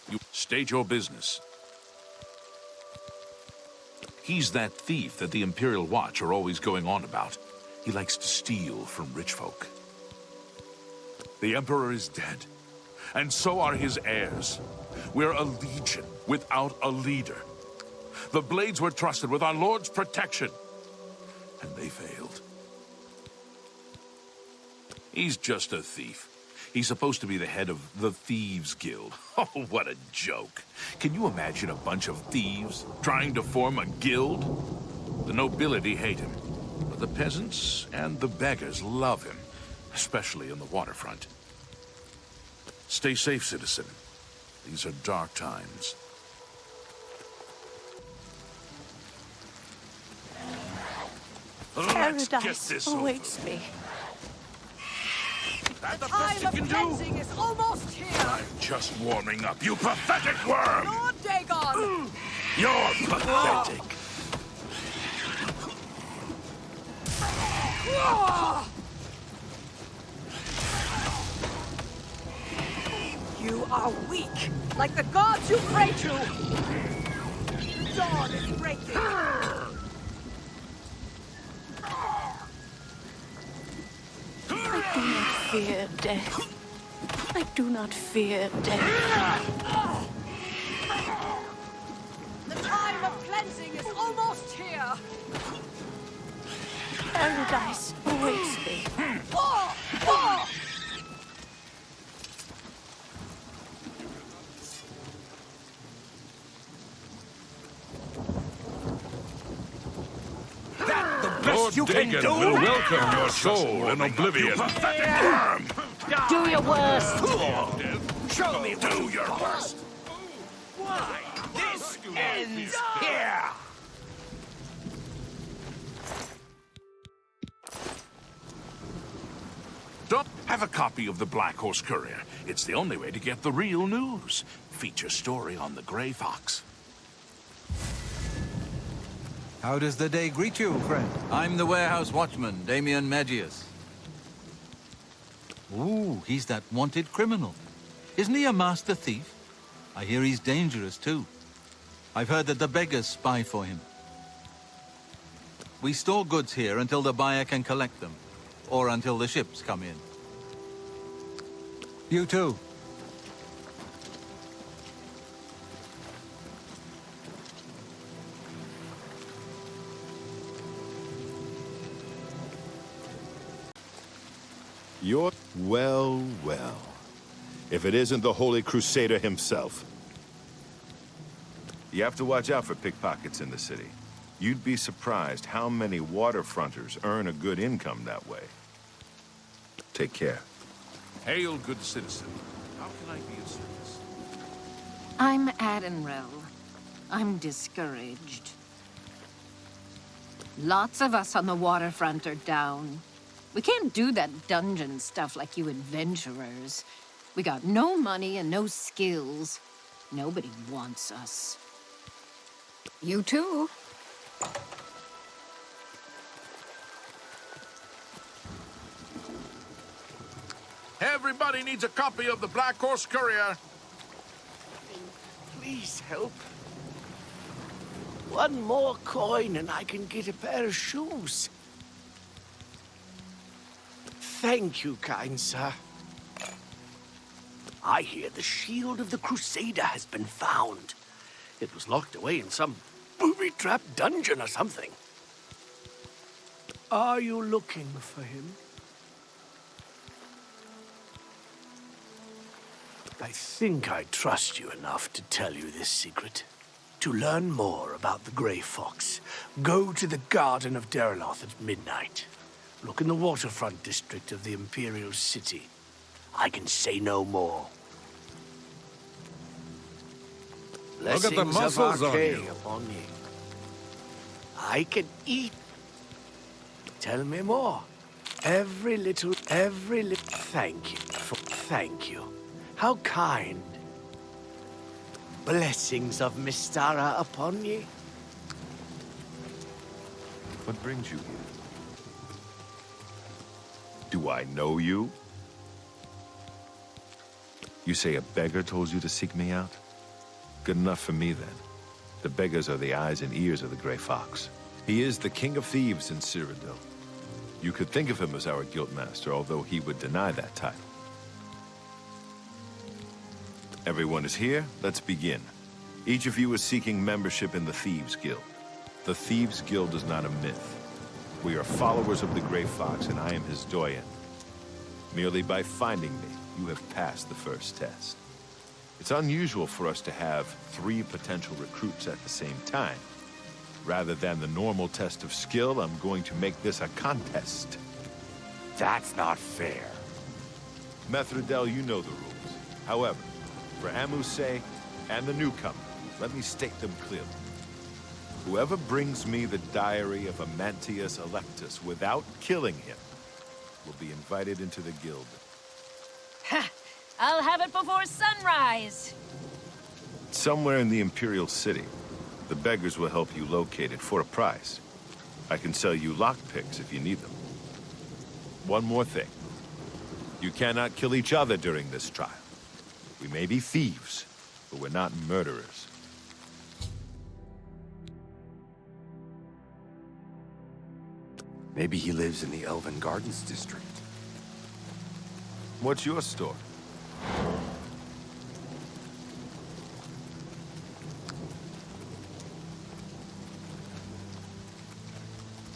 You state your business. He's that thief that the Imperial Watch are always going on about. He likes to steal from rich folk. The Emperor is dead, and so are his heirs. We're a legion without a leader. The Blades were trusted with our Lord's protection, and they failed. He's just a thief. He's supposed to be the head of the Thieves Guild. Oh, what a joke. Can you imagine a bunch of thieves trying to form a guild? The nobility hate him, but the peasants and the beggars love him, especially in the waterfront. Stay safe, citizen. These are dark times. Paradise awaits me. That's The time of cleansing is almost here! I'm just warming up, you pathetic worm! Lord Dagon! You're pathetic! You are weak, like the gods you pray to! The dawn is breaking! I do not fear death. I do not fear death. The time of cleansing is almost here! Paradise awaits me. Oh! Oh! Lord Dagon will welcome your soul in oblivion. You pathetic worm! Do your worst. Show me what do your worst! Why? This ends here! Don't have a copy of the Black Horse Courier. It's the only way to get the real news. Feature story on the Grey Fox. How does the day greet you, friend? I'm the warehouse watchman, Damian Magius. Ooh, he's that wanted criminal. Isn't he a master thief? I hear he's dangerous, too. I've heard that the beggars spy for him. We store goods here until the buyer can collect them, or until the ships come in. You too. You're... well, well. If it isn't the Holy Crusader himself. You have to watch out for pickpockets in the city. You'd be surprised how many waterfronters earn a good income that way. Take care. Hail, good citizen. How can I be of service? I'm Adenrel. I'm discouraged. Lots of us on the waterfront are down. We can't do that dungeon stuff like you adventurers. We got no money and no skills. Nobody wants us. You too. Everybody needs a copy of the Black Horse Courier. Please help. One more coin and I can get a pair of shoes. Thank you, kind sir. I hear the shield of the Crusader has been found. It was locked away in some booby-trapped dungeon or something. Are you looking for him? I think I trust you enough to tell you this secret. To learn more about the Grey Fox, go to the Garden of Deraloth at midnight. Look in the waterfront district of the Imperial City. I can say no more. Look at the muscles on you. Upon you. I can eat. Tell me more. Every little. Thank you. Thank you. How kind. Blessings of Mystara upon ye. What brings you here? Do I know you? You say a beggar told you to seek me out? Good enough for me, then. The beggars are the eyes and ears of the Grey Fox. He is the king of thieves in Cyrodiil. You could think of him as our guildmaster, although he would deny that title. Everyone is here. Let's begin. Each of you is seeking membership in the Thieves Guild. The Thieves Guild is not a myth. We are followers of the Grey Fox, and I am his doyen. Merely by finding me, you have passed the first test. It's unusual for us to have 3 potential recruits at the same time. Rather than the normal test of skill, I'm going to make this a contest. That's not fair. Methredel, you know the rules. However, for Amuse and the newcomer, let me state them clearly. Whoever brings me the diary of Amantius Electus without killing him will be invited into the guild. Ha! I'll have it before sunrise. Somewhere in the Imperial City. The beggars will help you locate it for a price. I can sell you lockpicks if you need them. One more thing. You cannot kill each other during this trial. We may be thieves, but we're not murderers. Maybe he lives in the Elven Gardens district. What's your story?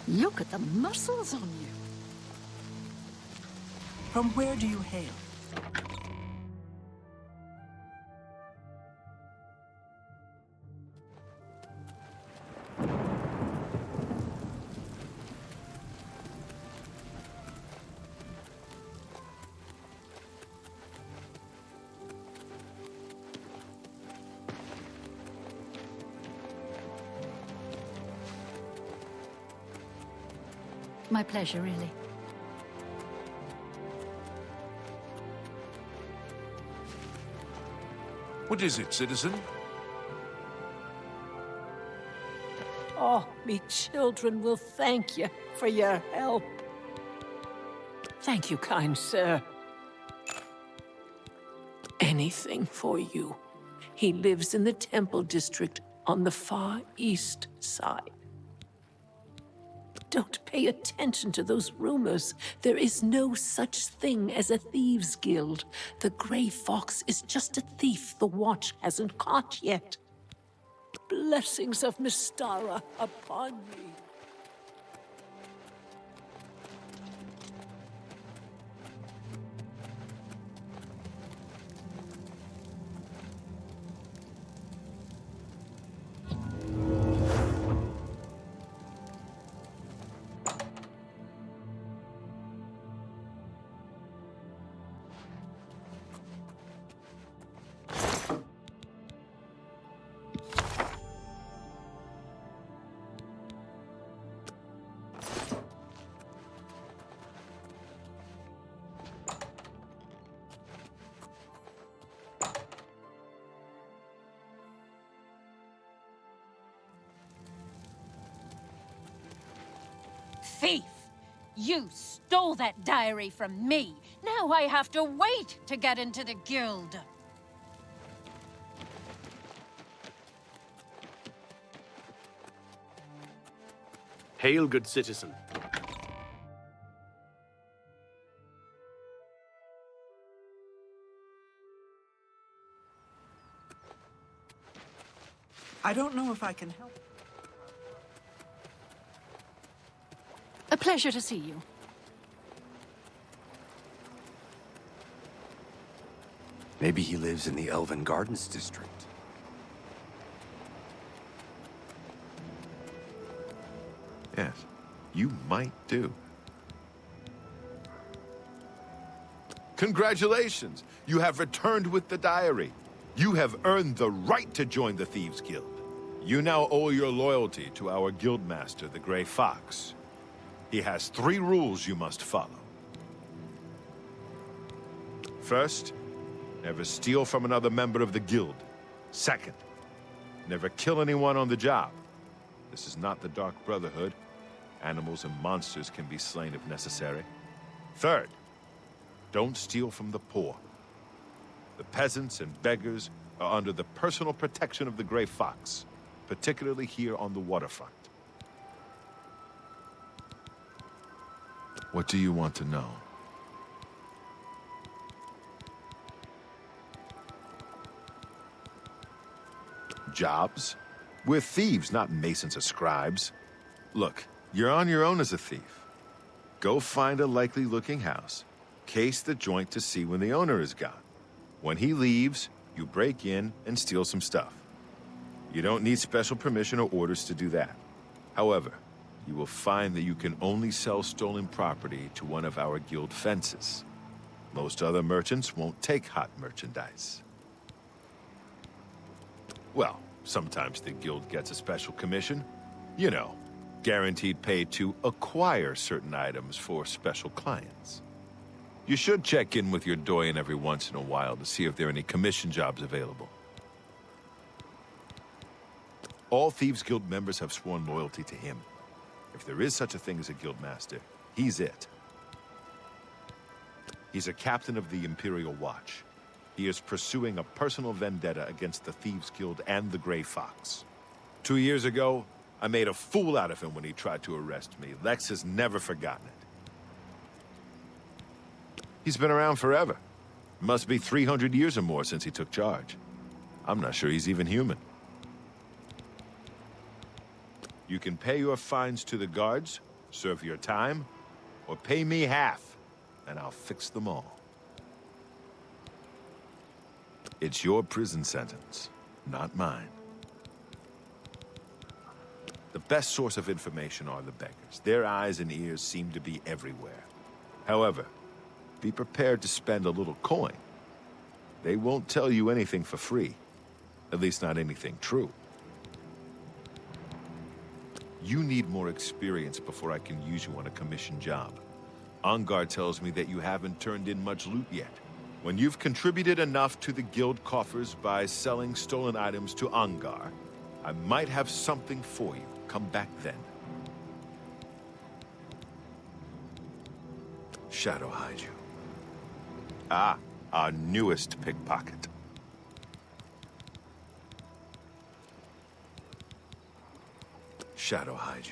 Look at the muscles on you. From where do you hail? My pleasure, really. What is it, citizen? Oh, me children will thank you for your help. Thank you, kind sir. Anything for you. He lives in the Temple District on the far east side. Don't pay attention to those rumors. There is no such thing as a Thieves Guild. The Grey Fox is just a thief the Watch hasn't caught yet. Blessings of Mystara upon me. Thief! You stole that diary from me. Now I have to wait to get into the guild. Hail, good citizen. I don't know if I can help. A pleasure to see you. Maybe he lives in the Elven Gardens district. Yes, you might do. Congratulations! You have returned with the diary. You have earned the right to join the Thieves Guild. You now owe your loyalty to our guildmaster, the Grey Fox. He has 3 rules you must follow. First, never steal from another member of the guild. Second, never kill anyone on the job. This is not the Dark Brotherhood. Animals and monsters can be slain if necessary. Third, don't steal from the poor. The peasants and beggars are under the personal protection of the Gray Fox, particularly here on the waterfront. What do you want to know? Jobs? We're thieves, not masons or scribes. Look, you're on your own as a thief. Go find a likely-looking house, case the joint to see when the owner is gone. When he leaves, you break in and steal some stuff. You don't need special permission or orders to do that. However, you will find that you can only sell stolen property to one of our guild fences. Most other merchants won't take hot merchandise. Well, sometimes the guild gets a special commission. You know, guaranteed pay to acquire certain items for special clients. You should check in with your doyen every once in a while to see if there are any commission jobs available. All Thieves Guild members have sworn loyalty to him. If there is such a thing as a guild master, he's it. He's a captain of the Imperial Watch. He is pursuing a personal vendetta against the Thieves Guild and the Gray Fox. 2 years ago, I made a fool out of him when he tried to arrest me. Lex has never forgotten it. He's been around forever. Must be 300 years or more since he took charge. I'm not sure he's even human. You can pay your fines to the guards, serve your time, or pay me half, and I'll fix them all. It's your prison sentence, not mine. The best source of information are the beggars. Their eyes and ears seem to be everywhere. However, be prepared to spend a little coin. They won't tell you anything for free. At least not anything true. You need more experience before I can use you on a commission job. Ongar tells me that you haven't turned in much loot yet. When you've contributed enough to the guild coffers by selling stolen items to Ongar, I might have something for you. Come back then. Shadow Hide. Ah, our newest pickpocket. Shadow Hide.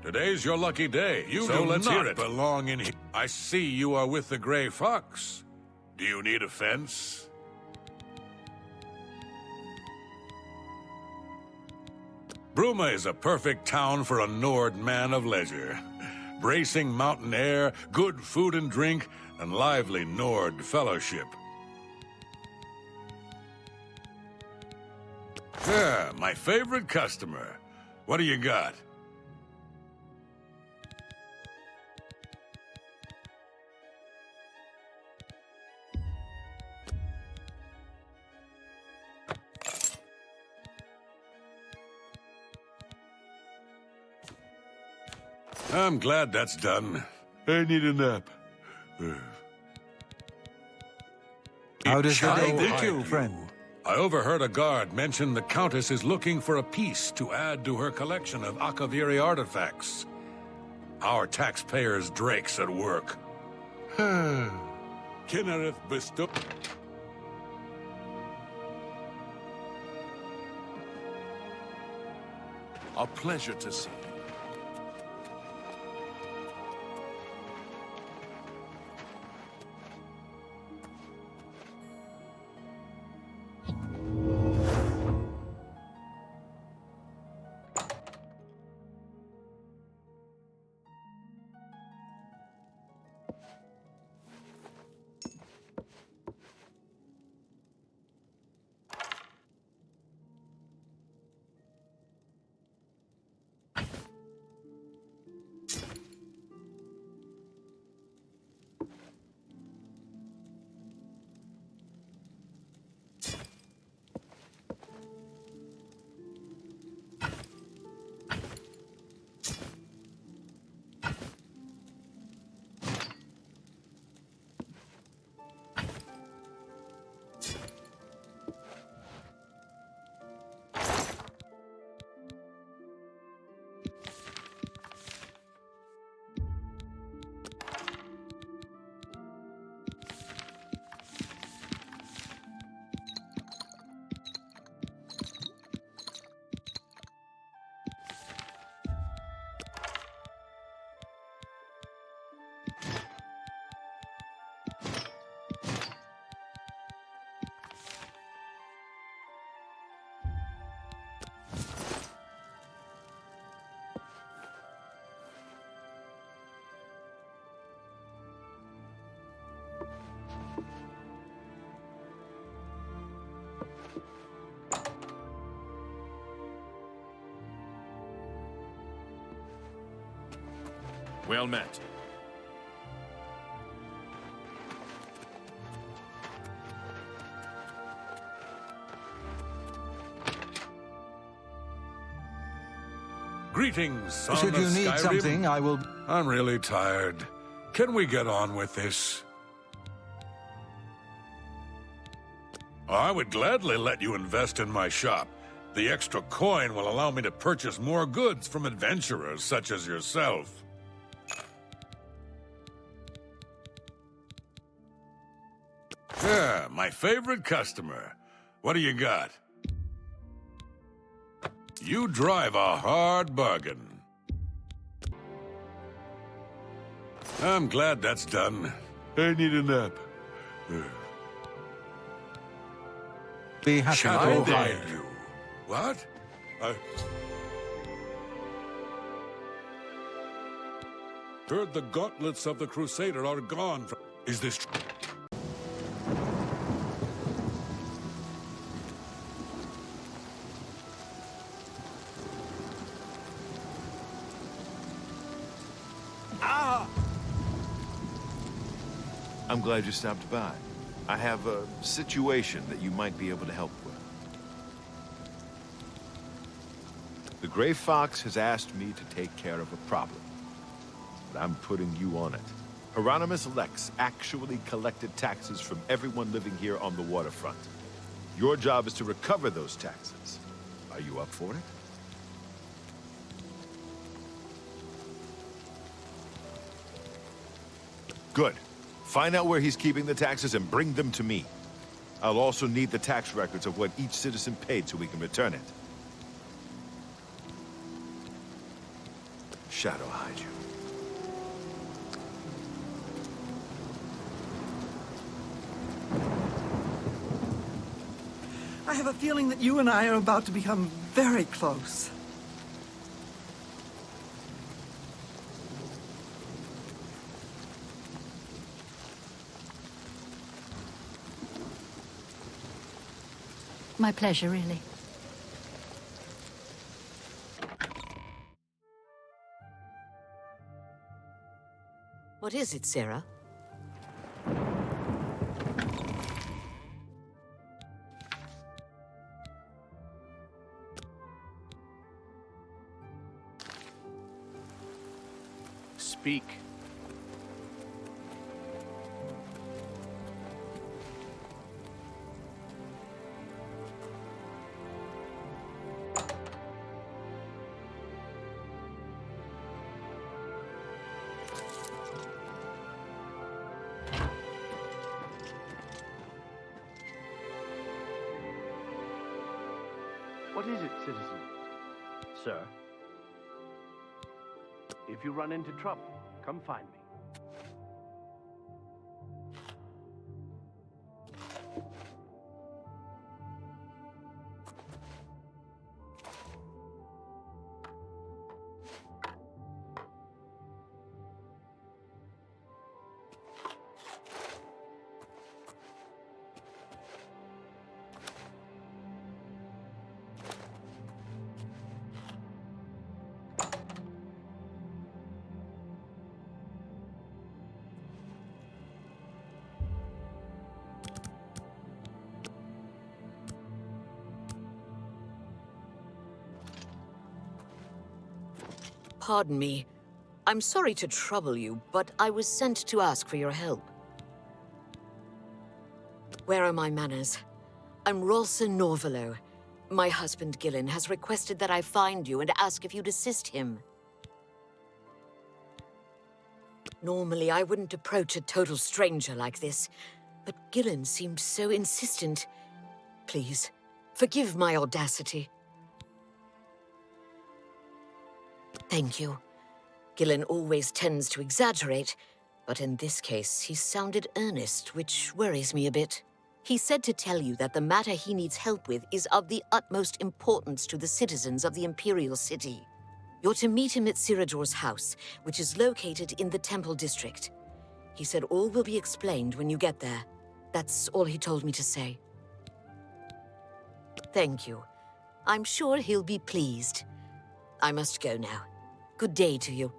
Today's your lucky day. You so do let's not hear it. belong in here. I see you are with the Gray Fox. Do you need a fence? Bruma is a perfect town for a Nord man of leisure. Bracing mountain air, good food and drink, and lively Nord fellowship. Yeah, my favorite customer. What do you got? I'm glad that's done. I need a nap. How does the day Child, greet you, friend? I overheard a guard mention the Countess is looking for a piece to add to her collection of Akaviri artifacts. Our taxpayers' Drake's at work. Kinnereth bestow... A pleasure to see you. Well met. Greetings, son Should of you need Skyrim. something, I will... I'm really tired. Can we get on with this? I would gladly let you invest in my shop. The extra coin will allow me to purchase more goods from adventurers such as yourself. Yeah, my favorite customer. What do you got? You drive a hard bargain. I'm glad that's done. I need a nap. Be happy Shadow to hide hide. you. What? I heard the gauntlets of the Crusader are gone from... Is this true? I'm glad you stopped by. I have a situation that you might be able to help with. The Gray Fox has asked me to take care of a problem, but I'm putting you on it. Hieronymus Lex actually collected taxes from everyone living here on the waterfront. Your job is to recover those taxes. Are you up for it? Good. Find out where he's keeping the taxes and bring them to me. I'll also need the tax records of what each citizen paid so we can return it. Shadow hide you. I have a feeling that you and I are about to become very close. My pleasure, really. What is it, Sarah? Speak. What is it, citizen? Sir? If you run into trouble, come find me. Pardon me. I'm sorry to trouble you, but I was sent to ask for your help. Where are my manners? I'm Rolsa Norvalo. My husband, Gillen, has requested that I find you and ask if you'd assist him. Normally, I wouldn't approach a total stranger like this, but Gillen seemed so insistent. Please, forgive my audacity. Thank you. Gillen always tends to exaggerate, but in this case, he sounded earnest, which worries me a bit. He said to tell you that the matter he needs help with is of the utmost importance to the citizens of the Imperial City. You're to meet him at Ciridor's house, which is located in the Temple District. He said all will be explained when you get there. That's all he told me to say. Thank you. I'm sure he'll be pleased. I must go now. Good day to you.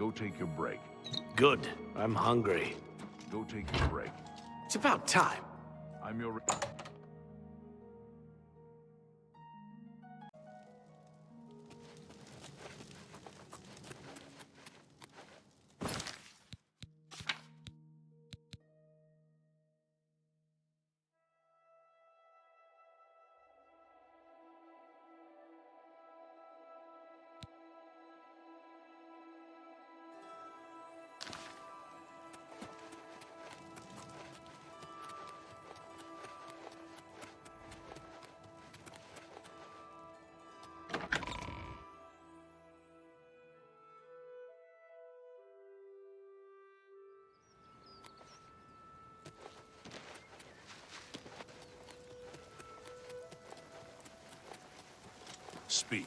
Go take your break. Good. I'm hungry. Go take your break. It's about time. I'm your... Speak.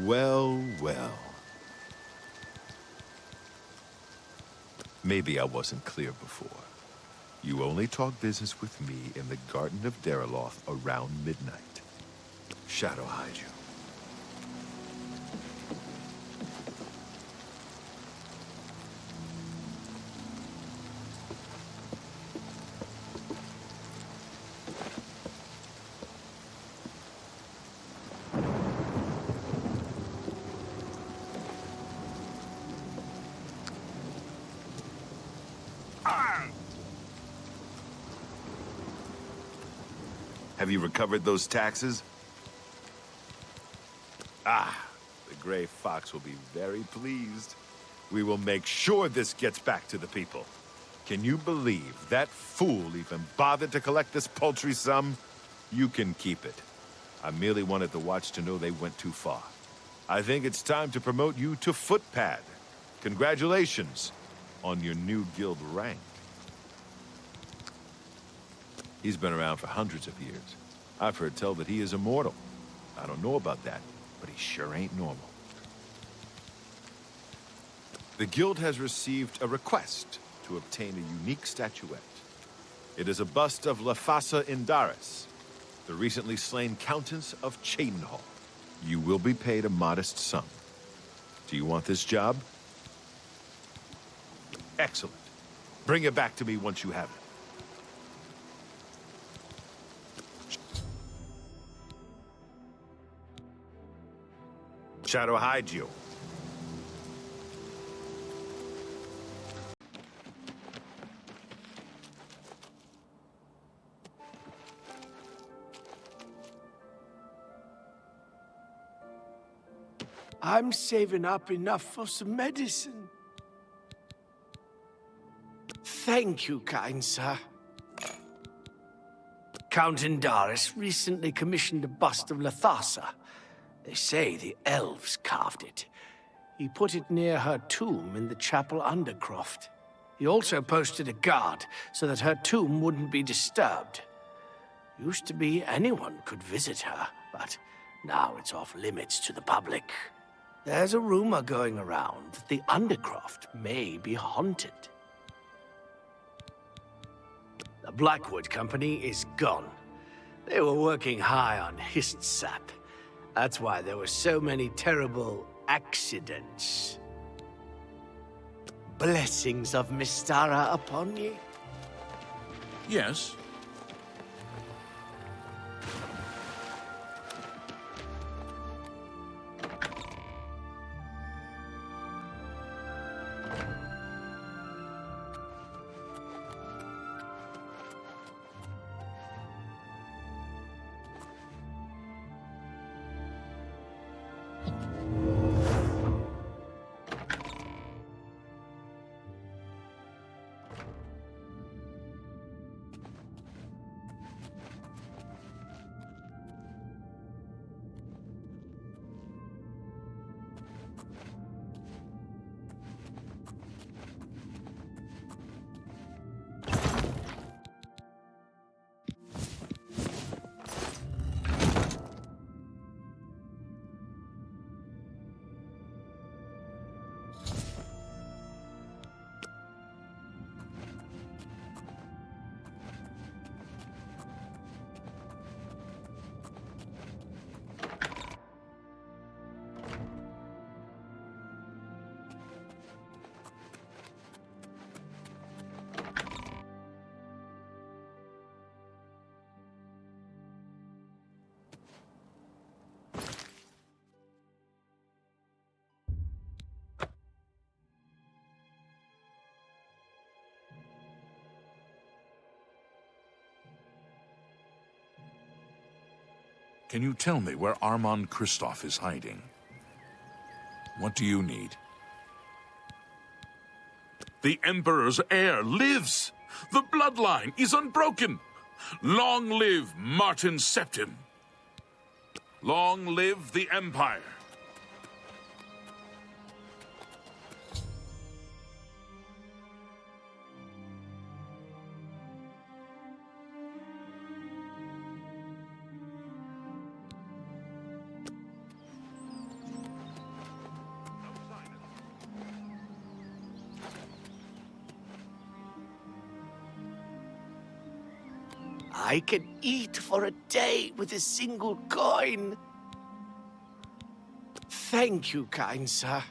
Well, well. Maybe I wasn't clear before. You only talk business with me in the Garden of Deriloth around midnight. Shadow hide you. Have you recovered those taxes? Ah, the Gray Fox will be very pleased. We will make sure this gets back to the people. Can you believe that fool even bothered to collect this paltry sum? You can keep it. I merely wanted the Watch to know they went too far. I think it's time to promote you to Footpad. Congratulations on your new guild rank. He's been around for hundreds of years. I've heard tell that he is immortal. I don't know about that, but he sure ain't normal. The guild has received a request to obtain a unique statuette. It is a bust of Lefasa Indaris, the recently slain Countess of Cheydinhal. You will be paid a modest sum. Do you want this job? Excellent. Bring it back to me once you have it. Shadow hide you. I'm saving up enough for some medicine. Thank you, kind sir. Count Indaris recently commissioned a bust of Lethasa. They say the elves carved it. He put it near her tomb in the chapel undercroft. He also posted a guard so that her tomb wouldn't be disturbed. Used to be anyone could visit her, but now it's off limits to the public. There's a rumor going around that the undercroft may be haunted. The Blackwood Company is gone. They were working high on hist sap. That's why there were so many terrible accidents. Blessings of Mystara upon ye. Yes. Can you tell me where Armand Kristoff is hiding? What do you need? The Emperor's heir lives! The bloodline is unbroken! Long live Martin Septim! Long live the Empire! I can eat for a day with a single coin. Thank you, kind sir.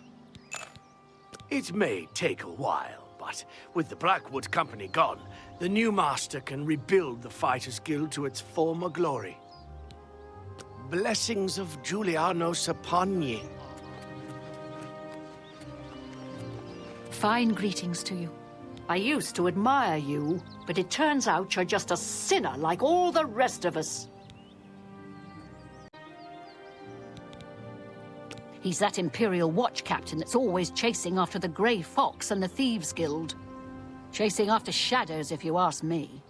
It may take a while, but with the Blackwood Company gone, the new master can rebuild the Fighters Guild to its former glory. Blessings of Julianos upon ye. Fine greetings to you. I used to admire you, but it turns out you're just a sinner like all the rest of us. He's that Imperial Watch captain that's always chasing after the Grey Fox and the Thieves Guild. Chasing after shadows, if you ask me.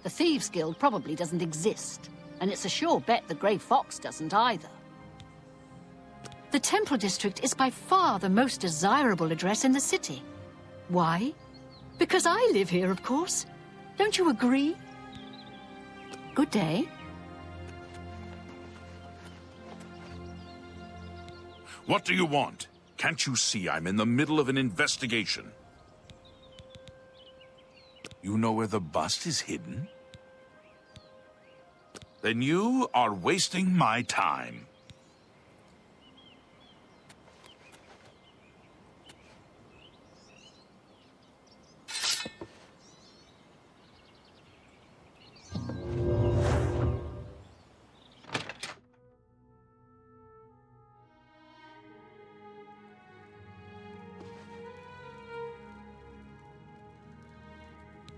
The Thieves Guild probably doesn't exist, and it's a sure bet the Grey Fox doesn't either. The Temple District is by far the most desirable address in the city. Why? Because I live here, of course. Don't you agree? Good day. What do you want? Can't you see I'm in the middle of an investigation? You know where the bust is hidden? Then you are wasting my time.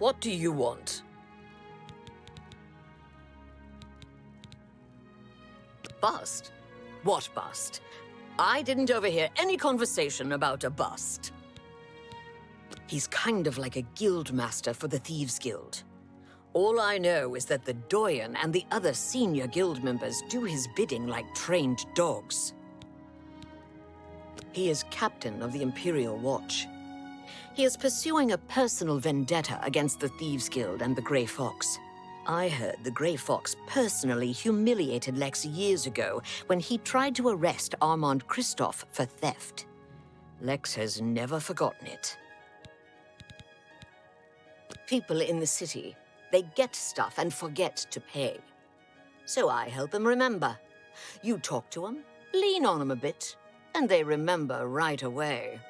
What do you want? Bust? What bust? I didn't overhear any conversation about a bust. He's kind of like a guild master for the Thieves Guild. All I know is that the Doyen and the other senior guild members do his bidding like trained dogs. He is captain of the Imperial Watch. He is pursuing a personal vendetta against the Thieves Guild and the Grey Fox. I heard the Grey Fox personally humiliated Lex years ago when he tried to arrest Armand Kristoff for theft. Lex has never forgotten it. People in the city, they get stuff and forget to pay. So I help them remember. You talk to them, lean on them a bit, and they remember right away.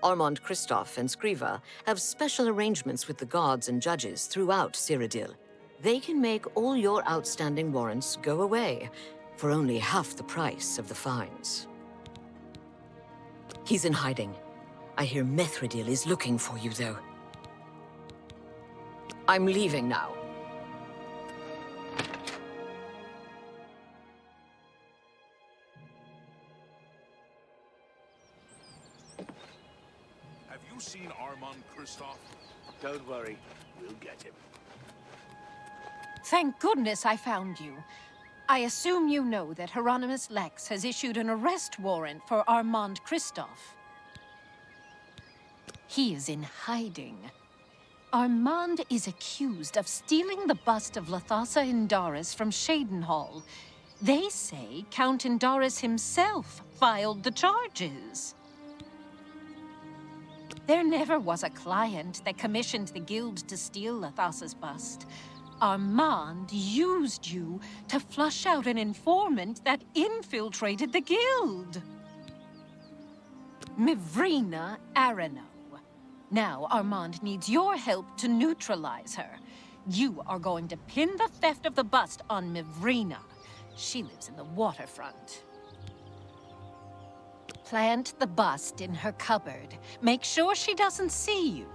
Armand Kristoff and Skriva have special arrangements with the guards and judges throughout Cyrodiil. They can make all your outstanding warrants go away for only half the price of the fines. He's in hiding. I hear Mithridil is looking for you, though. I'm leaving now. Seen Armand Kristoff? Don't worry, we'll get him. Thank goodness I found you. I assume you know that Hieronymus Lex has issued an arrest warrant for Armand Kristoff. He is in hiding. Armand is accused of stealing the bust of Lathasa Indaris from Shadenhall. They say Count Indaris himself filed the charges. There never was a client that commissioned the guild to steal Lathasa's bust. Armand used you to flush out an informant that infiltrated the guild. Mivrina Arano. Now Armand needs your help to neutralize her. You are going to pin the theft of the bust on Mivrina. She lives in the waterfront. Plant the bust in her cupboard. Make sure she doesn't see you.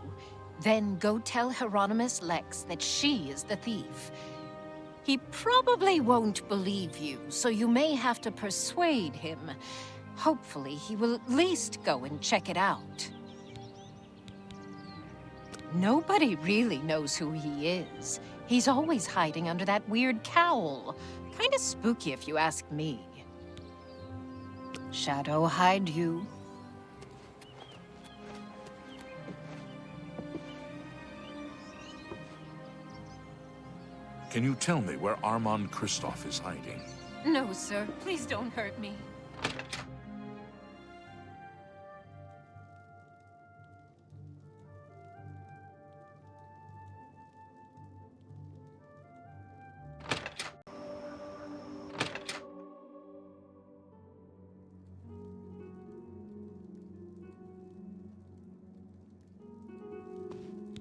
Then go tell Hieronymus Lex that she is the thief. He probably won't believe you, so you may have to persuade him. Hopefully, he will at least go and check it out. Nobody really knows who he is. He's always hiding under that weird cowl. Kinda spooky if you ask me. Shadow hide you. Can you tell me where Armand Kristoff is hiding? No, sir. Please don't hurt me.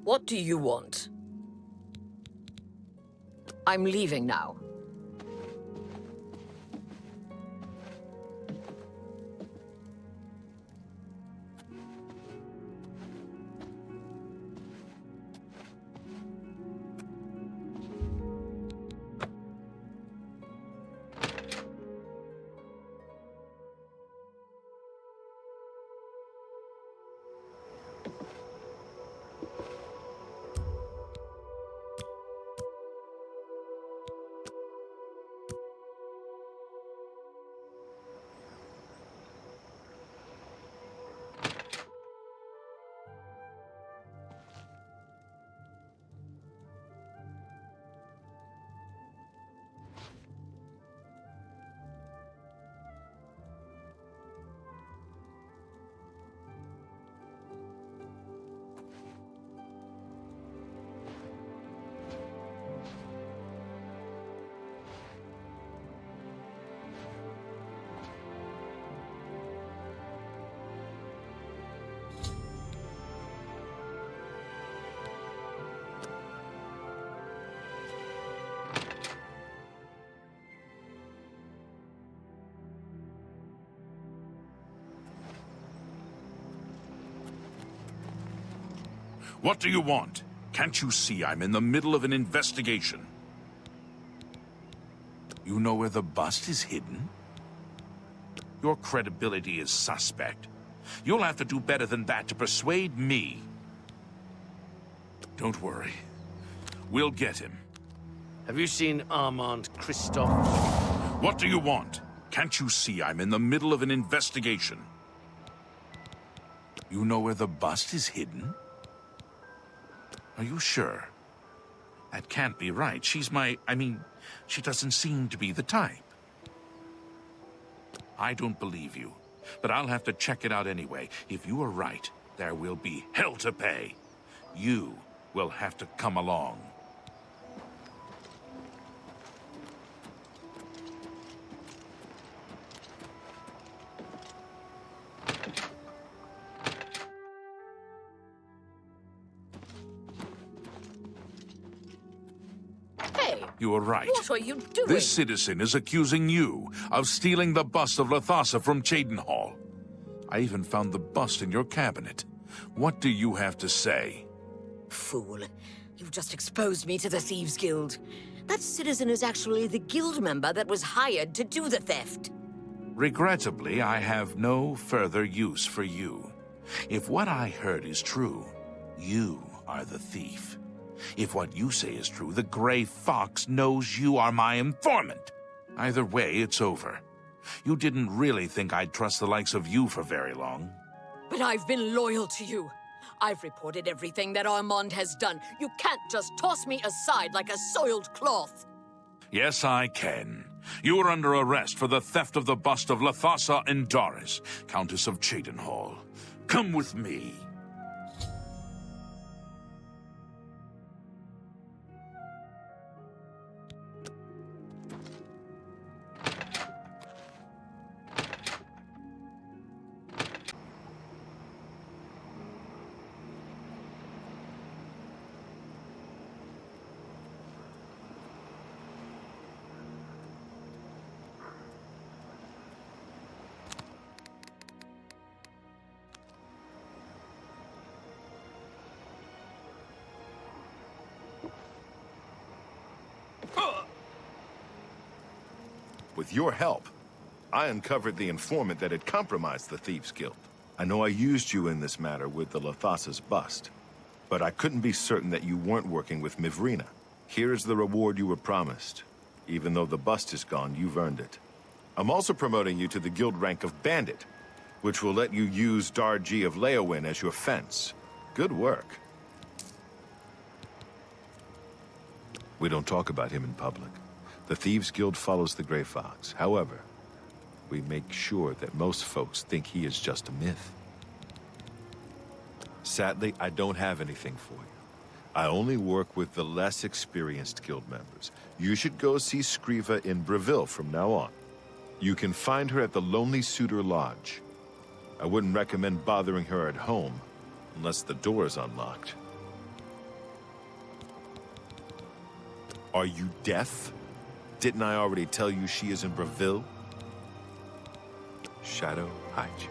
What do you want? I'm leaving now. What do you want? Can't you see I'm in the middle of an investigation? You know where the bust is hidden? Your credibility is suspect. You'll have to do better than that to persuade me. Don't worry. We'll get him. Have you seen Armand Kristoff? What do you want? Can't you see I'm in the middle of an investigation? You know where the bust is hidden? Are you sure? That can't be right. She's she doesn't seem to be the type. I don't believe you, but I'll have to check it out anyway. If you are right, there will be hell to pay. You will have to come along. You are right. What are you doing? This citizen is accusing you of stealing the bust of Lathasa from Cheydinhal. I even found the bust in your cabinet. What do you have to say? Fool. You've just exposed me to the Thieves Guild. That citizen is actually the guild member that was hired to do the theft. Regrettably, I have no further use for you. If what I heard is true, you are the thief. If what you say is true, the Gray Fox knows you are my informant. Either way, it's over. You didn't really think I'd trust the likes of you for very long. But I've been loyal to you. I've reported everything that Armand has done. You can't just toss me aside like a soiled cloth. Yes, I can. You are under arrest for the theft of the bust of Lathasa Indaris, Countess of Cheydinhal. Come with me. With your help, I uncovered the informant that had compromised the Thieves Guild. I know I used you in this matter with the Lathasa's bust, but I couldn't be certain that you weren't working with Mivrina. Here is the reward you were promised. Even though the bust is gone, you've earned it. I'm also promoting you to the guild rank of Bandit, which will let you use Darji of Leowin as your fence. Good work. We don't talk about him in public. The Thieves Guild follows the Grey Fox. However, we make sure that most folks think he is just a myth. Sadly, I don't have anything for you. I only work with the less experienced guild members. You should go see Scriva in Breville from now on. You can find her at the Lonely Suitor Lodge. I wouldn't recommend bothering her at home, unless the door is unlocked. Are you deaf? Didn't I already tell you she is in Breville? Shadow, hide you.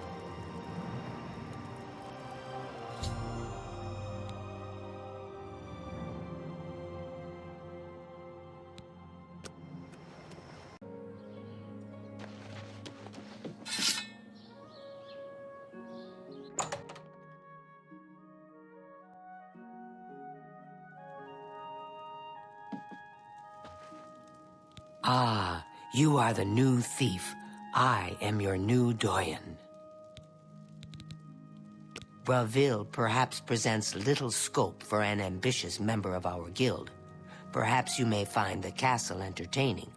Ah, you are the new thief. I am your new doyen. Breville perhaps presents little scope for an ambitious member of our guild. Perhaps you may find the castle entertaining.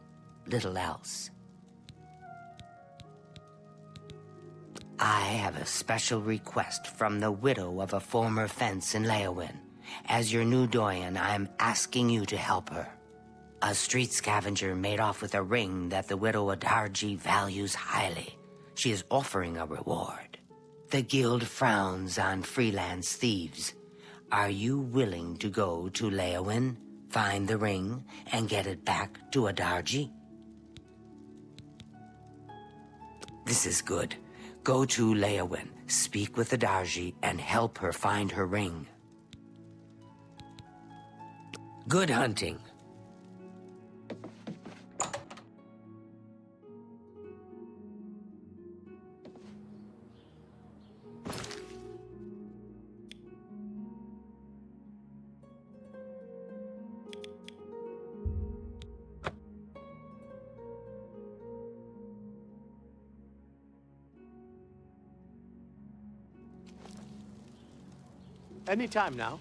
Little else. I have a special request from the widow of a former fence in Leowin. As your new doyen, I am asking you to help her. A street scavenger made off with a ring that the widow Adarji values highly. She is offering a reward. The guild frowns on freelance thieves. Are you willing to go to Leowin, find the ring, and get it back to Adarji? This is good. Go to Leowin, speak with Adarji, and help her find her ring. Good hunting. Anytime now.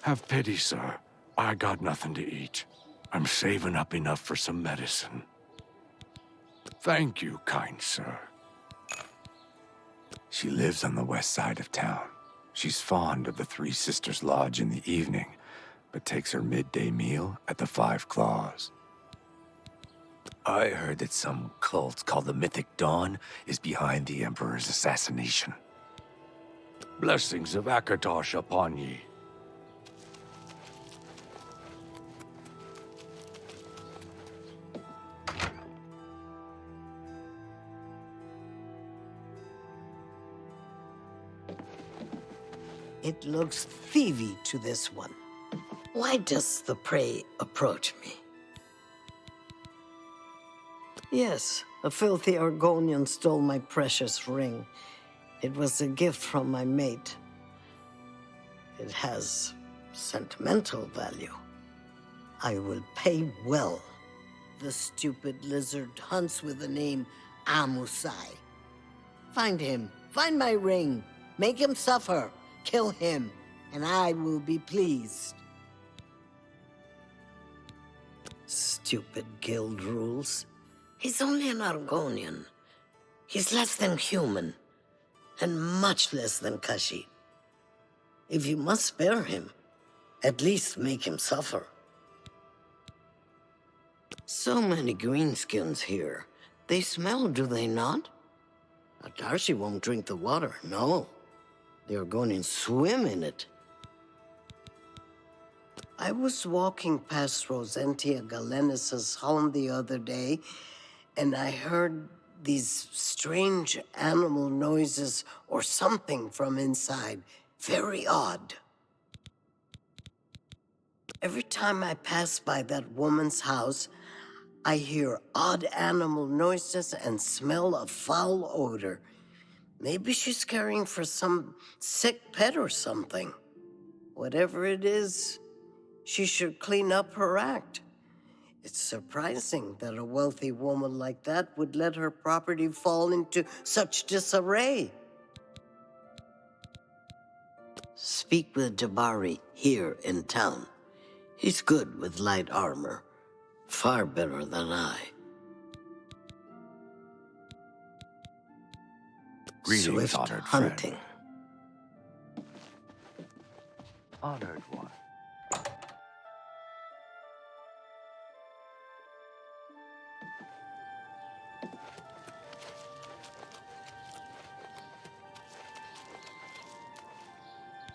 Have pity, sir. I got nothing to eat. I'm saving up enough for some medicine. Thank you, kind sir. She lives on the west side of town. She's fond of the Three Sisters Lodge in the evening, but takes her midday meal at the Five Claws. I heard that some cult called the Mythic Dawn is behind the Emperor's assassination. Blessings of Akatosh upon ye. It looks thievy to this one. Why does the prey approach me? Yes, a filthy Argonian stole my precious ring. It was a gift from my mate. It has sentimental value. I will pay well. The stupid lizard hunts with the name Amusai. Find him. Find my ring. Make him suffer. Kill him, and I will be pleased. Stupid guild rules. He's only an Argonian. He's less than human, and much less than Kashi. If you must spare him, at least make him suffer. So many greenskins here. They smell, do they not? Adarshi won't drink the water, no. The Argonians swim in it. I was walking past Rosentia Galenis's home the other day, and I heard these strange animal noises or something from inside. Very odd. Every time I pass by that woman's house, I hear odd animal noises and smell a foul odor. Maybe she's caring for some sick pet or something. Whatever it is, she should clean up her act. It's surprising that a wealthy woman like that would let her property fall into such disarray. Speak with Jabari here in town. He's good with light armor. Far better than I. Greetings, Swift honored hunting. friend. Honored one.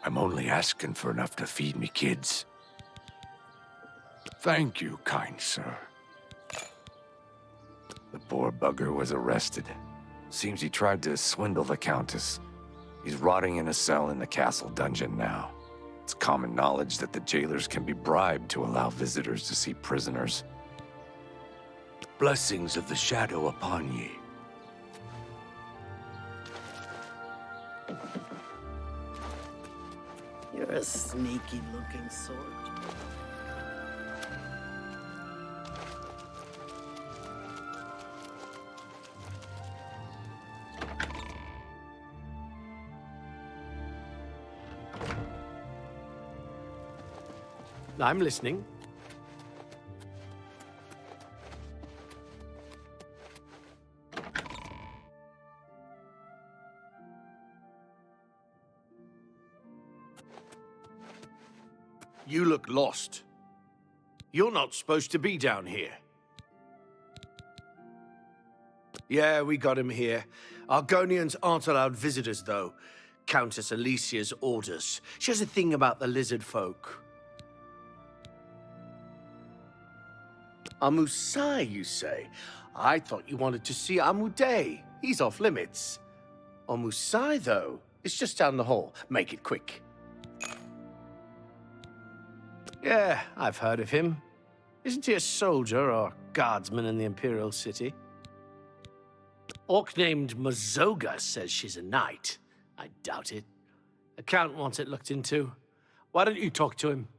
I'm only asking for enough to feed me kids. Thank you, kind sir. The poor bugger was arrested. Seems he tried to swindle the Countess. He's rotting in a cell in the castle dungeon now. It's common knowledge that the jailers can be bribed to allow visitors to see prisoners. Blessings of the Shadow upon ye. You're a sneaky-looking sort. I'm listening. You look lost. You're not supposed to be down here. Yeah, we got him here. Argonians aren't allowed visitors, though. Countess Alicia's orders. She has a thing about the lizard folk. Amusai, you say? I thought you wanted to see Amuday. He's off limits. Amusai, though, is just down the hall. Make it quick. Yeah, I've heard of him. Isn't he a soldier or guardsman in the Imperial City? Orc named Mazoga says she's a knight. I doubt it. The Count wants it looked into. Why don't you talk to him?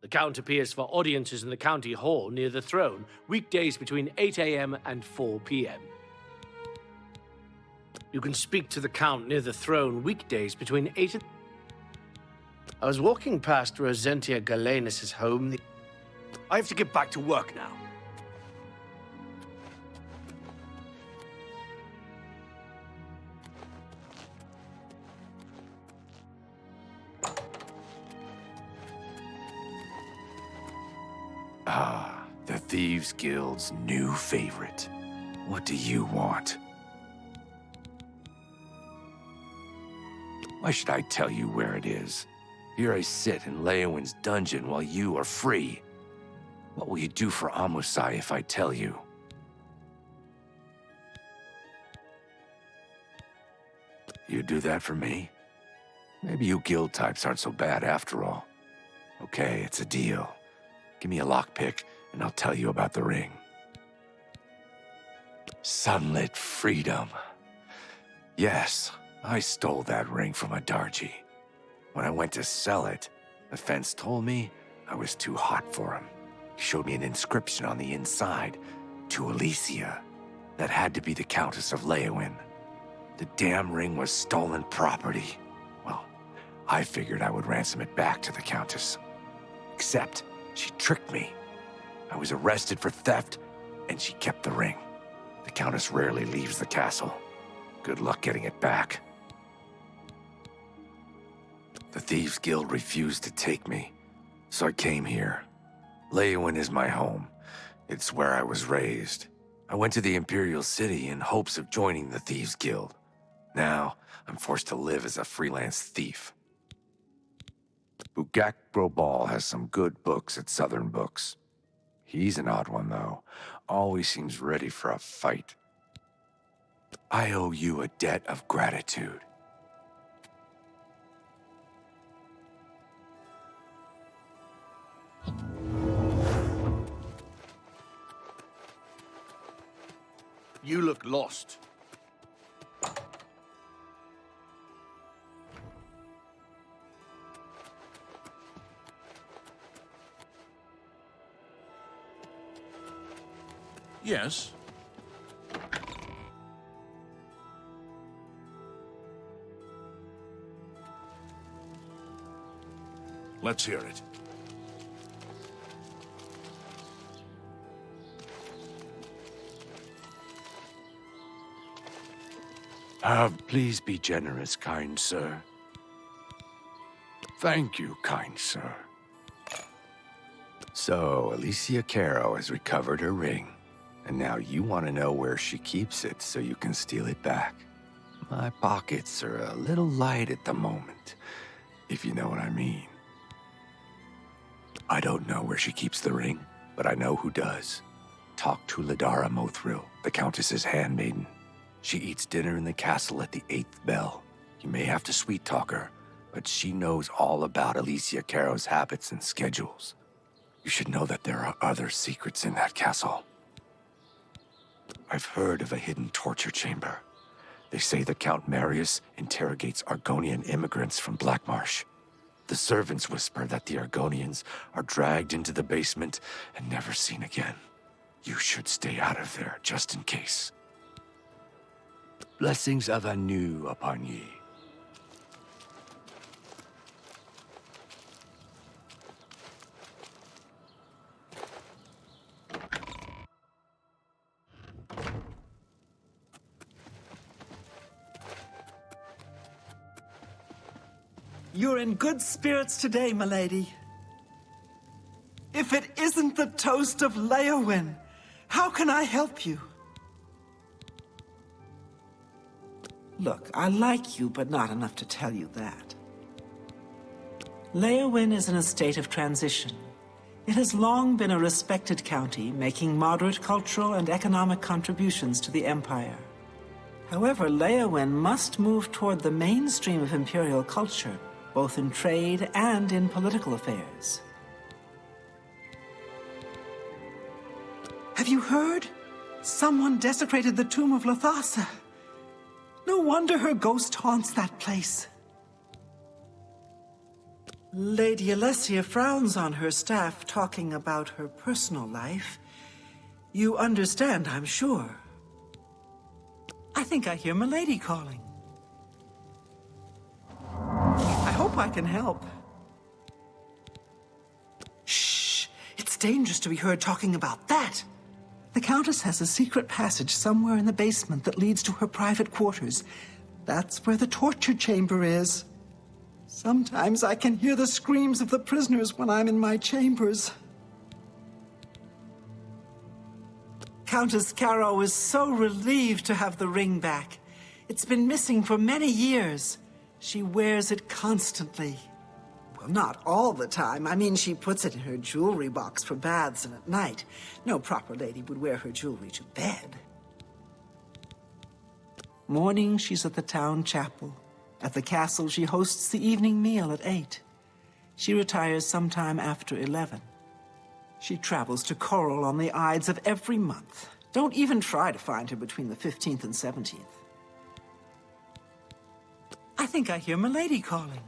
The Count appears for audiences in the county hall near the throne, weekdays between 8 a.m. and 4 p.m. You can speak to the Count near the throne weekdays between 8 and... I was walking past Rosentia Galenus' home. I have to get back to work now. Ah, the Thieves Guild's new favorite. What do you want? Why should I tell you where it is? Here I sit in Leowin's dungeon while you are free. What will you do for Amusai if I tell you? You do that for me? Maybe you guild types aren't so bad after all. Okay, it's a deal. Give me a lockpick, and I'll tell you about the ring. Sunlit freedom. Yes, I stole that ring from a Darji. When I went to sell it, the fence told me I was too hot for him. He showed me an inscription on the inside, to Alicia. That had to be the Countess of Leowin. The damn ring was stolen property. Well, I figured I would ransom it back to the Countess. Except, she tricked me. I was arrested for theft, and she kept the ring. The Countess rarely leaves the castle. Good luck getting it back. The Thieves Guild refused to take me, so I came here. Leowin is my home. It's where I was raised. I went to the Imperial City in hopes of joining the Thieves Guild. Now, I'm forced to live as a freelance thief. Bugak Grobal has some good books at Southern Books. He's an odd one, though. Always seems ready for a fight. I owe you a debt of gratitude. You look lost. Yes. Let's hear it. Please be generous, kind sir. Thank you, kind sir. So, Alicia Caro has recovered her ring, and now you want to know where she keeps it so you can steal it back. My pockets are a little light at the moment, if you know what I mean. I don't know where she keeps the ring, but I know who does. Talk to Ladara Mothril, the Countess's handmaiden. She eats dinner in the castle at the 8th bell. You may have to sweet-talk her, but she knows all about Alicia Caro's habits and schedules. You should know that there are other secrets in that castle. I've heard of a hidden torture chamber. They say the Count Marius interrogates Argonian immigrants from Blackmarsh. The servants whisper that the Argonians are dragged into the basement and never seen again. You should stay out of there, just in case. Blessings of Anu upon ye. You're in good spirits today, milady. If it isn't the toast of Leowyn, how can I help you? Look, I like you, but not enough to tell you that. Leowyn is in a state of transition. It has long been a respected county, making moderate cultural and economic contributions to the Empire. However, Leowyn must move toward the mainstream of Imperial culture, both in trade and in political affairs. Have you heard? Someone desecrated the tomb of Lothasa. No wonder her ghost haunts that place. Lady Alessia frowns on her staff talking about her personal life. You understand, I'm sure. I think I hear Milady calling. I hope I can help. Shh! It's dangerous to be heard talking about that. The Countess has a secret passage somewhere in the basement that leads to her private quarters. That's where the torture chamber is. Sometimes I can hear the screams of the prisoners when I'm in my chambers. Countess Caro is so relieved to have the ring back. It's been missing for many years. She wears it constantly. Well, not all the time. I mean, she puts it in her jewelry box for baths and at night. No proper lady would wear her jewelry to bed. Morning, she's at the town chapel. At the castle, she hosts the evening meal at 8. She retires sometime after 11. She travels to Coral on the Ides of every month. Don't even try to find her between the 15th and 17th. I think I hear Milady calling.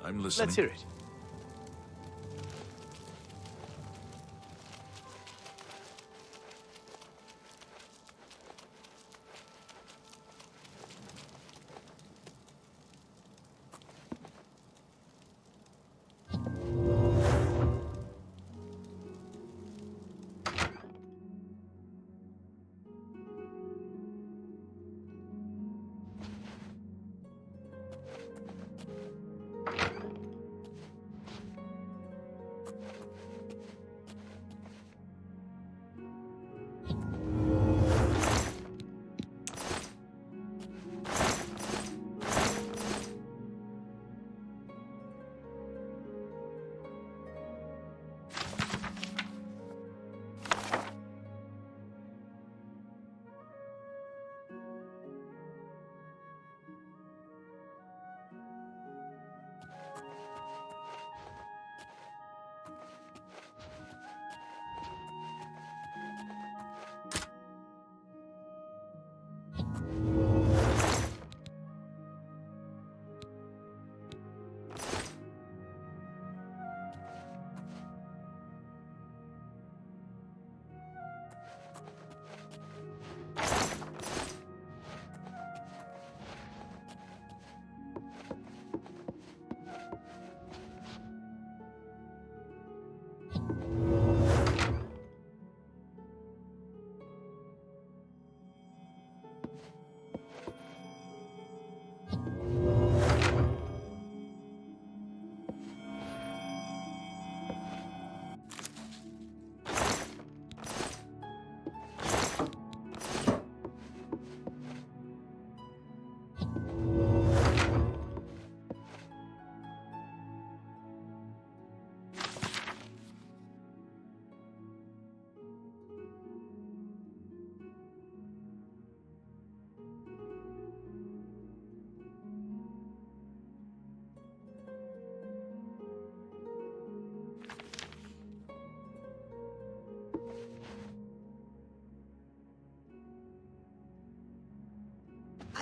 I'm listening. Let's hear it.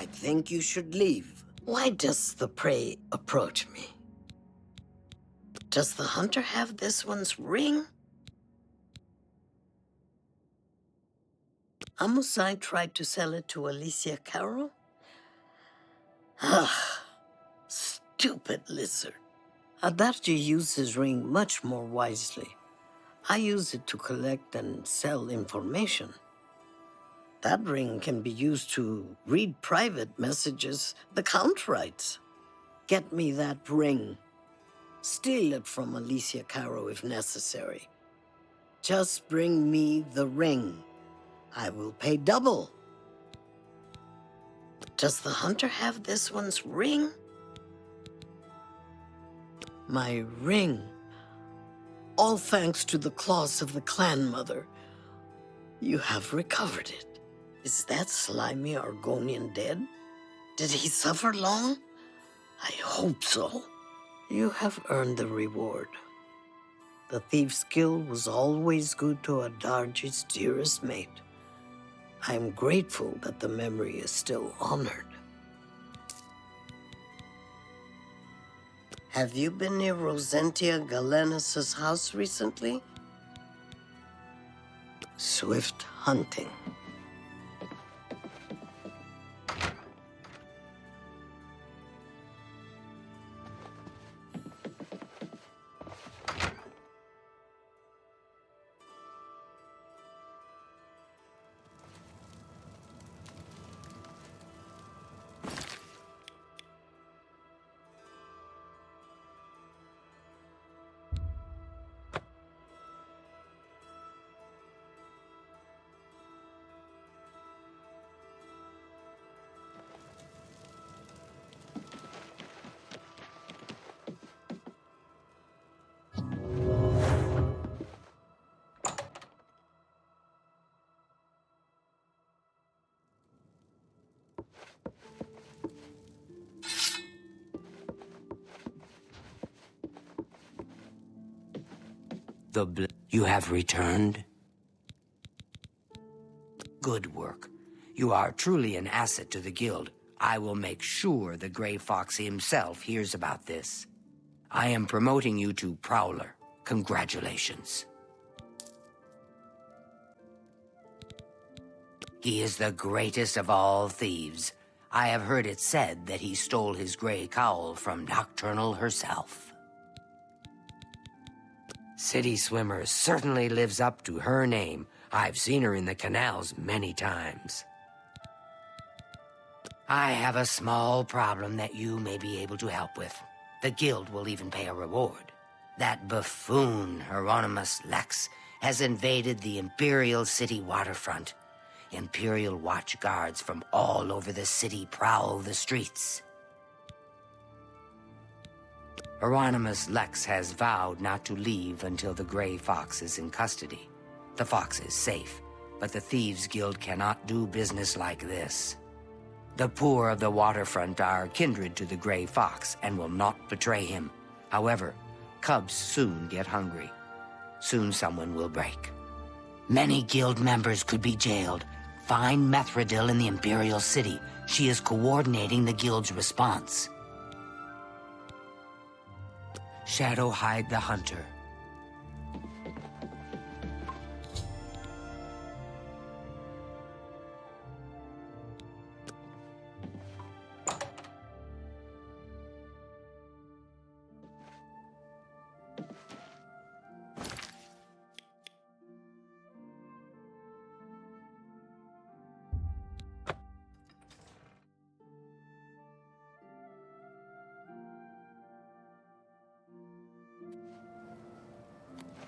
I think you should leave. Why does the prey approach me? Does the hunter have this one's ring? Amusai tried to sell it to Alicia Carroll? Ah, stupid lizard. Adarji used his ring much more wisely. I use it to collect and sell information. That ring can be used to read private messages the Count writes. Get me that ring. Steal it from Alicia Caro if necessary. Just bring me the ring. I will pay double. Does the hunter have this one's ring? My ring. All thanks to the claws of the clan mother. You have recovered it. Is that slimy Argonian dead? Did he suffer long? I hope so. You have earned the reward. The Thieves Guild was always good to Adarji's dearest mate. I am grateful that the memory is still honored. Have you been near Rosentia Galenas' house recently? Swift hunting. You have returned? Good work. You are truly an asset to the guild. I will make sure the Grey Fox himself hears about this. I am promoting you to Prowler. Congratulations. He is the greatest of all thieves. I have heard it said that he stole his gray cowl from Nocturnal herself. City Swimmer certainly lives up to her name. I've seen her in the canals many times. I have a small problem that you may be able to help with. The guild will even pay a reward. That buffoon, Hieronymus Lex, has invaded the Imperial City waterfront. Imperial watch guards from all over the city prowl the streets. Hieronymus Lex has vowed not to leave until the Gray Fox is in custody. The Fox is safe, but the Thieves Guild cannot do business like this. The poor of the waterfront are kindred to the Gray Fox and will not betray him. However, cubs soon get hungry. Soon someone will break. Many guild members could be jailed. Find Methridil in the Imperial City. She is coordinating the guild's response. Shadowhide the Hunter.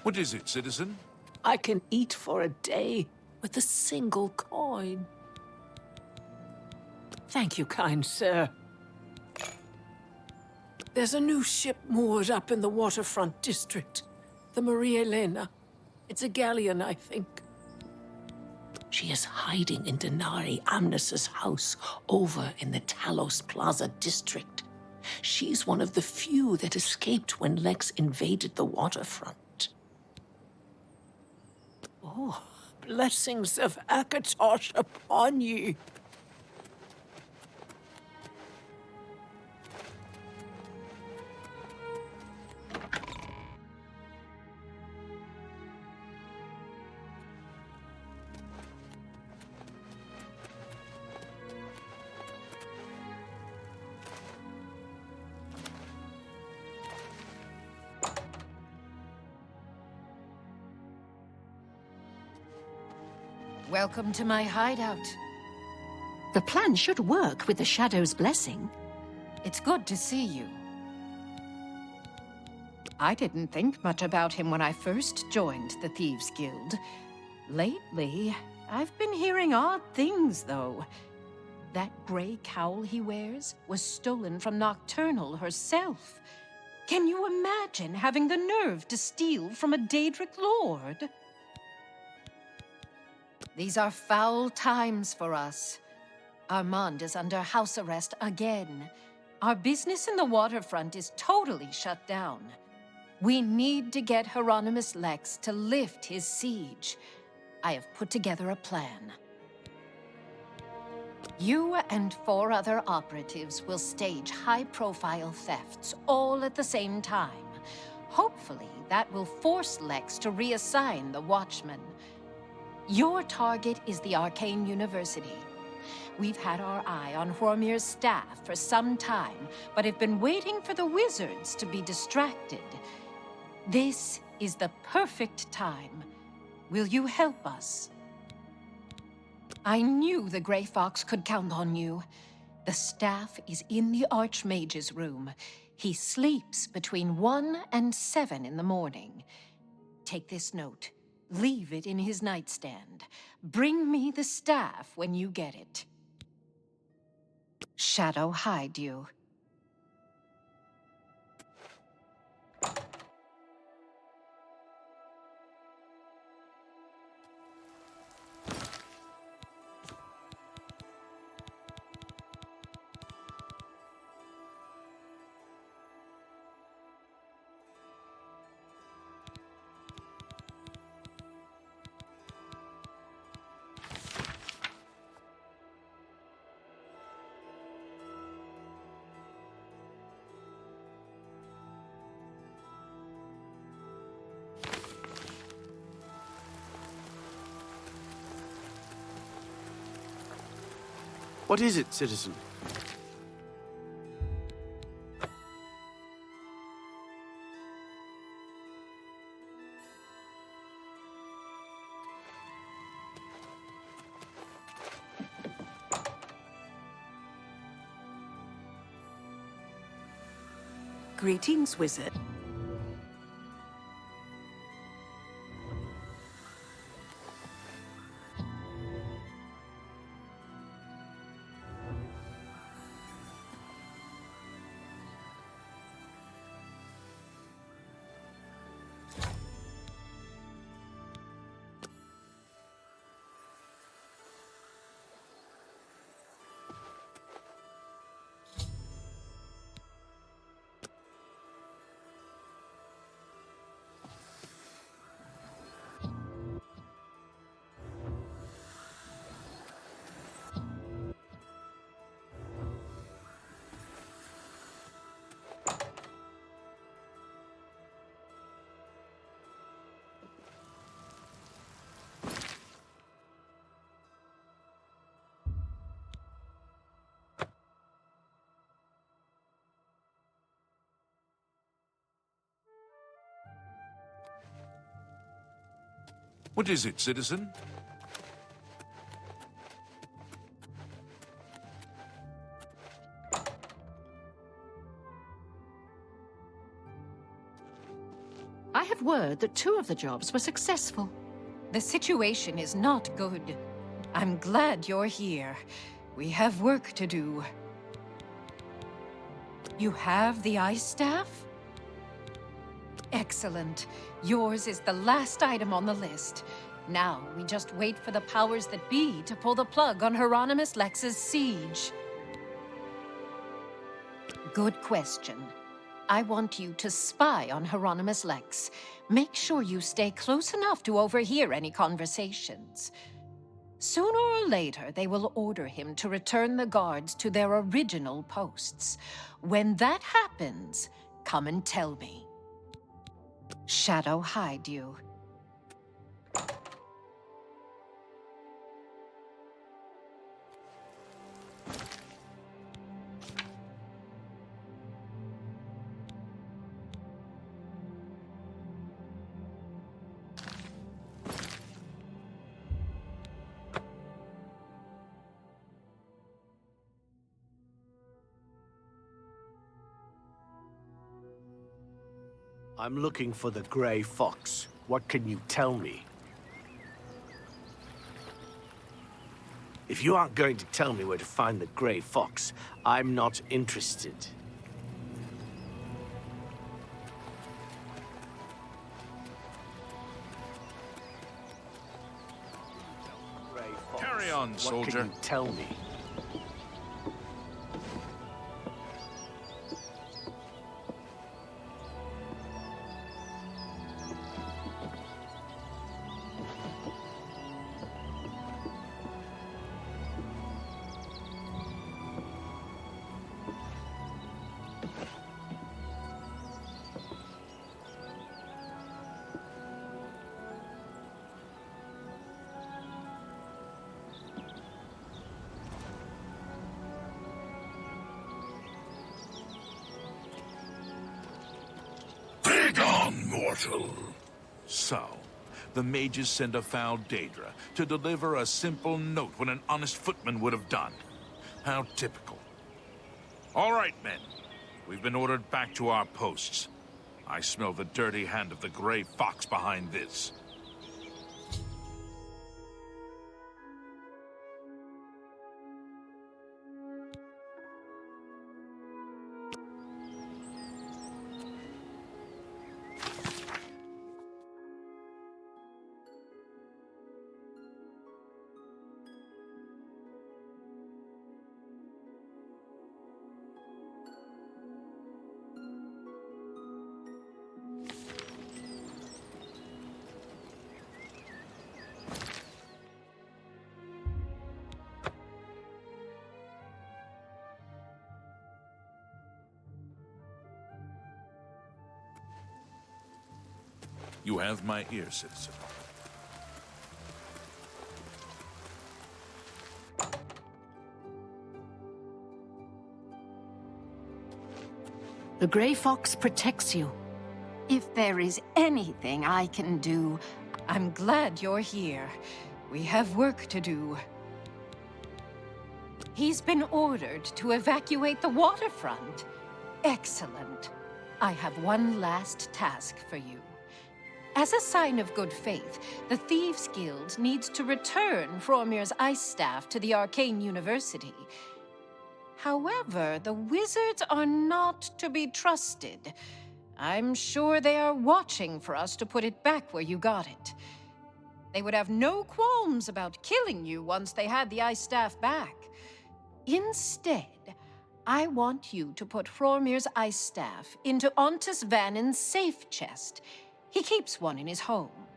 What is it, citizen? I can eat for a day with a single coin. Thank you, kind sir. There's a new ship moored up in the waterfront district. The Maria Elena. It's a galleon, I think. She is hiding in Denari Amnes's house over in the Talos Plaza district. She's one of the few that escaped when Lex invaded the waterfront. Oh, blessings of Akatosh upon ye. Welcome to my hideout. The plan should work with the Shadow's blessing. It's good to see you. I didn't think much about him when I first joined the Thieves Guild. Lately, I've been hearing odd things, though. That gray cowl he wears was stolen from Nocturnal herself. Can you imagine having the nerve to steal from a Daedric lord? These are foul times for us. Armand is under house arrest again. Our business in the waterfront is totally shut down. We need to get Hieronymus Lex to lift his siege. I have put together a plan. You and 4 other operatives will stage high-profile thefts all at the same time. Hopefully, that will force Lex to reassign the Watchmen. Your target is the Arcane University. We've had our eye on Hormir's staff for some time, but have been waiting for the wizards to be distracted. This is the perfect time. Will you help us? I knew the Grey Fox could count on you. The staff is in the Archmage's room. He sleeps between 1 and 7 in the morning. Take this note. Leave it in his nightstand. Bring me the staff when you get it. Shadow hide you. What is it, citizen? Greetings, wizard. What is it, citizen? I have word that 2 of the jobs were successful. The situation is not good. I'm glad you're here. We have work to do. You have the ice staff? Excellent. Yours is the last item on the list. Now, we just wait for the powers that be to pull the plug on Hieronymus Lex's siege. Good question. I want you to spy on Hieronymus Lex. Make sure you stay close enough to overhear any conversations. Sooner or later, they will order him to return the guards to their original posts. When that happens, come and tell me. Shadow hide you. I'm looking for the Grey Fox. What can you tell me? If you aren't going to tell me where to find the Grey Fox, I'm not interested. Carry on, soldier. What can you tell me? Mortal. So, the mages send a foul Daedra to deliver a simple note when an honest footman would have done. How typical. All right, men. We've been ordered back to our posts. I smell the dirty hand of the Grey Fox behind this. You have my ear, citizen. The Grey Fox protects you. If there is anything I can do, I'm glad you're here. We have work to do. He's been ordered to evacuate the waterfront. Excellent. I have one last task for you. As a sign of good faith, the Thieves Guild needs to return Fromir's ice staff to the Arcane University. However, the wizards are not to be trusted. I'm sure they are watching for us to put it back where you got it. They would have no qualms about killing you once they had the ice staff back. Instead, I want you to put Fromir's ice staff into Ontis Vannin's safe chest. He keeps one in his home.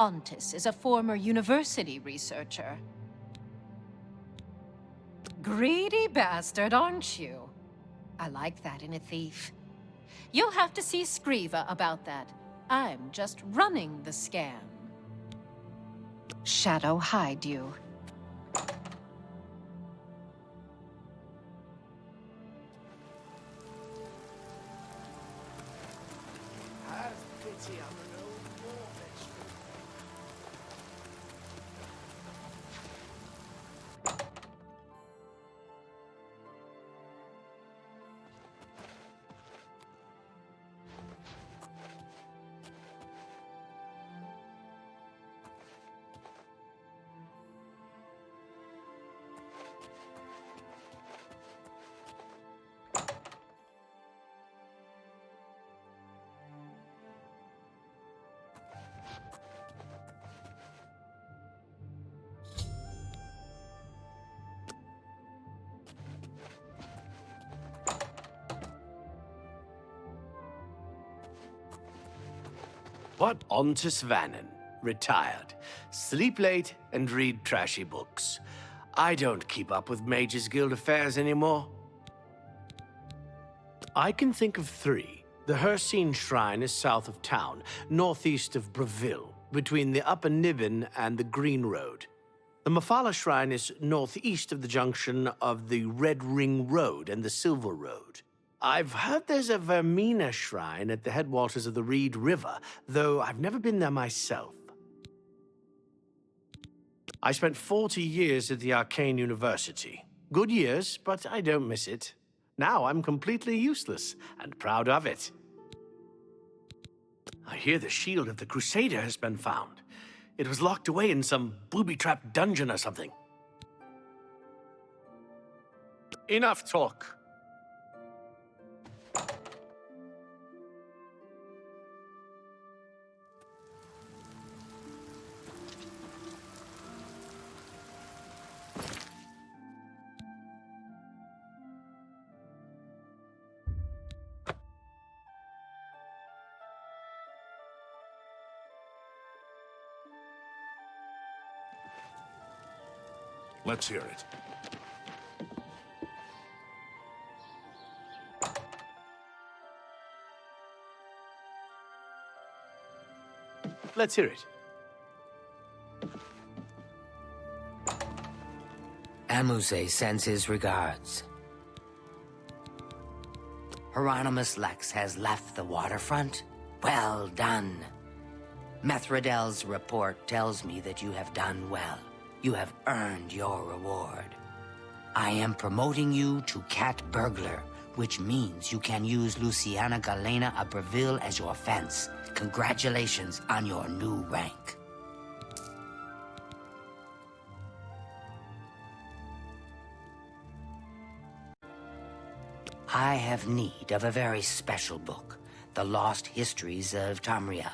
Ontis is a former university researcher. Greedy bastard, aren't you? I like that in a thief. You'll have to see Skriva about that. I'm just running the scam. Shadow, hide you. Have pity on an old war veteran. What? Ontis Vannin, retired. Sleep late and read trashy books. I don't keep up with Mages Guild affairs anymore. I can think of 3. The Hersine Shrine is south of town, northeast of Breville, between the Upper Nibbin and the Green Road. The Mafala Shrine is northeast of the junction of the Red Ring Road and the Silver Road. I've heard there's a Vermina shrine at the headwaters of the Reed River, though I've never been there myself. I spent 40 years at the Arcane University. Good years, but I don't miss it. Now I'm completely useless, and proud of it. I hear the shield of the Crusader has been found. It was locked away in some booby-trapped dungeon or something. Enough talk. Let's hear it. Let's hear it. Amuse sends his regards. Hieronymus Lex has left the waterfront? Well done. Methradel's report tells me that you have done well. You have earned your reward. I am promoting you to Cat Burglar, which means you can use Luciana Galena of Breville as your fence. Congratulations on your new rank. I have need of a very special book, The Lost Histories of Tamriel.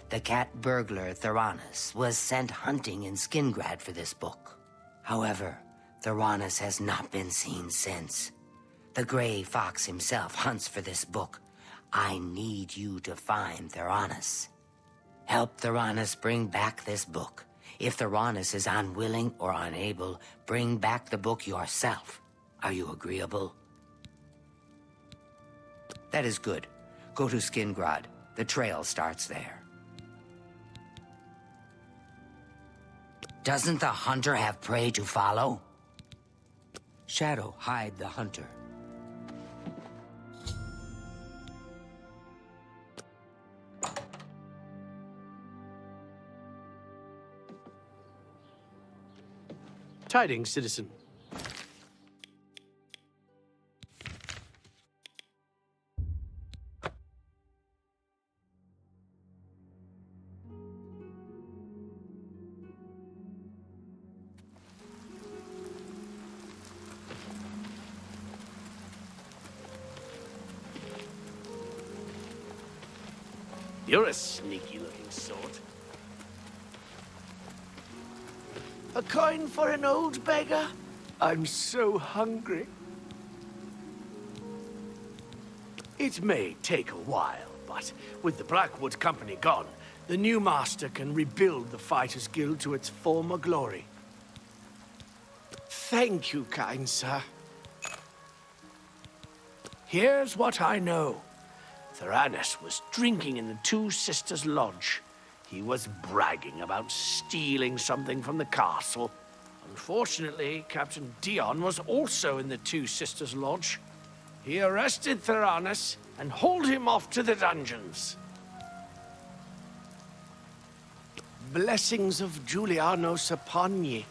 The cat burglar Theranos was sent hunting in Skingrad for this book. However, Theranos has not been seen since. The Grey Fox himself hunts for this book. I need you to find Theranos. Help Theranos bring back this book. If Theranos is unwilling or unable, bring back the book yourself. Are you agreeable? That is good. Go to Skingrad. The trail starts there. Doesn't the hunter have prey to follow? Shadow, hide the hunter. tidings, citizen? You're a sneaky-looking sort. A coin for an old beggar? I'm so hungry. It may take a while, but with the Blackwood Company gone, the new master can rebuild the Fighters Guild to its former glory. Thank you, kind sir. Here's what I know. Theranos was drinking in the Two Sisters Lodge. He was bragging about stealing something from the castle. Unfortunately, Captain Dion was also in the Two Sisters Lodge. He arrested Theranos and hauled him off to the dungeons. Blessings of Julianos upon ye.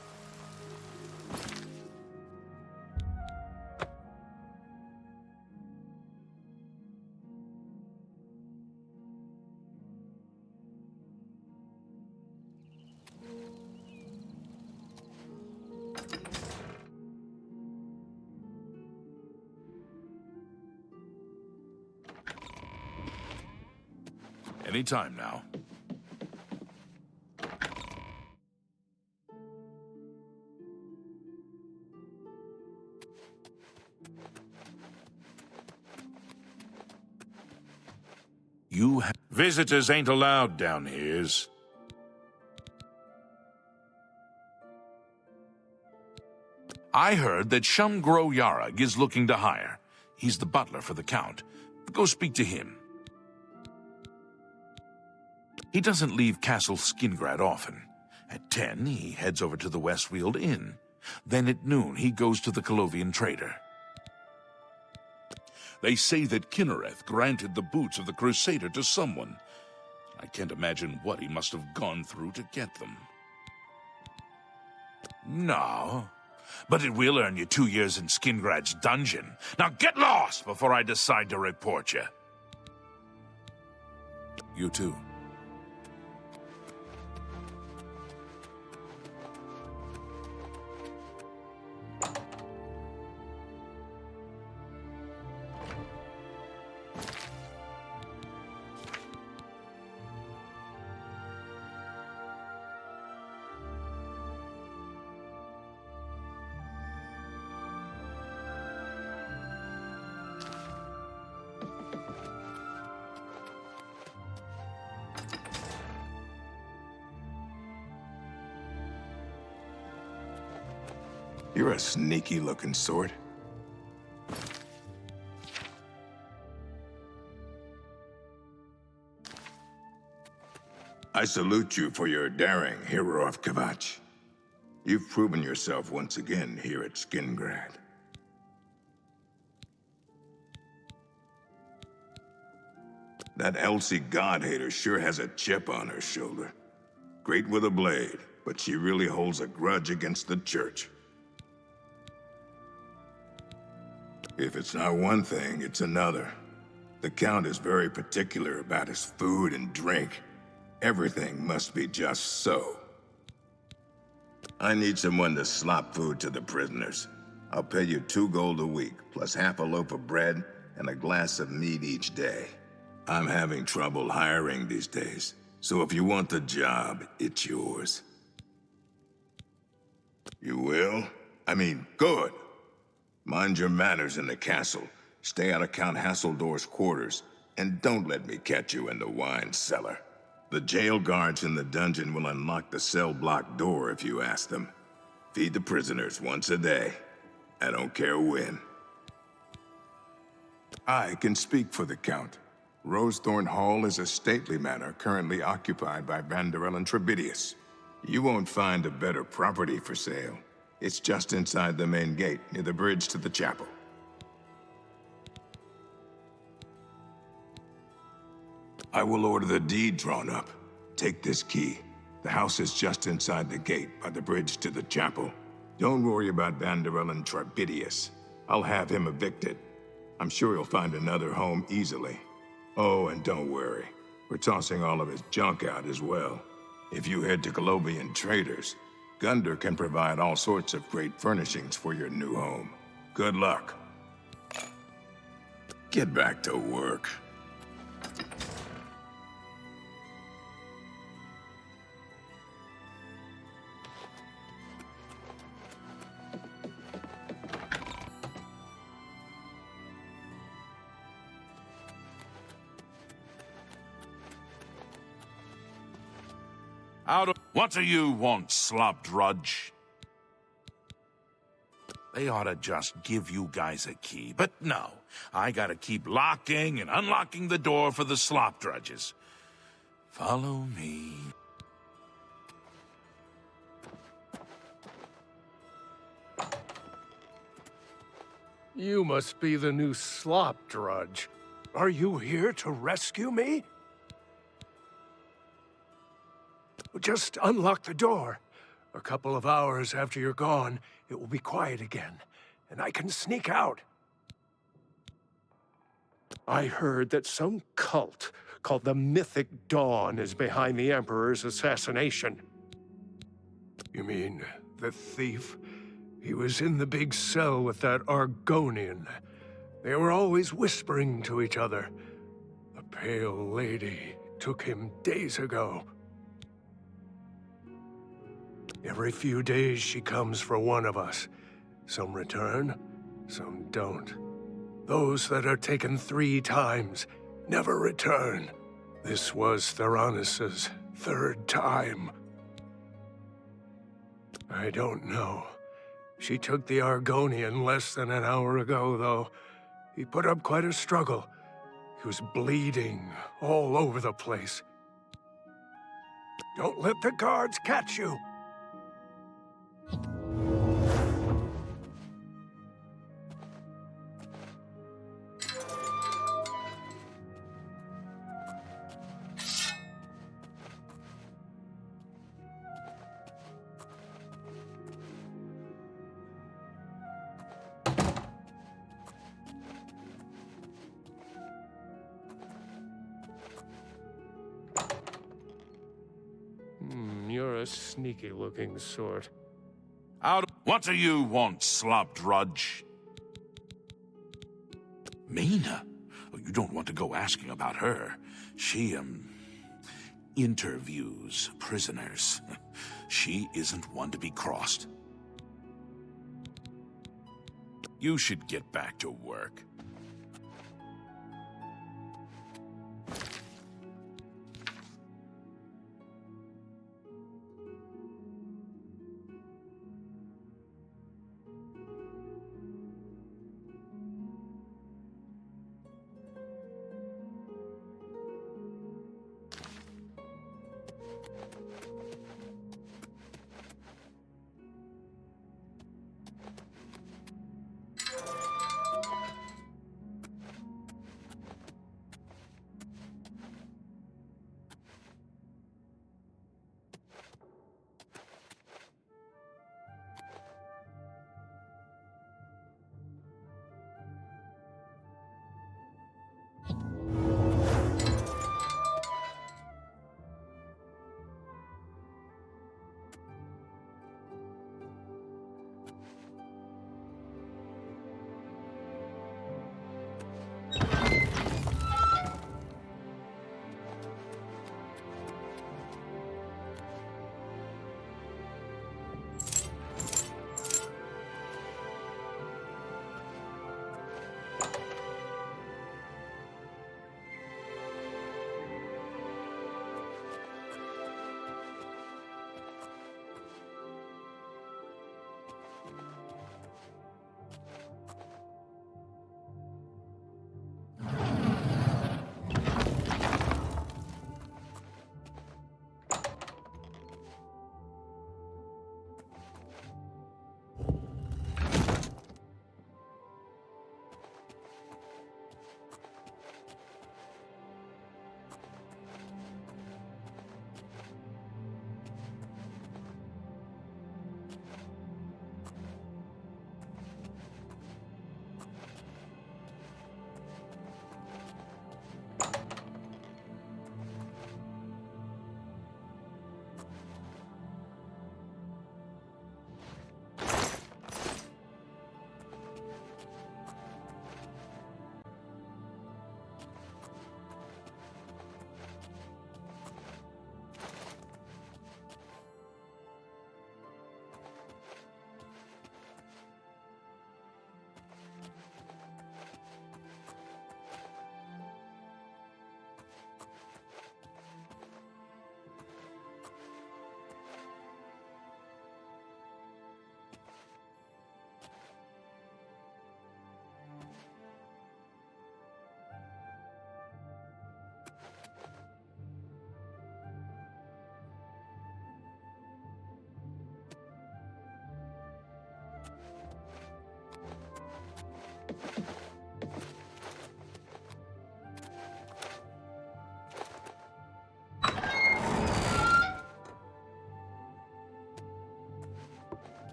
Anytime now. Visitors ain't allowed down here. I heard that Shumgro Yarag is looking to hire. He's the butler for the Count. Go speak to him. He doesn't leave Castle Skingrad often. At 10, he heads over to the Westfield Inn. Then at noon, he goes to the Colovian Trader. They say that Kinnereth granted the boots of the Crusader to someone. I can't imagine what he must have gone through to get them. No, but it will earn you 2 years in Skingrad's dungeon. Now get lost before I decide to report you. You too. You're a sneaky-looking sort. I salute you for your daring, hero of Kvatch. You've proven yourself once again here at Skingrad. That Elsie God-hater sure has a chip on her shoulder. Great with a blade, but she really holds a grudge against the Church. If it's not one thing, it's another. The Count is very particular about his food and drink. Everything must be just so. I need someone to slop food to the prisoners. I'll pay you 2 gold a week, plus half a loaf of bread and a glass of mead each day. I'm having trouble hiring these days, so if you want the job, it's yours. You will? I mean, good. Mind your manners in the castle. Stay out of Count Hasseldorf's quarters, and don't let me catch you in the wine cellar. The jail guards in the dungeon will unlock the cell block door if you ask them. Feed the prisoners once a day. I don't care when. I can speak for the Count. Rosethorn Hall is a stately manor currently occupied by Vanderell and Trebidius. You won't find a better property for sale. It's just inside the main gate, near the bridge to the chapel. I will order the deed drawn up. Take this key. The house is just inside the gate, by the bridge to the chapel. Don't worry about Vanderel and Tribidius. I'll have him evicted. I'm sure he'll find another home easily. Oh, and don't worry. We're tossing all of his junk out as well. If you head to Colovian Traders, Gunder can provide all sorts of great furnishings for your new home. Good luck. Get back to work. Out of... What do you want, slop drudge? They ought to just give you guys a key, but no. I gotta keep locking and unlocking the door for the slop drudges. Follow me. You must be the new slop drudge. Are you here to rescue me? Just unlock the door. A couple of hours after you're gone, it will be quiet again, and I can sneak out. I heard that some cult called the Mythic Dawn is behind the Emperor's assassination. You mean the thief? He was in the big cell with that Argonian. They were always whispering to each other. The Pale Lady took him days ago. Every few days she comes for one of us. Some return, some don't. Those that are taken 3 times never return. This was Theranos' 3rd time. I don't know. She took the Argonian less than an hour ago, though. He put up quite a struggle. He was bleeding all over the place. Don't let the guards catch you! You're a sneaky-looking sort. Out. What do you want, slop drudge? Mina? Oh, you don't want to go asking about her. She, interviews prisoners. She isn't one to be crossed. You should get back to work.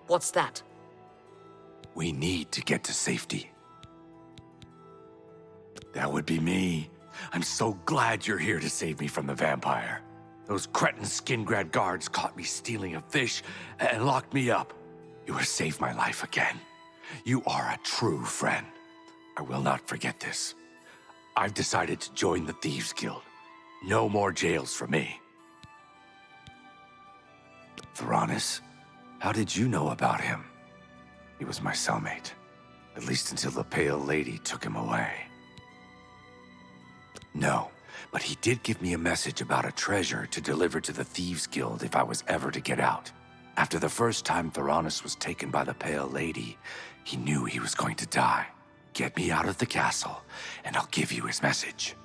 What's that? We need to get to safety. That would be me. I'm so glad you're here to save me from the vampire. Those cretin Skingrad guards caught me stealing a fish and locked me up. You have saved my life again. You are a true friend. I will not forget this. I've decided to join the Thieves Guild. No more jails for me. Theranos, how did you know about him? He was my cellmate. At least until the Pale Lady took him away. No, but he did give me a message about a treasure to deliver to the Thieves Guild if I was ever to get out. After the first time Theranos was taken by the Pale Lady, he knew he was going to die. Get me out of the castle, and I'll give you his message.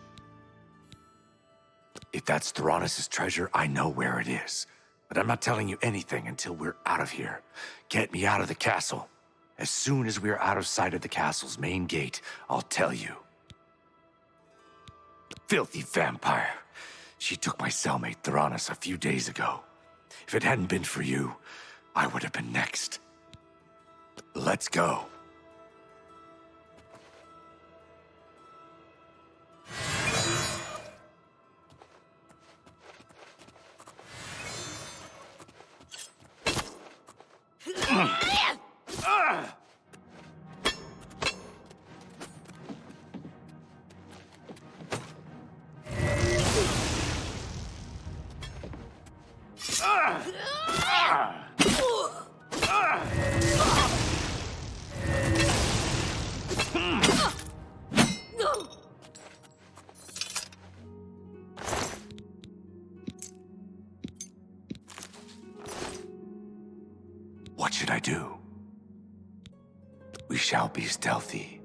If that's Theranos' treasure, I know where it is. But I'm not telling you anything until we're out of here. Get me out of the castle. As soon as we're out of sight of the castle's main gate, I'll tell you. Filthy vampire. She took my cellmate Theranos a few days ago. If it hadn't been for you, I would have been next. Let's go. What should I do? We shall be stealthy.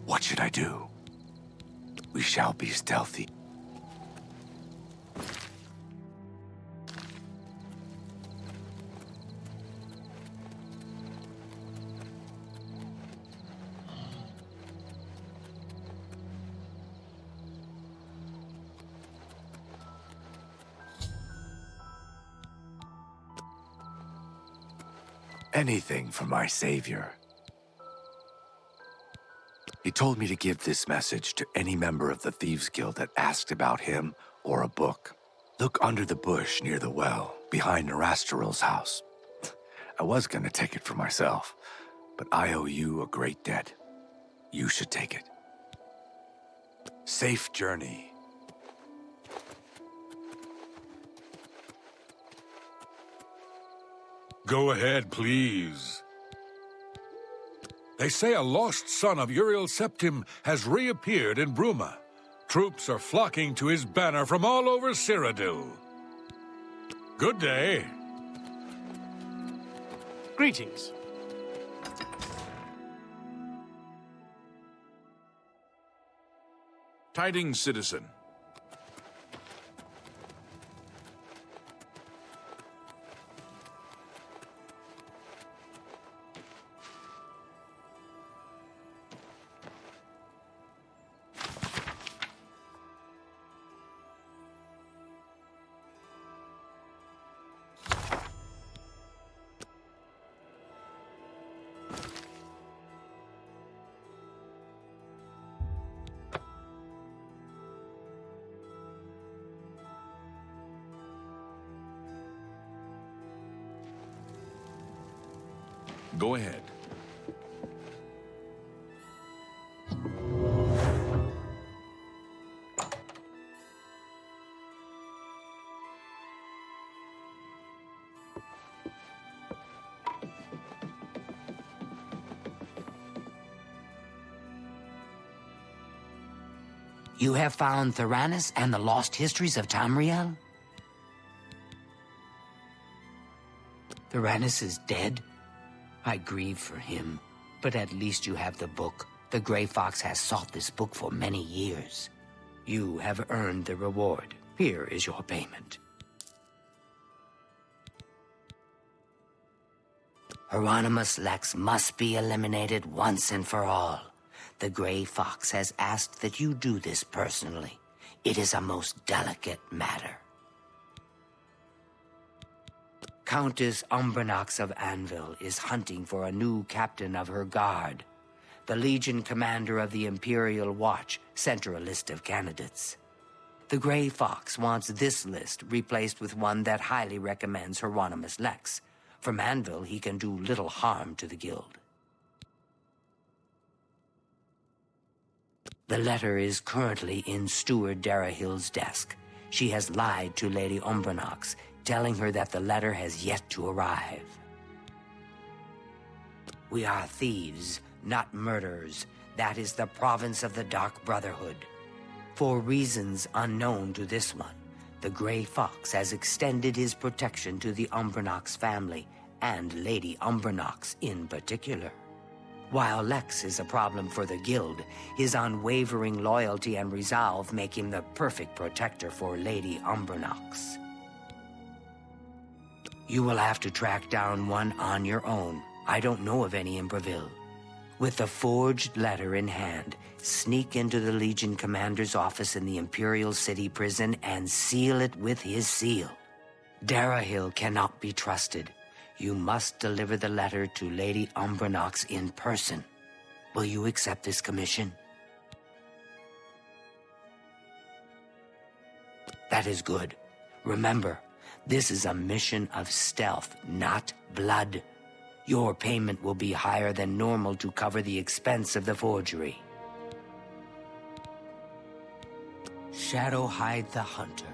What should I do? We shall be stealthy. Anything for my savior. He told me to give this message to any member of the Thieves Guild that asked about him or a book. Look under the bush near the well, behind Nerastarel's house. I was gonna take it for myself, but I owe you a great debt. You should take it. Safe journey. Go ahead, please. They say a lost son of Uriel Septim has reappeared in Bruma. Troops are flocking to his banner from all over Cyrodiil. Good day. Greetings. Tidings, citizen. Go ahead. You have found Theranos and the lost histories of Tamriel? Theranos is dead? I grieve for him, but at least you have the book. The Grey Fox has sought this book for many years. You have earned the reward. Here is your payment. Hieronymus Lex must be eliminated once and for all. The Grey Fox has asked that you do this personally. It is a most delicate matter. Countess Umbranox of Anvil is hunting for a new captain of her guard. The Legion commander of the Imperial Watch sent her a list of candidates. The Grey Fox wants this list replaced with one that highly recommends Hieronymus Lex. From Anvil, he can do little harm to the guild. The letter is currently in Steward Darahill's desk. She has lied to Lady Umbranox, telling her that the letter has yet to arrive. We are thieves, not murderers. That is the province of the Dark Brotherhood. For reasons unknown to this one, the Grey Fox has extended his protection to the Umbranox family, and Lady Umbranox in particular. While Lex is a problem for the guild, his unwavering loyalty and resolve make him the perfect protector for Lady Umbranox. You will have to track down one on your own. I don't know of any in Breville. With the forged letter in hand, sneak into the Legion commander's office in the Imperial City prison and seal it with his seal. Darahill cannot be trusted. You must deliver the letter to Lady Umbranox in person. Will you accept this commission? That is good. Remember, this is a mission of stealth, not blood. Your payment will be higher than normal to cover the expense of the forgery. Shadowhide the Hunter.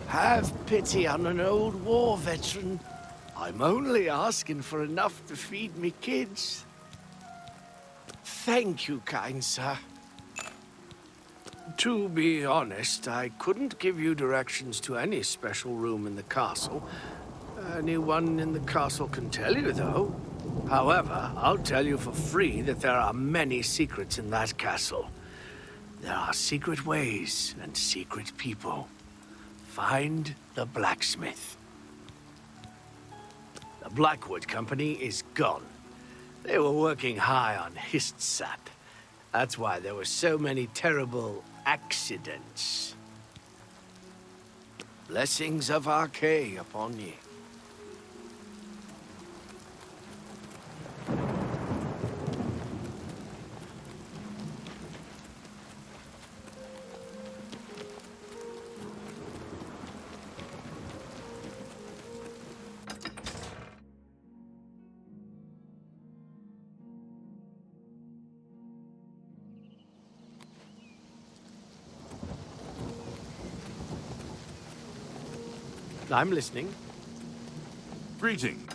Have pity on an old war veteran. I'm only asking for enough to feed me kids. Thank you, kind sir. To be honest, I couldn't give you directions to any special room in the castle. Anyone in the castle can tell you, though. However, I'll tell you for free that there are many secrets in that castle. There are secret ways and secret people. Find the blacksmith. The Blackwood Company is gone. They were working high on hist sap. That's why there were so many terrible accidents. Blessings of Archay upon ye. I'm listening. Greeting.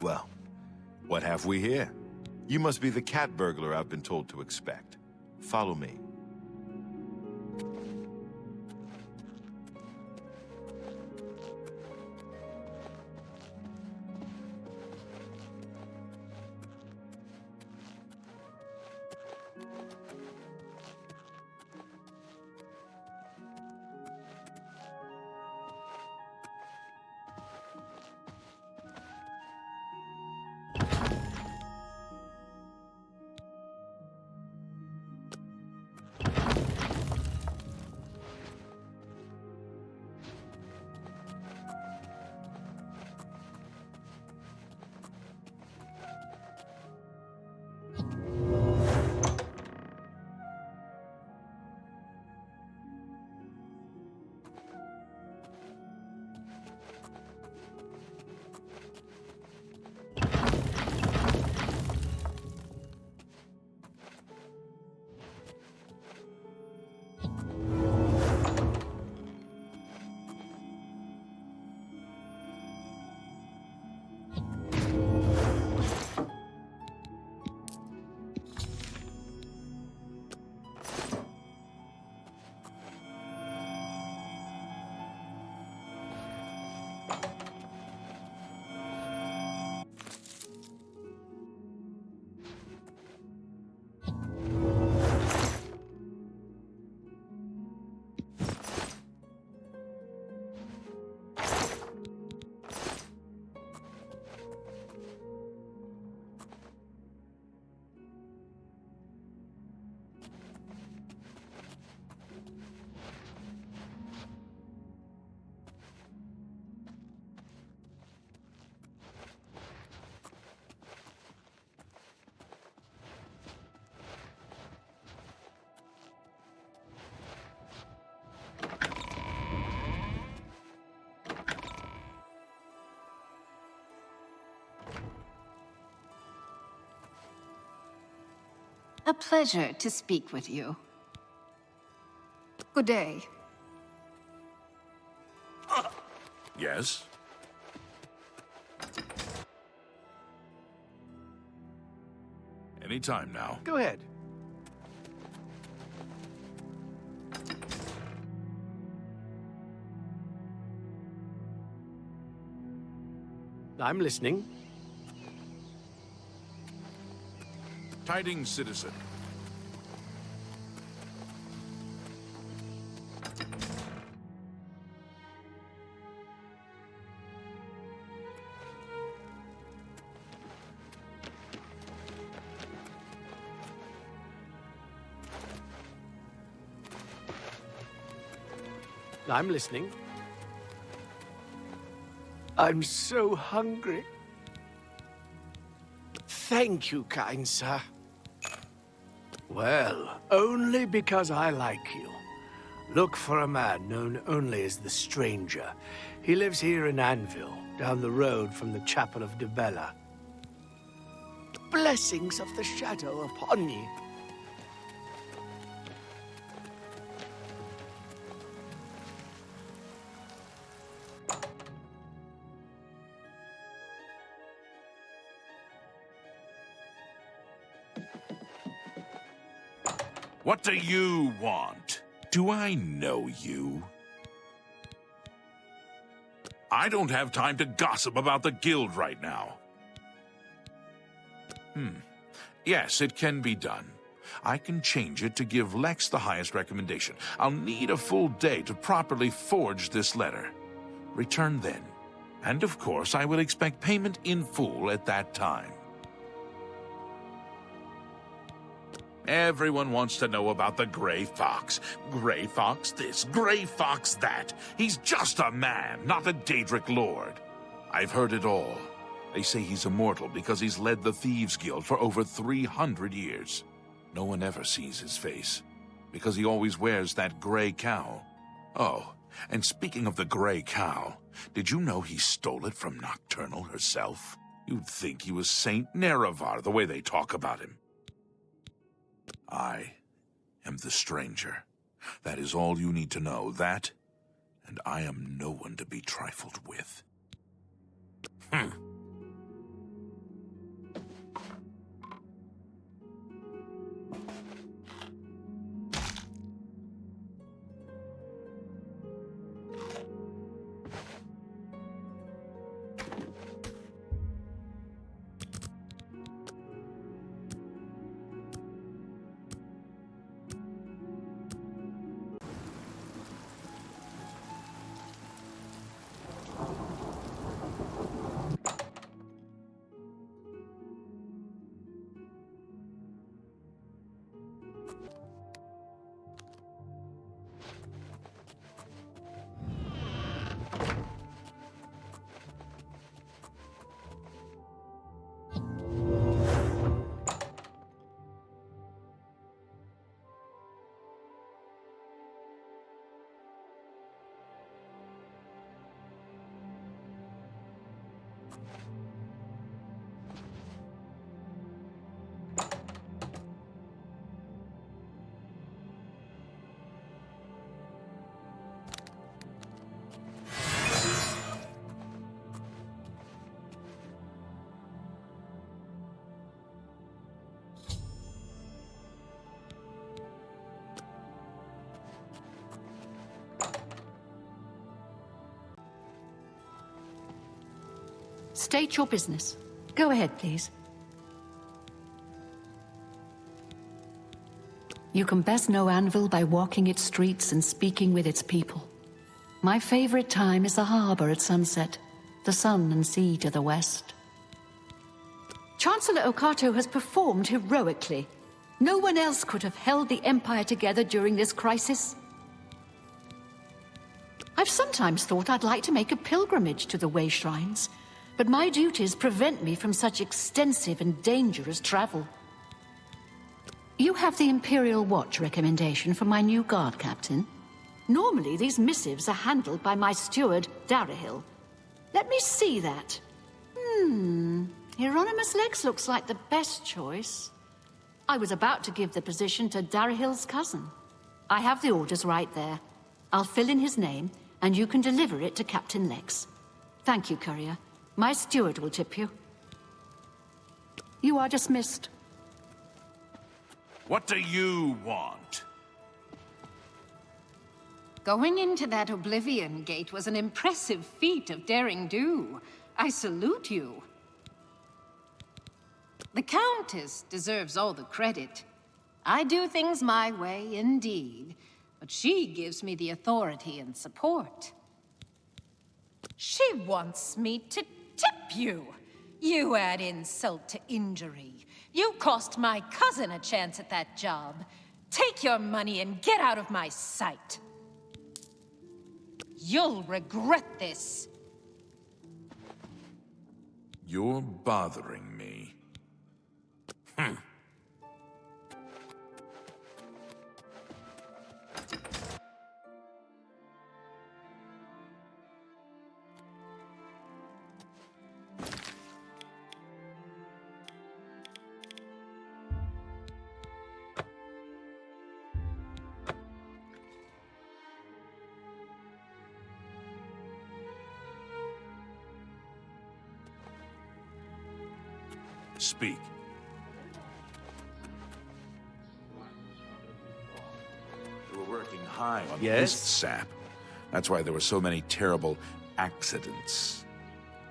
Well, what have we here? You must be the cat burglar I've been told to expect. Follow me. A pleasure to speak with you. Good day. Yes? Anytime now. Go ahead. I'm listening. Tidings, citizen. I'm listening. I'm so hungry. Thank you, kind sir. Well, only because I like you. Look for a man known only as the Stranger. He lives here in Anvil, down the road from the Chapel of Debella. Blessings of the Shadow upon ye. What do you want? Do I know you? I don't have time to gossip about the guild right now. Yes, it can be done. I can change it to give Lex the highest recommendation. I'll need a full day to properly forge this letter. Return then. And of course, I will expect payment in full at that time. Everyone wants to know about the Gray Fox. Gray Fox this, Gray Fox that. He's just a man, not a Daedric lord. I've heard it all. They say he's immortal because he's led the Thieves Guild for over 300 years. No one ever sees his face, because he always wears that gray cowl. Oh, and speaking of the gray cowl, did you know he stole it from Nocturnal herself? You'd think he was Saint Nerevar, the way they talk about him. I am the stranger. That is all you need to know, that, and I am no one to be trifled with. State your business. Go ahead, please. You can best know Anvil by walking its streets and speaking with its people. My favorite time is the harbor at sunset, the sun and sea to the west. Chancellor Okato has performed heroically. No one else could have held the Empire together during this crisis. I've sometimes thought I'd like to make a pilgrimage to the Way Shrines, but my duties prevent me from such extensive and dangerous travel. You have the Imperial Watch recommendation for my new guard captain. Normally, these missives are handled by my steward, Darahil. Let me see that. Hieronymus Lex looks like the best choice. I was about to give the position to Darahil's cousin. I have the orders right there. I'll fill in his name, and you can deliver it to Captain Lex. Thank you, courier. My steward will tip you. You are dismissed. What do you want? Going into that Oblivion Gate was an impressive feat of daring do. I salute you. The Countess deserves all the credit. I do things my way, indeed, but she gives me the authority and support. She wants me to tip you. You add insult to injury. You cost my cousin a chance at that job. Take your money and get out of my sight. You'll regret this. You're bothering me. Speak. They were working high on mist sap. That's why there were so many terrible accidents.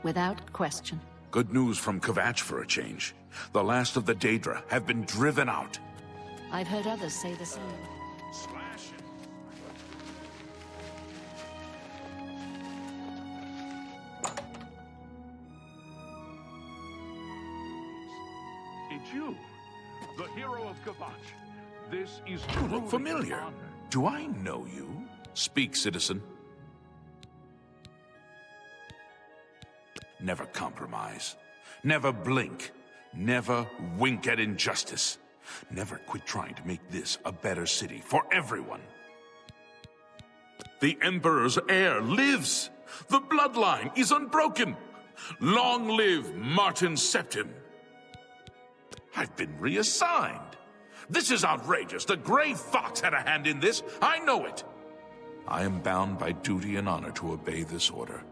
Without question. Good news from Kvatch for a change. The last of the Daedra have been driven out. I've heard others say the same. Slash it. It's you. the hero of Kvatch. This is you look familiar. Do I know you? Speak, citizen. Never compromise. Never blink. Never wink at injustice. Never quit trying to make this a better city for everyone. The Emperor's heir lives. The bloodline is unbroken. Long live Martin Septim. I've been reassigned. This is outrageous. The Grey Fox had a hand in this. I know it. I am bound by duty and honor to obey this order.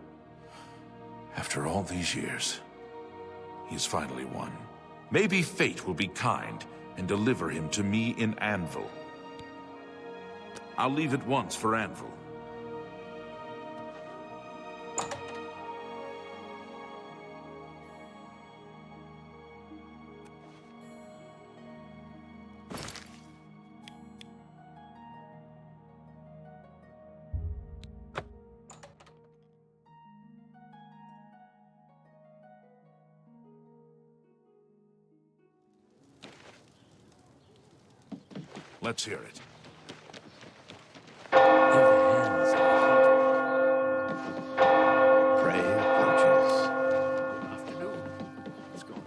After all these years, he has finally won. Maybe fate will be kind and deliver him to me in Anvil. I'll leave at once for Anvil. Let's hear it. Prey approaches. Good afternoon. What's going on?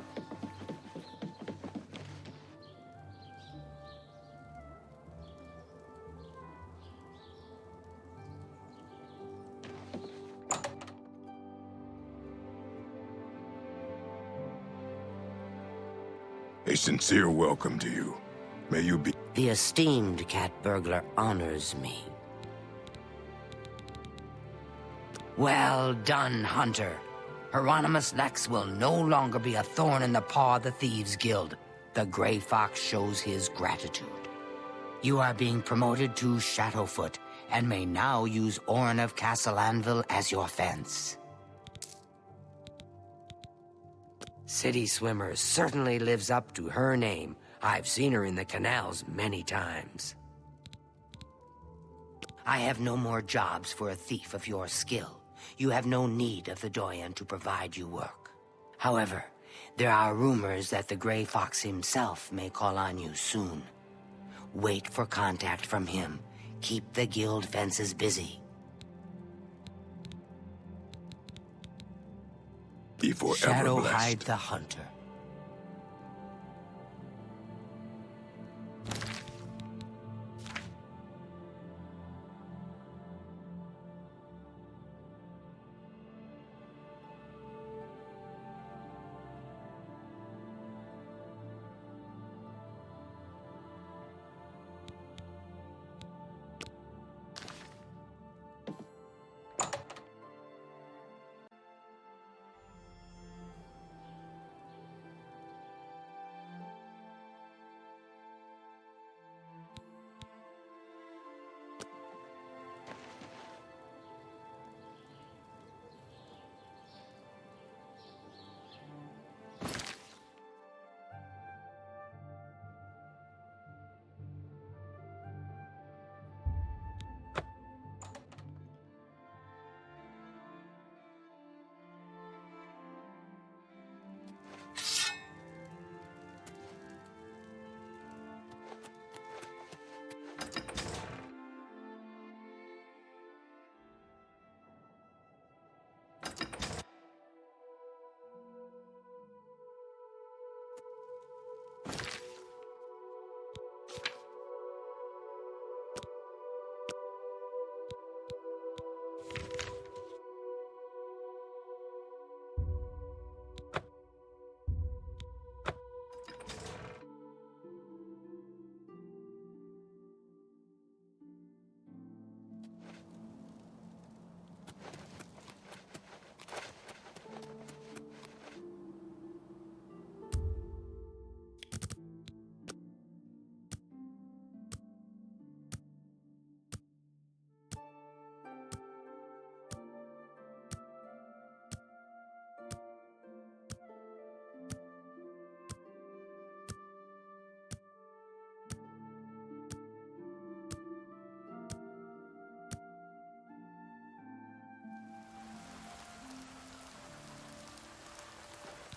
A sincere welcome to you. May you be... The esteemed cat burglar honors me. Well done, Hunter. Hieronymus Lex will no longer be a thorn in the paw of the Thieves Guild. The Grey Fox shows his gratitude. You are being promoted to Shadowfoot, and may now use Orin of Castle Anvil as your fence. City Swimmer certainly lives up to her name. I've seen her in the canals many times. I have no more jobs for a thief of your skill. You have no need of the Doyen to provide you work. However, there are rumors that the Grey Fox himself may call on you soon. Wait for contact from him. Keep the guild fences busy. Be forever Shadow blessed. hide the hunter.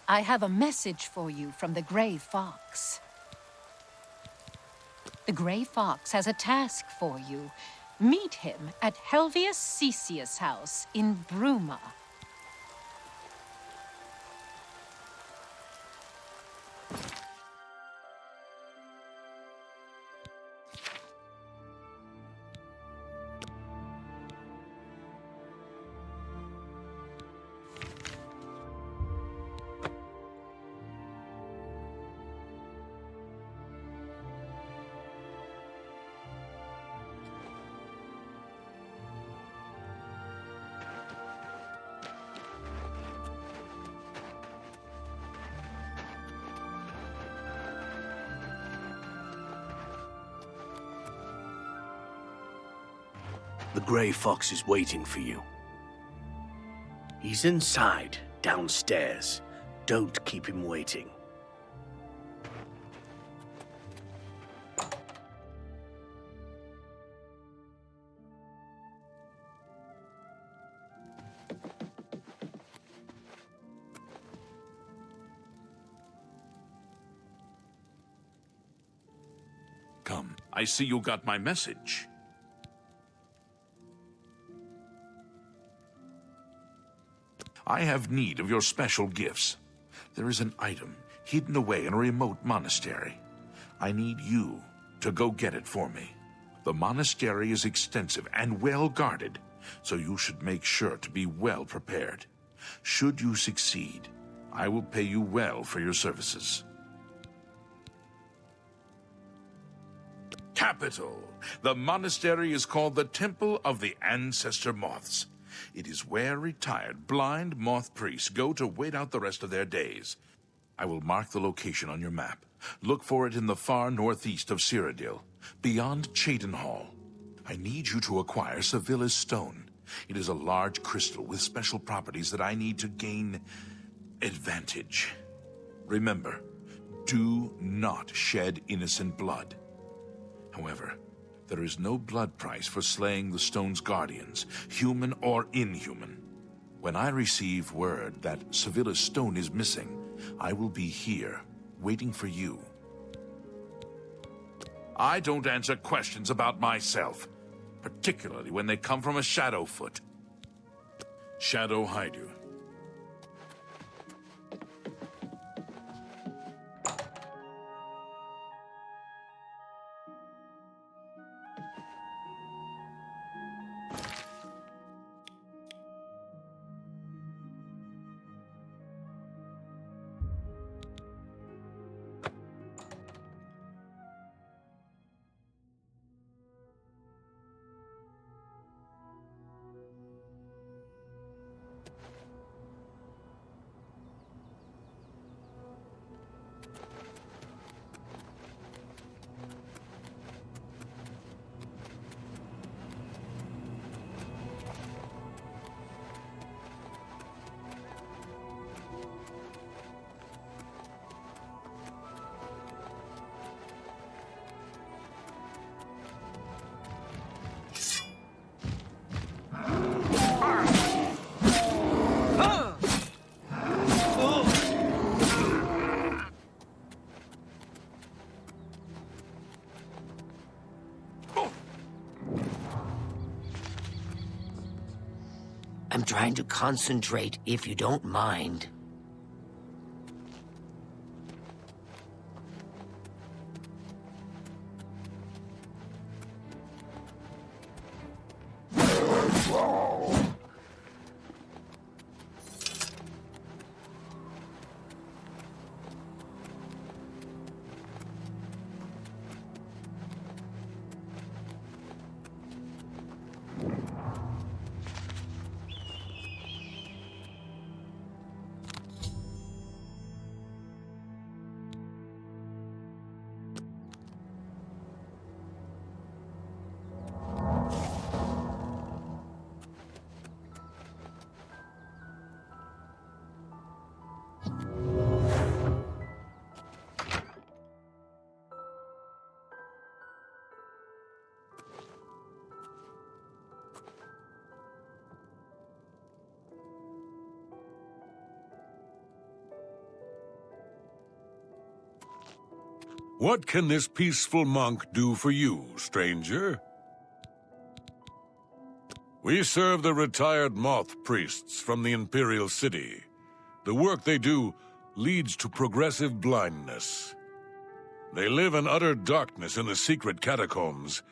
I have a message for you from the Grey Fox. The Grey Fox has a task for you. Meet him at Helvius Cecius' house in Bruma. The Grey Fox is waiting for you. He's inside, downstairs. Don't keep him waiting. Come, I see you got my message. I have need of your special gifts. There is an item hidden away in a remote monastery. I need you to go get it for me. The monastery is extensive and well guarded, so you should make sure to be well prepared. Should you succeed, I will pay you well for your services. Capital! The monastery is called the Temple of the Ancestor Moths. It is where retired, blind moth priests go to wait out the rest of their days. I will mark the location on your map. Look for it in the far northeast of Cyrodiil, beyond Cheydinhall. I need you to acquire Sevilla's Stone. It is a large crystal with special properties that I need to gain advantage. Remember, do not shed innocent blood. However, there is no blood price for slaying the stone's guardians, human or inhuman. When I receive word that Sevilla's Stone is missing, I will be here, waiting for you. I don't answer questions about myself, particularly when they come from a Shadowfoot. Shadow Haidu. I'm trying to concentrate, if you don't mind. What can this peaceful monk do for you, stranger? We serve the retired moth priests from the Imperial City. The work they do leads to progressive blindness. They live in utter darkness in the secret catacombs.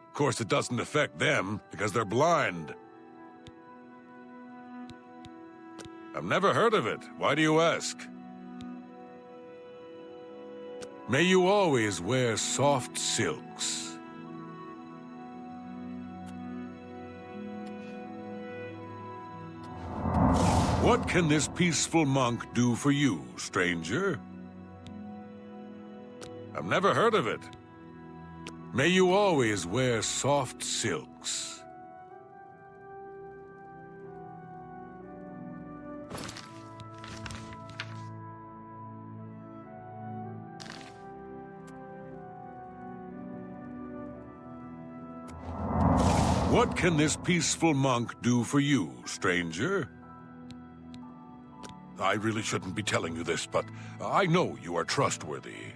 Of course, it doesn't affect them because they're blind. I've never heard of it. Why do you ask? May you always wear soft silks. What can this peaceful monk do for you, stranger? I've never heard of it. May you always wear soft silks. What can this peaceful monk do for you, stranger? I really shouldn't be telling you this, but I know you are trustworthy.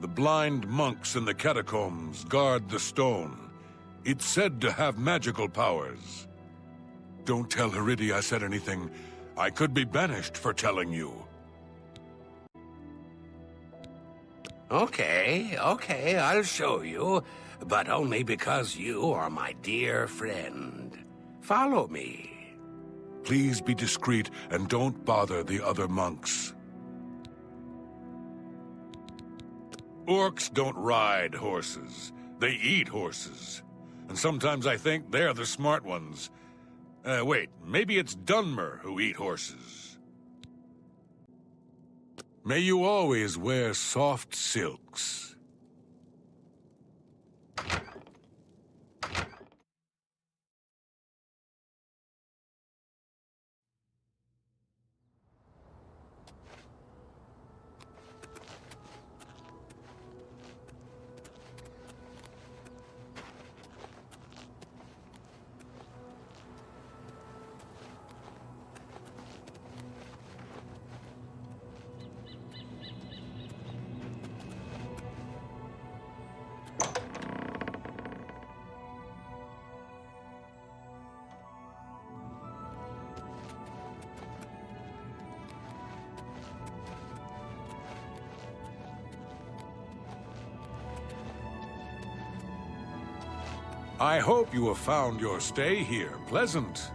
The blind monks in the catacombs guard the stone. It's said to have magical powers. Don't tell Heridi I said anything. I could be banished for telling you. Okay, I'll show you, but only because you are my dear friend. Follow me. Please be discreet and don't bother the other monks. Orcs don't ride horses. They eat horses. And sometimes I think they're the smart ones. Wait, maybe it's Dunmer who eat horses. May you always wear soft silks. I hope you have found your stay here pleasant.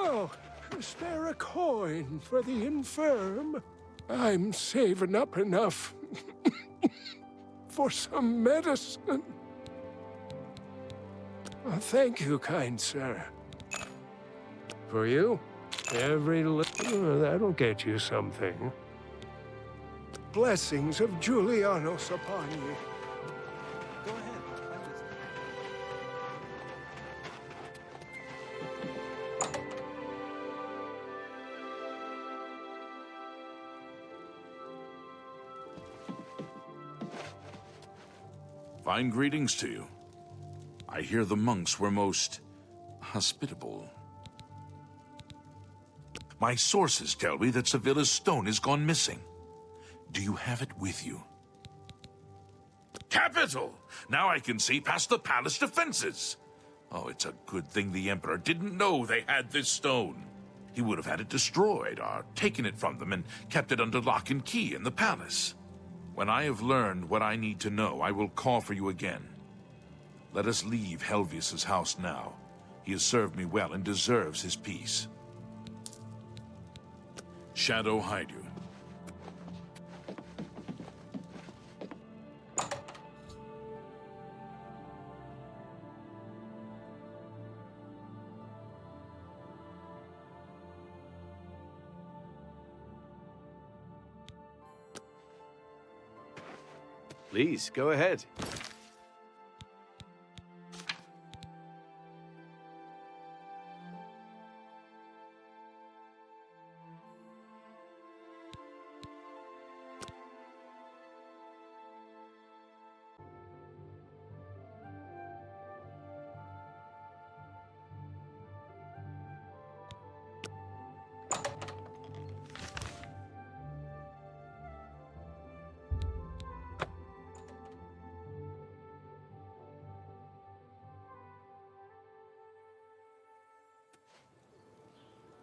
Oh, spare a coin for the infirm. I'm saving up enough for some medicine. Oh, thank you, kind sir. For you, every little... that'll get you something. Blessings of Julianos upon you. Go ahead. Fine greetings to you. I hear the monks were most hospitable. My sources tell me that Sevilla's stone has gone missing. Do you have it with you? Capital! Now I can see past the palace defenses. Oh, it's a good thing the Emperor didn't know they had this stone. He would have had it destroyed or taken it from them and kept it under lock and key in the palace. When I have learned what I need to know, I will call for you again. Let us leave Helvius's house now. He has served me well and deserves his peace. Shadow hide you. Please, go ahead.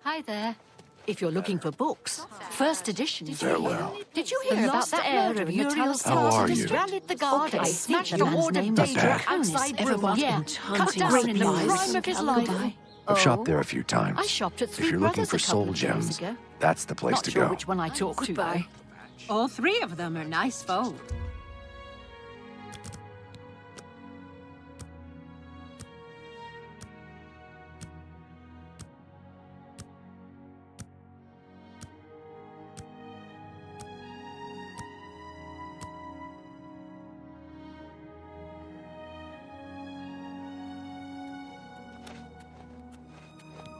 Hi there. If you're looking for books, first edition. Farewell. Did you hear about that heir of Uriel's How are you? rallied the guard? I smashed the your man's order name of was danger Back. outside Everyone Roma. Yeah, enchanting cut down in the spies. prime of his life. I've shopped there a few times. I shopped at If Three you're looking Brothers for a couple soul of years gems, ago. that's the place Not to sure go. which one I talked to, though. All three of them are nice folk.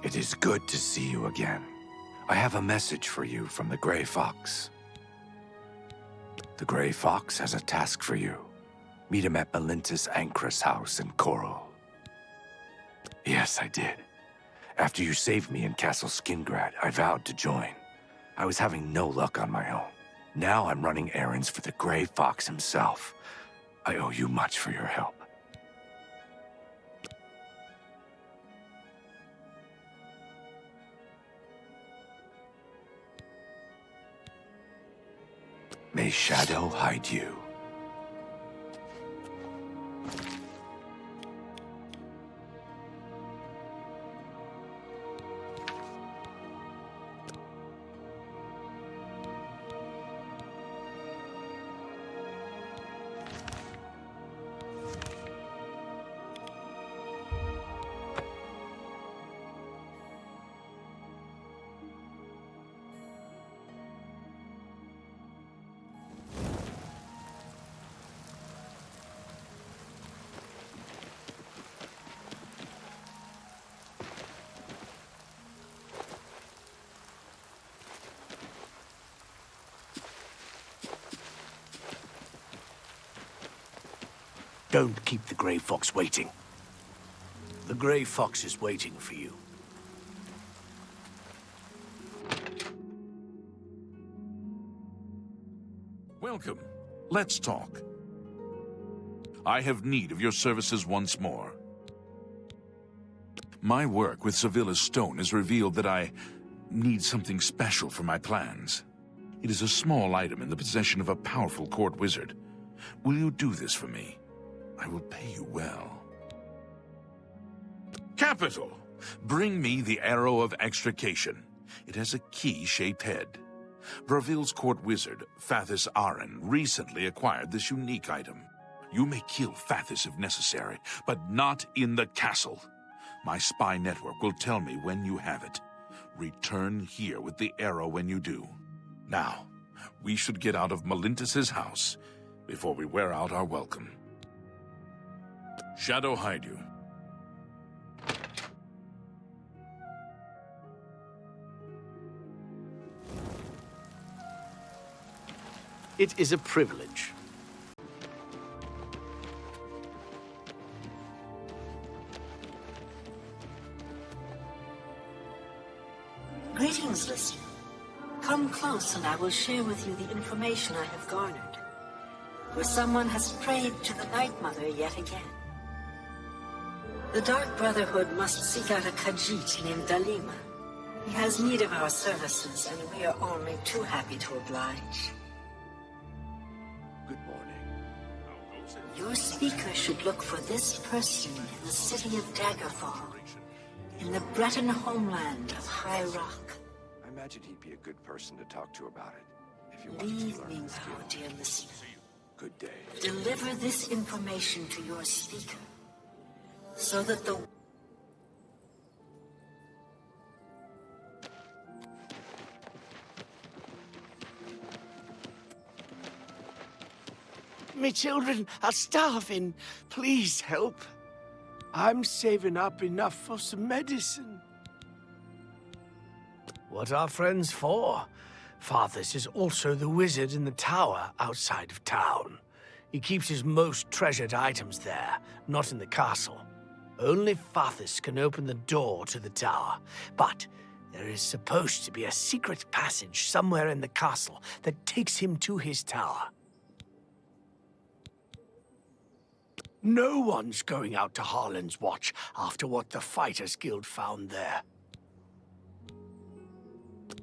It is good to see you again. I have a message for you from the Grey Fox. The Grey Fox has a task for you. Meet him at Melintus Ancrus' house in Coral. Yes, I did. After you saved me in Castle Skingrad, I vowed to join. I was having no luck on my own. Now I'm running errands for the Grey Fox himself. I owe you much for your help. May Shadow hide you. Don't keep the Grey Fox waiting. The Grey Fox is waiting for you. Welcome. Let's talk. I have need of your services once more. My work with Sevilla's stone has revealed that I need something special for my plans. It is a small item in the possession of a powerful court wizard. Will you do this for me? I will pay you well. Capital! Bring me the Arrow of Extrication. It has a key-shaped head. Bravil's court wizard, Fathis Aren, recently acquired this unique item. You may kill Fathis if necessary, but not in the castle. My spy network will tell me when you have it. Return here with the arrow when you do. Now, we should get out of Melintus's house before we wear out our welcome. Shadow hide you. It is a privilege. Greetings, listener. Come close and I will share with you the information I have garnered. Where someone has prayed to the Night Mother yet again. The Dark Brotherhood must seek out a Khajiit named Dalima. He has need of our services, and we are only too happy to oblige. Good morning. Your speaker should look for this person in the city of Daggerfall, in the Breton homeland of High Rock. I imagine he'd be a good person to talk to about it, if you wanted to Leave learn me the skill. now, dear listener. Good day. Deliver this information to your speaker, so that the... Me children are starving. Please help. I'm saving up enough for some medicine. What are friends for? Fathis is also the wizard in the tower outside of town. He keeps his most treasured items there, not in the castle. Only Fathis can open the door to the tower, but there is supposed to be a secret passage somewhere in the castle that takes him to his tower. No one's going out to Harlan's Watch after what the Fighters Guild found there.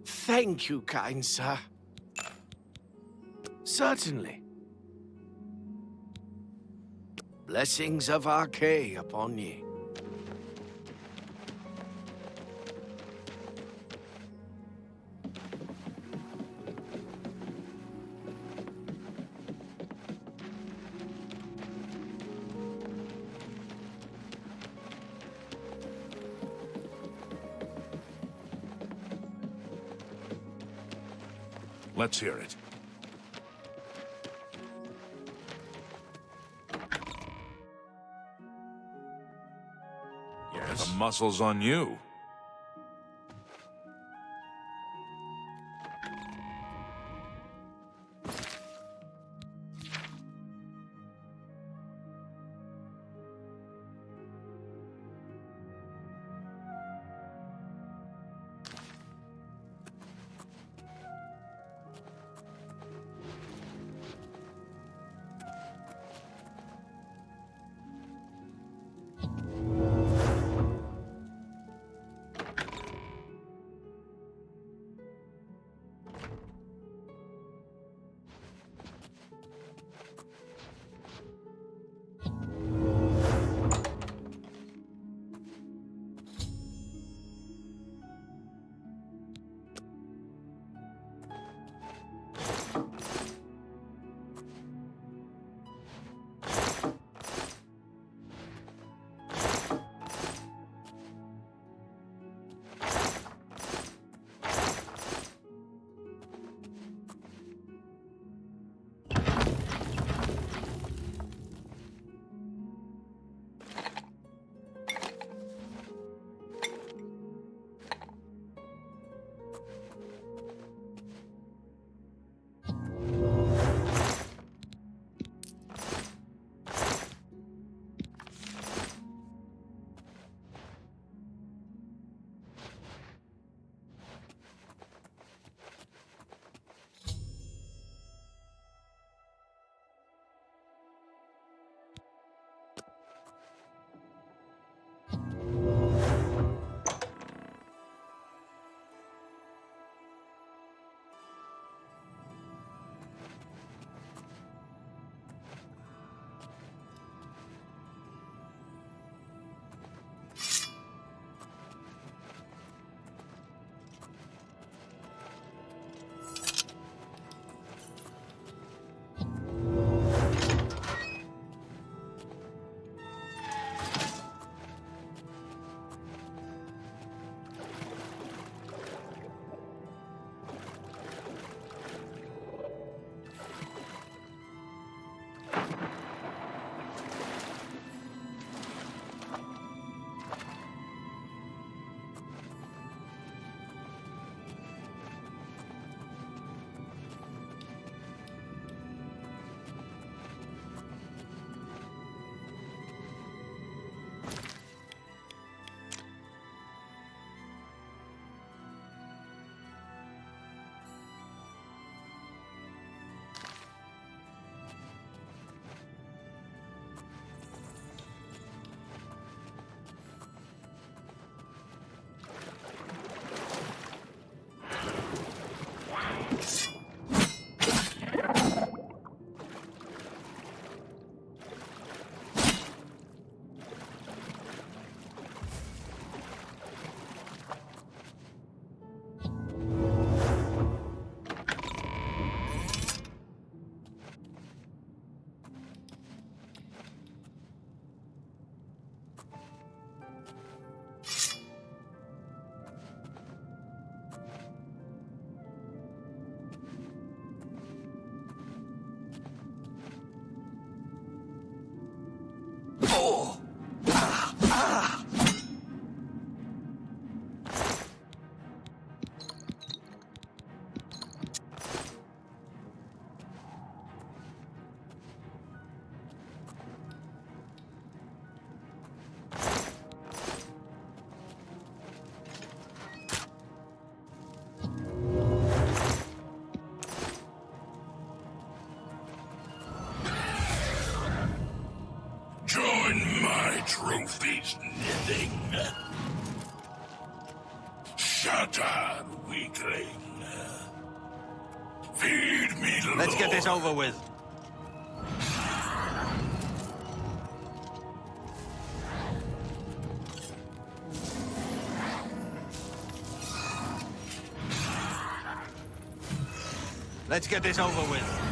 Thank you, kind sir. Certainly. Blessings of Archay upon ye. Let's hear it. Yes? The muscle's on you. Join my trophies, knitting. Shut up, weakling. Feed me, Lord. Let's get this over with. Let's get this over with.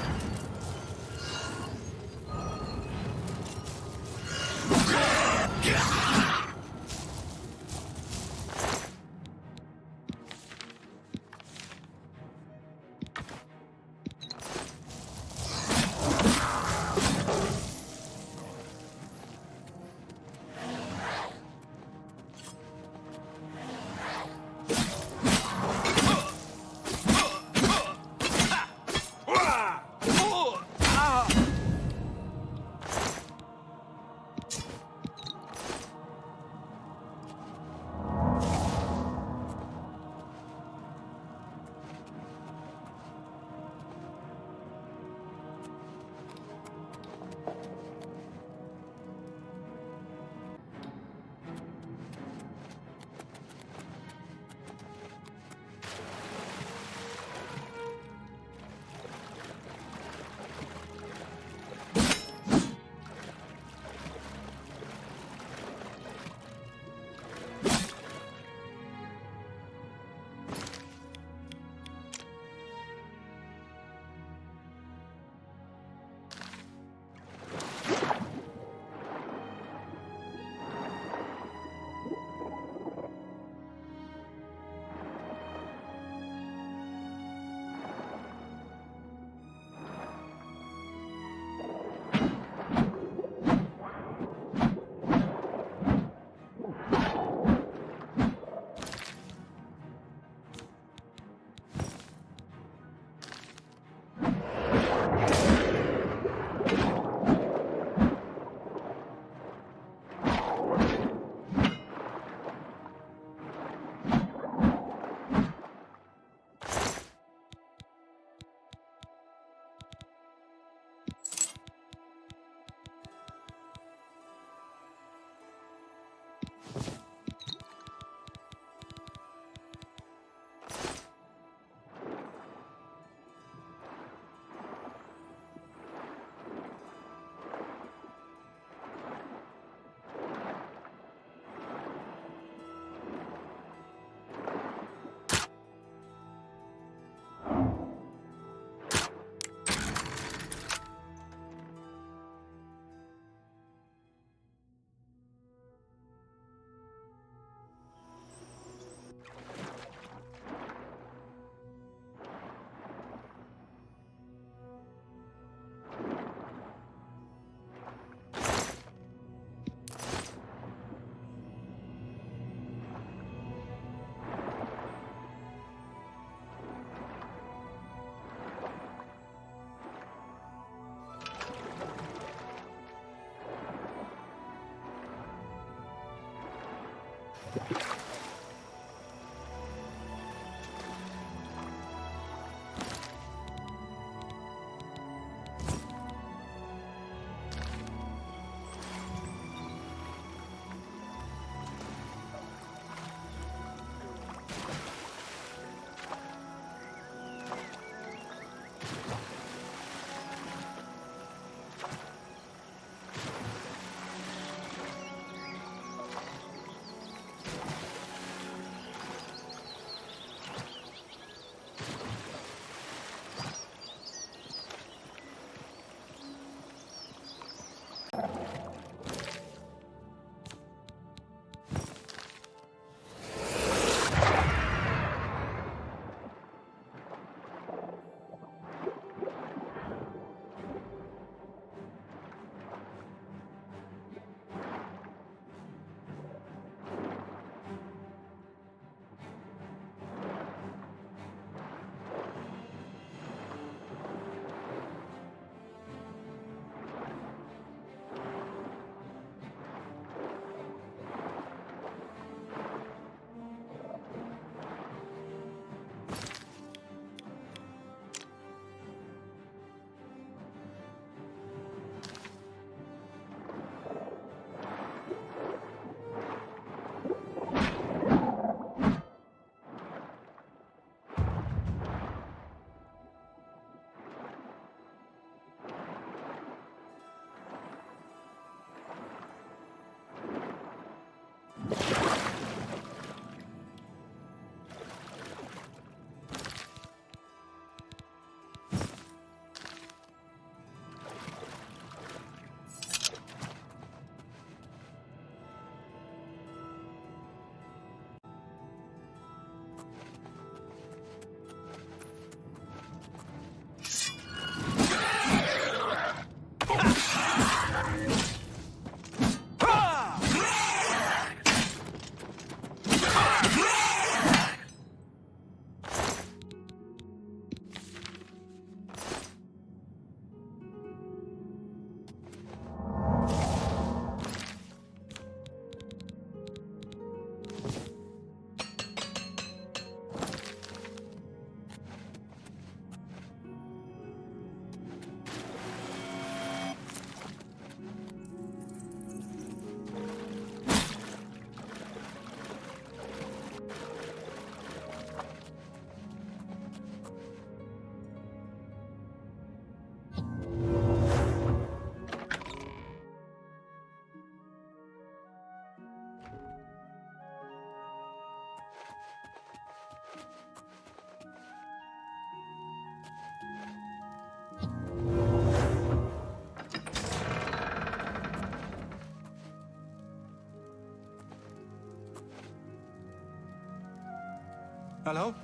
Hello?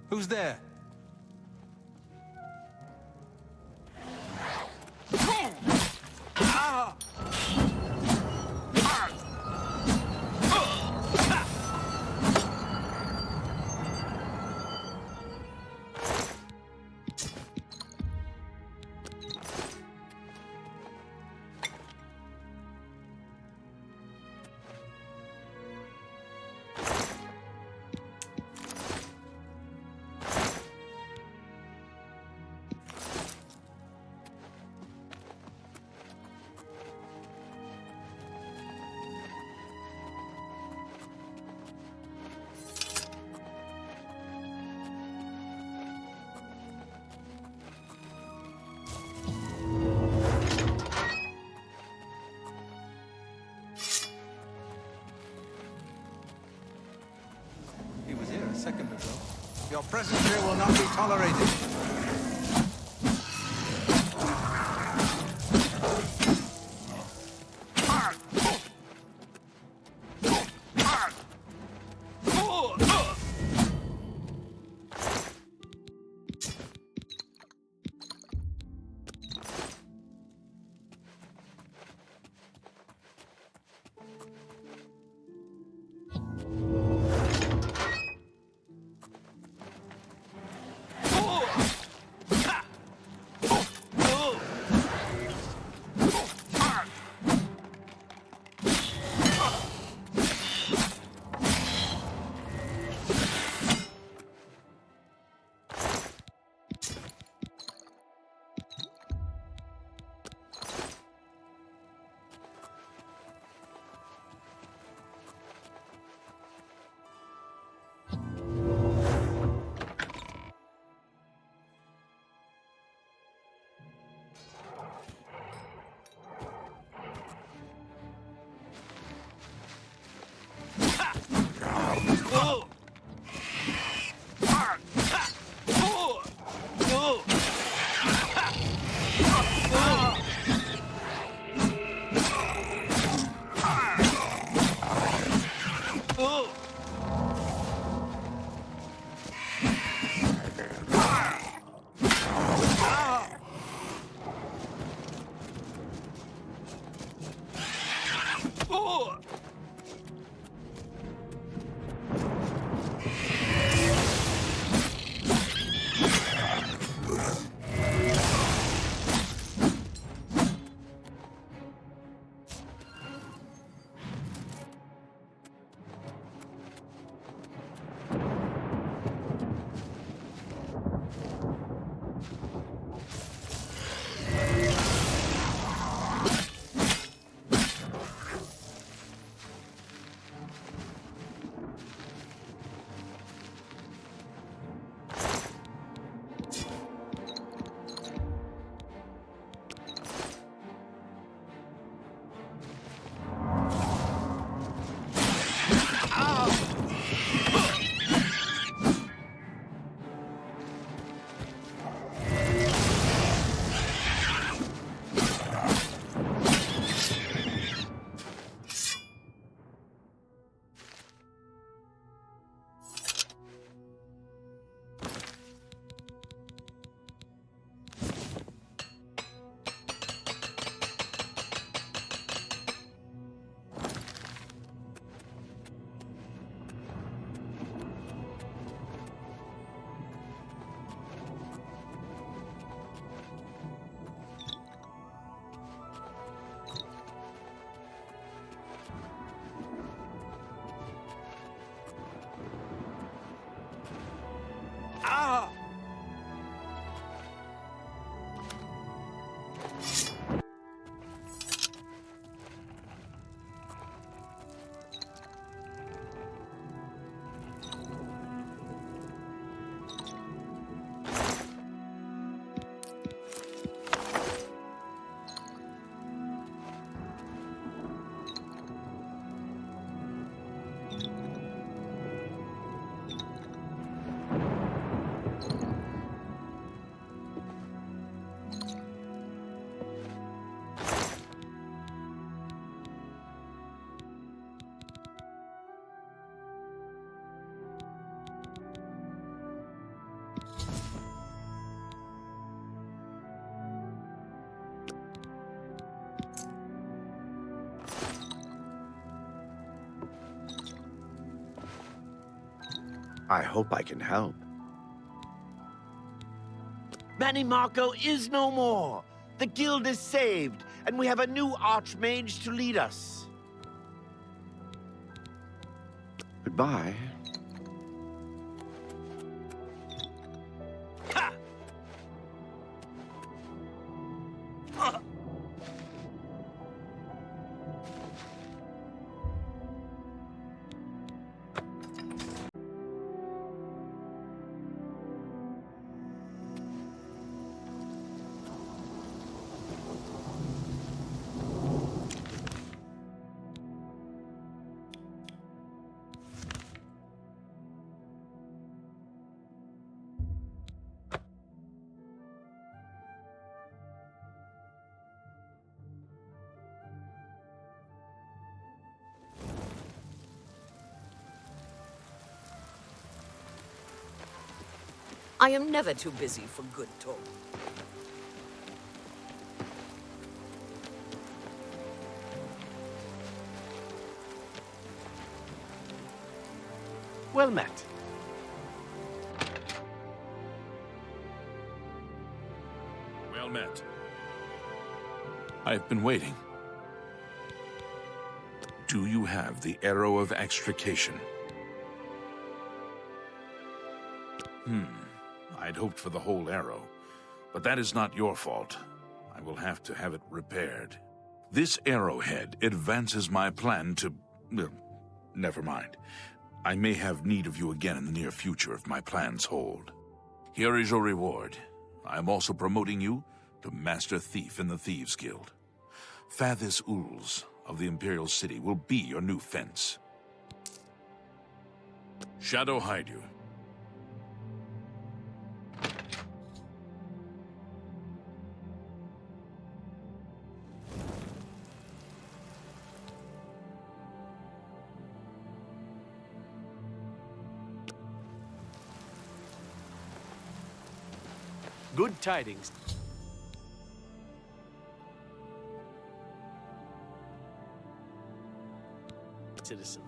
Who's there? He was here a second ago. Your presence here will not be tolerated. I hope I can help. Manny Marco is no more. The guild is saved, and we have a new archmage to lead us. Goodbye. I am never too busy for good talk. Well met. Well met. I've been waiting. Do you have the arrow of extrication? I'd hoped for the whole arrow, but that is not your fault. I will have to have it repaired. This arrowhead advances my plan to... well, never mind. I may have need of you again in the near future if my plans hold. Here is your reward. I am also promoting you to Master Thief in the Thieves Guild. Fathis Uls of the Imperial City will be your new fence. Shadow hide you. Good tidings. Citizen.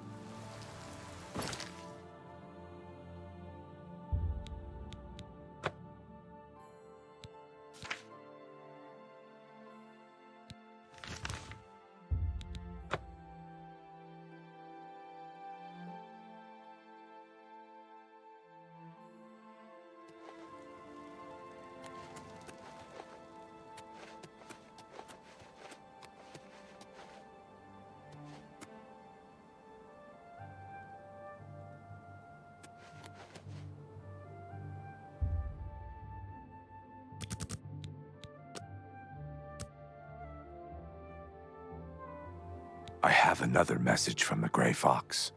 I have another message from the Grey Fox.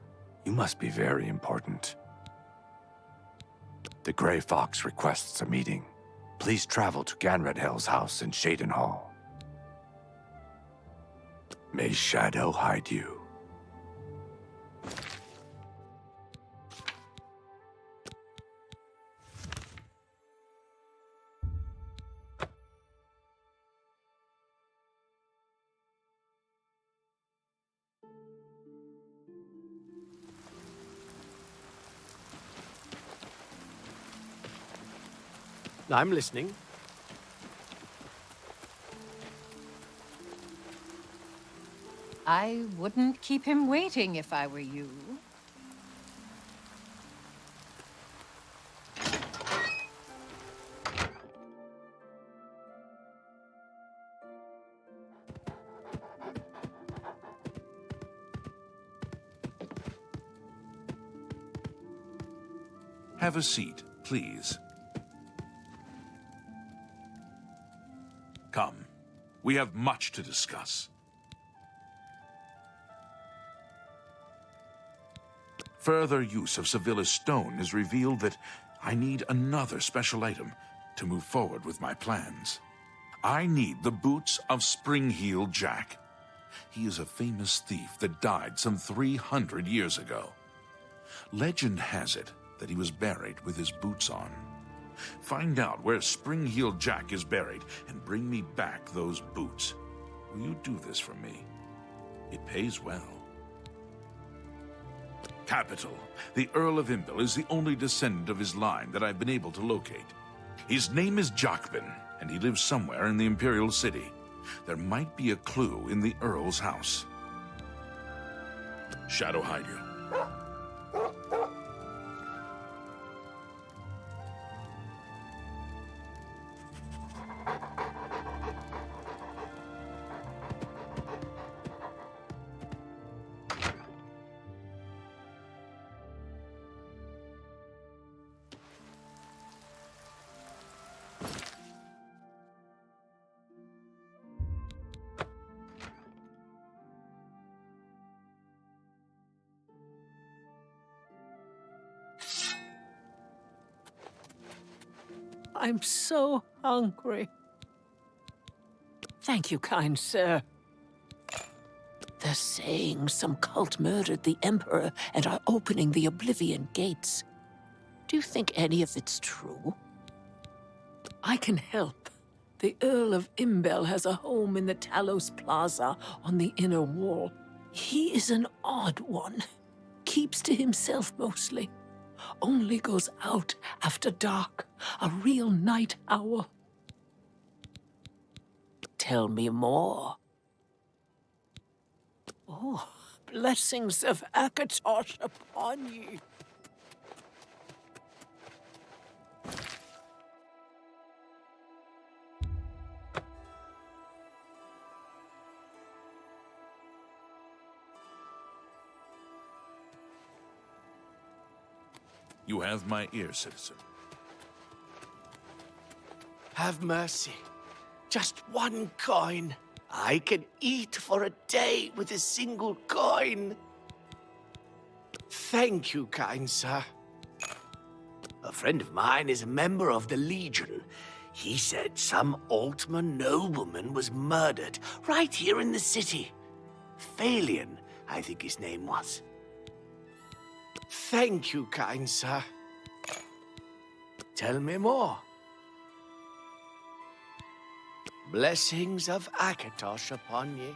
You must be very important. The Grey Fox requests a meeting. Please travel to Ganredhel's house in Shaden Hall. May Shadow hide you. I'm listening. I wouldn't keep him waiting if I were you. Have a seat, please. Come. We have much to discuss. Further use of Sevilla's stone has revealed that I need another special item to move forward with my plans. I need the boots of Spring-Heeled Jack. He is a famous thief that died some 300 years ago. Legend has it that he was buried with his boots on. Find out where Spring-Heeled Jack is buried and bring me back those boots. Will you do this for me? It pays well. Capital. The Earl of Imbil is the only descendant of his line that I've been able to locate. His name is Jacobin, and he lives somewhere in the Imperial City. There might be a clue in the Earl's house. Shadow hide you. I'm so hungry. Thank you, kind sir. They're saying some cult murdered the Emperor and are opening the Oblivion Gates. Do you think any of it's true? I can help. The Earl of Imbel has a home in the Talos Plaza on the inner wall. He is an odd one. Keeps to himself mostly. Only goes out after dark. A real night owl. Tell me more. Oh, blessings of Akatosh upon you. You have my ear, citizen. Have mercy. Just one coin. I can eat for a day with a single coin. Thank you, kind sir. A friend of mine is a member of the Legion. He said some Altman nobleman was murdered right here in the city. Phalion, I think his name was. Thank you, kind sir. Tell me more. Blessings of Akatosh upon ye.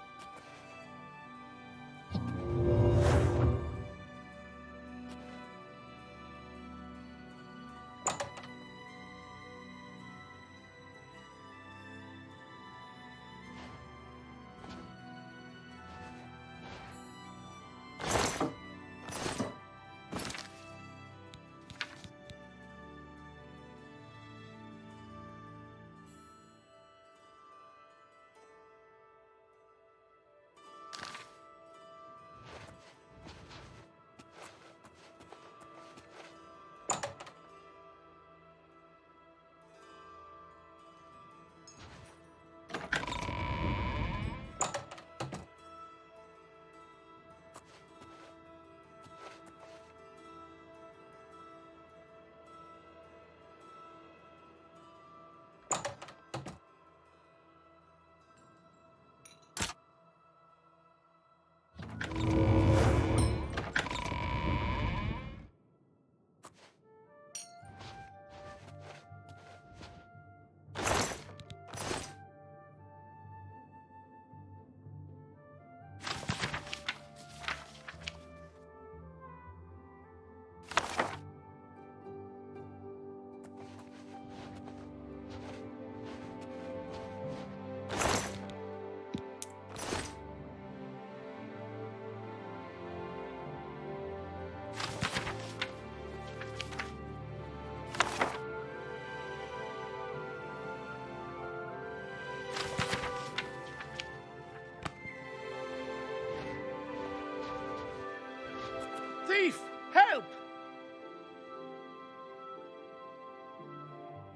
Thief! Help!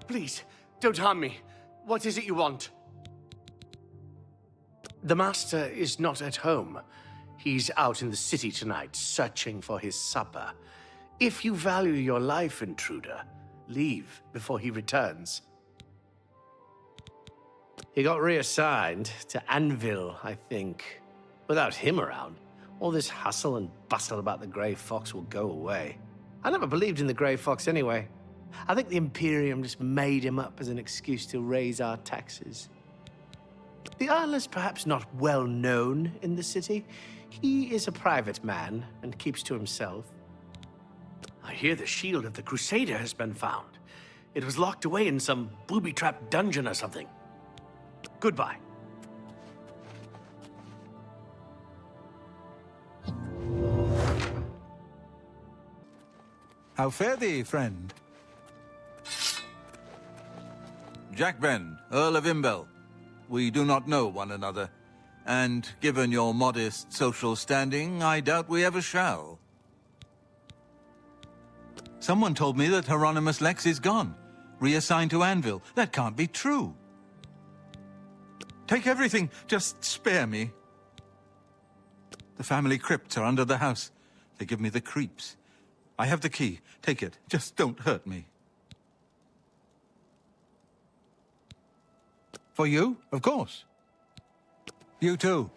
Please, don't harm me. What is it you want? The master is not at home. He's out in the city tonight, searching for his supper. If you value your life, intruder, leave before he returns. He got reassigned to Anvil, I think. Without him around, all this hustle and bustle about the Grey Fox will go away. I never believed in the Grey Fox anyway. I think the Imperium just made him up as an excuse to raise our taxes. The Earl is perhaps not well known in the city. He is a private man and keeps to himself. hear the shield of the Crusader has been found. It was locked away in some booby-trapped dungeon or something. Goodbye. How fare thee, friend? Jack Ben, Earl of Imbel. We do not know one another, and given your modest social standing, I doubt we ever shall. Someone told me that Hieronymus Lex is gone, reassigned to Anvil. That can't be true. Take everything, just spare me. The family crypts are under the house. They give me the creeps. I have the key. Take it. Just don't hurt me. For you, of course. You too.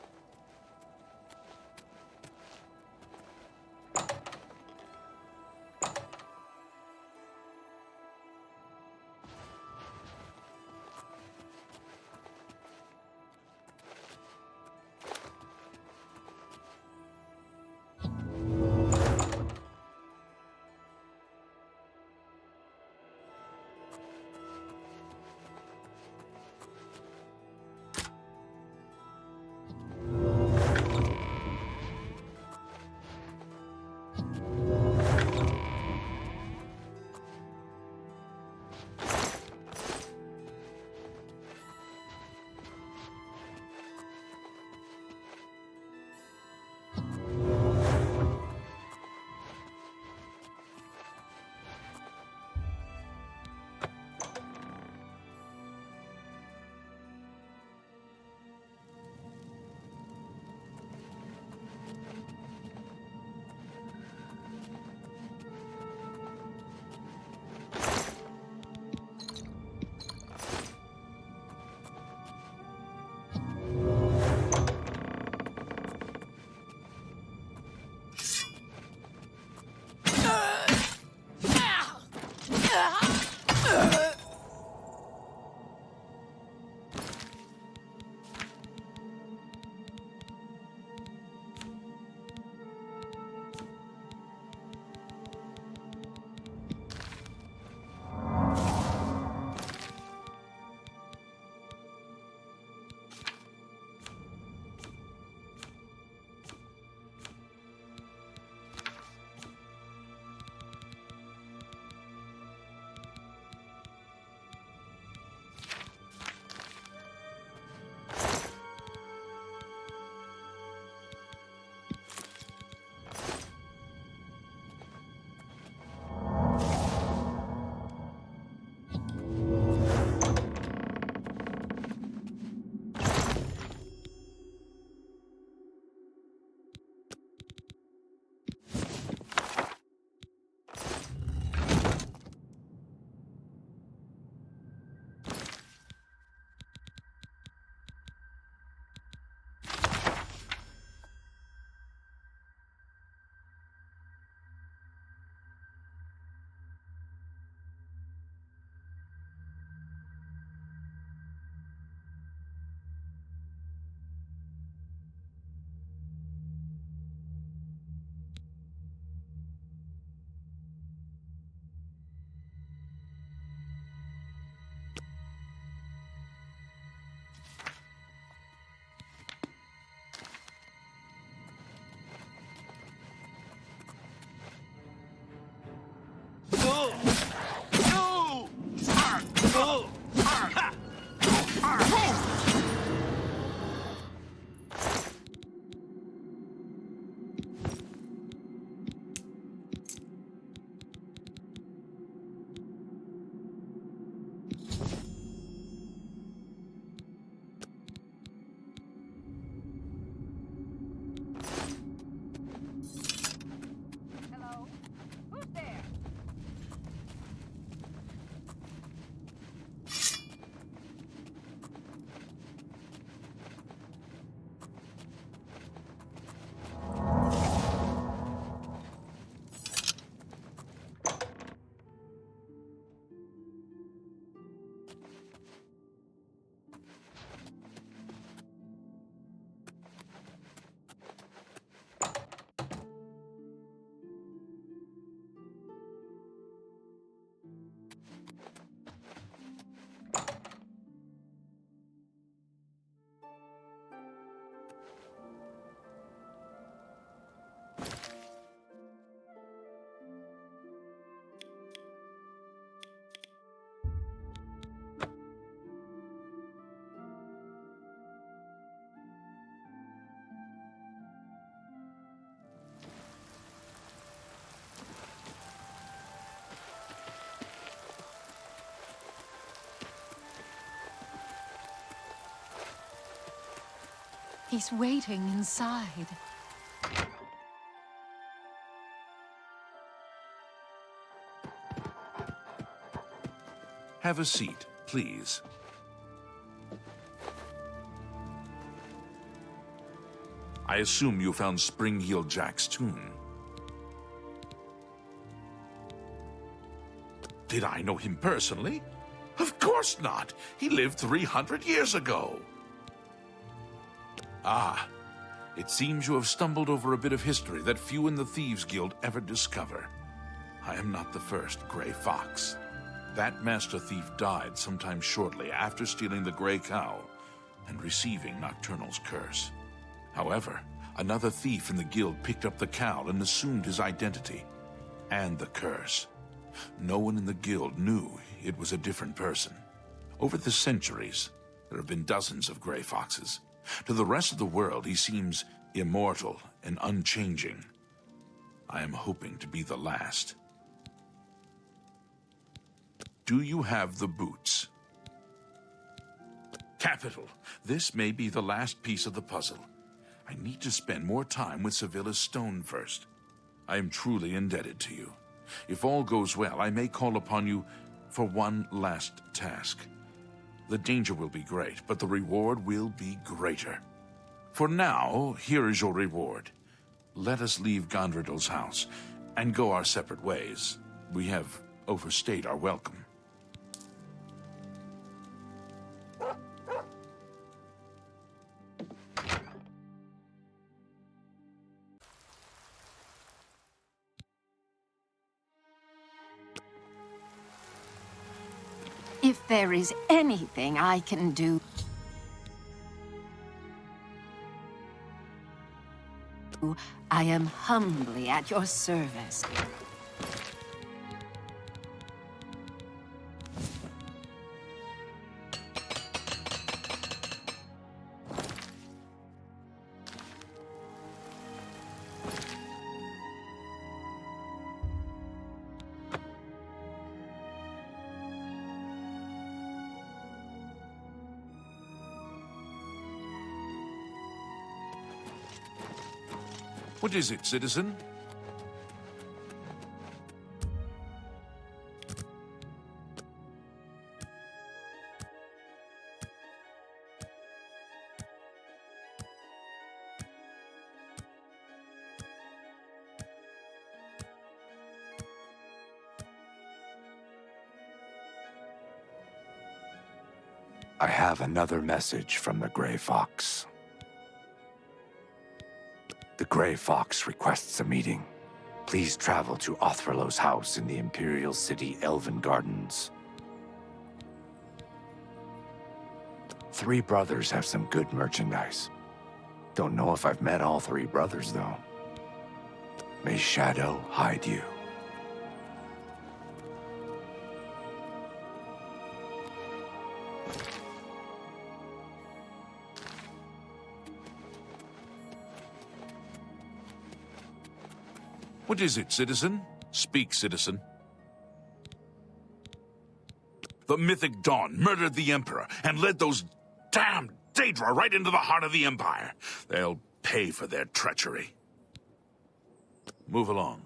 He's waiting inside. Have a seat, please. I assume you found Spring-Heel Jack's tomb. Did I know him personally? Of course not! He lived 300 years ago! Ah, it seems you have stumbled over a bit of history that few in the Thieves Guild ever discover. I am not the first Grey Fox. That Master Thief died sometime shortly after stealing the Grey Cow and receiving Nocturnal's curse. However, another thief in the guild picked up the cow and assumed his identity and the curse. No one in the guild knew it was a different person. Over the centuries, there have been dozens of Grey Foxes. To the rest of the world, he seems immortal and unchanging. I am hoping to be the last. Do you have the boots? Capital. This may be the last piece of the puzzle. I need to spend more time with Sevilla's stone first. I am truly indebted to you. If all goes well, I may call upon you for one last task. The danger will be great, but the reward will be greater. For now, here is your reward. Let us leave Gondredal's house and go our separate ways. We have overstayed our welcome. If there is anything I can do, I am humbly at your service. What is it, citizen? I have another message from the Grey Fox. The Grey Fox requests a meeting. Please travel to Othralo's house in the Imperial City Elven Gardens. 3 brothers have some good merchandise. Don't know if I've met all 3 brothers, though. May Shadow hide you. What is it, citizen? Speak, citizen. The Mythic Dawn murdered the Emperor and led those damned Daedra right into the heart of the Empire. They'll pay for their treachery. Move along.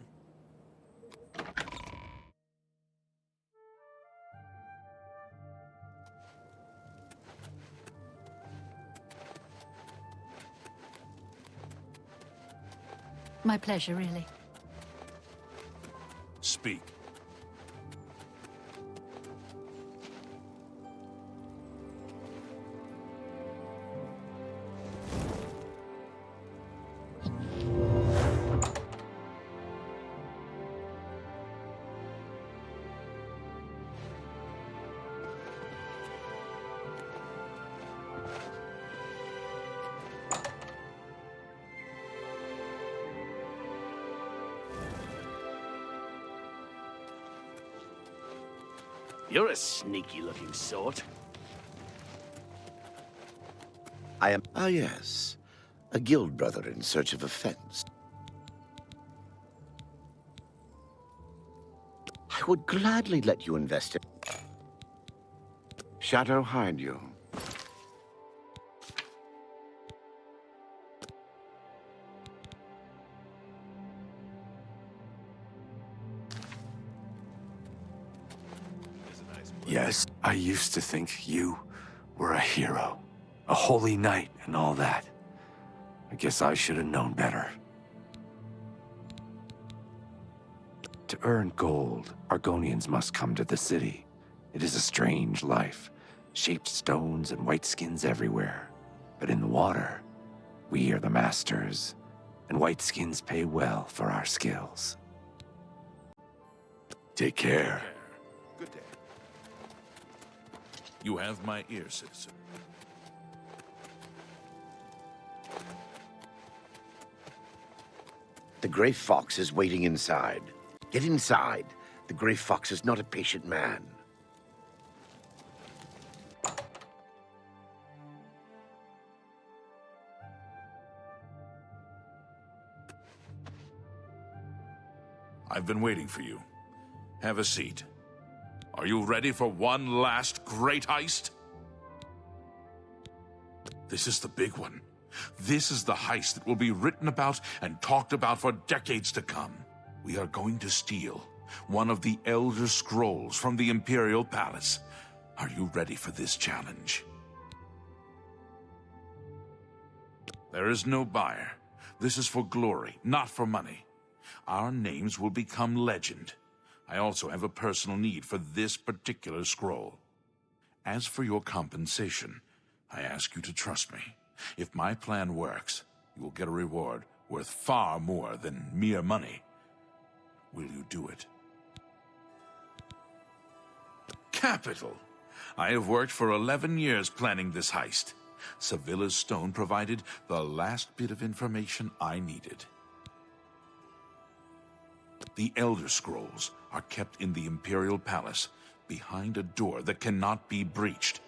My pleasure, really. Speak. You're a sneaky-looking sort. I am... Ah, yes. A guild brother in search of a fence. I would gladly let you invest it. Shadow hide you. Yes, I used to think you were a hero, a holy knight and all that. I guess I should have known better. To earn gold, Argonians must come to the city. It is a strange life. Shaped stones and white skins everywhere. But in the water, we are the masters, and white skins pay well for our skills. Take care. Good day. You have my ear, citizen. The Grey Fox is waiting inside. Get inside. The Grey Fox is not a patient man. I've been waiting for you. Have a seat. Are you ready for one last great heist? This is the big one. This is the heist that will be written about and talked about for decades to come. We are going to steal one of the Elder Scrolls from the Imperial Palace. Are you ready for this challenge? There is no buyer. This is for glory, not for money. Our names will become legend. I also have a personal need for this particular scroll. As for your compensation, I ask you to trust me. If my plan works, you will get a reward worth far more than mere money. Will you do it? Capital! I have worked for 11 years planning this heist. Sevilla's stone provided the last bit of information I needed. The Elder Scrolls are kept in the Imperial Palace, behind a door that cannot be breached.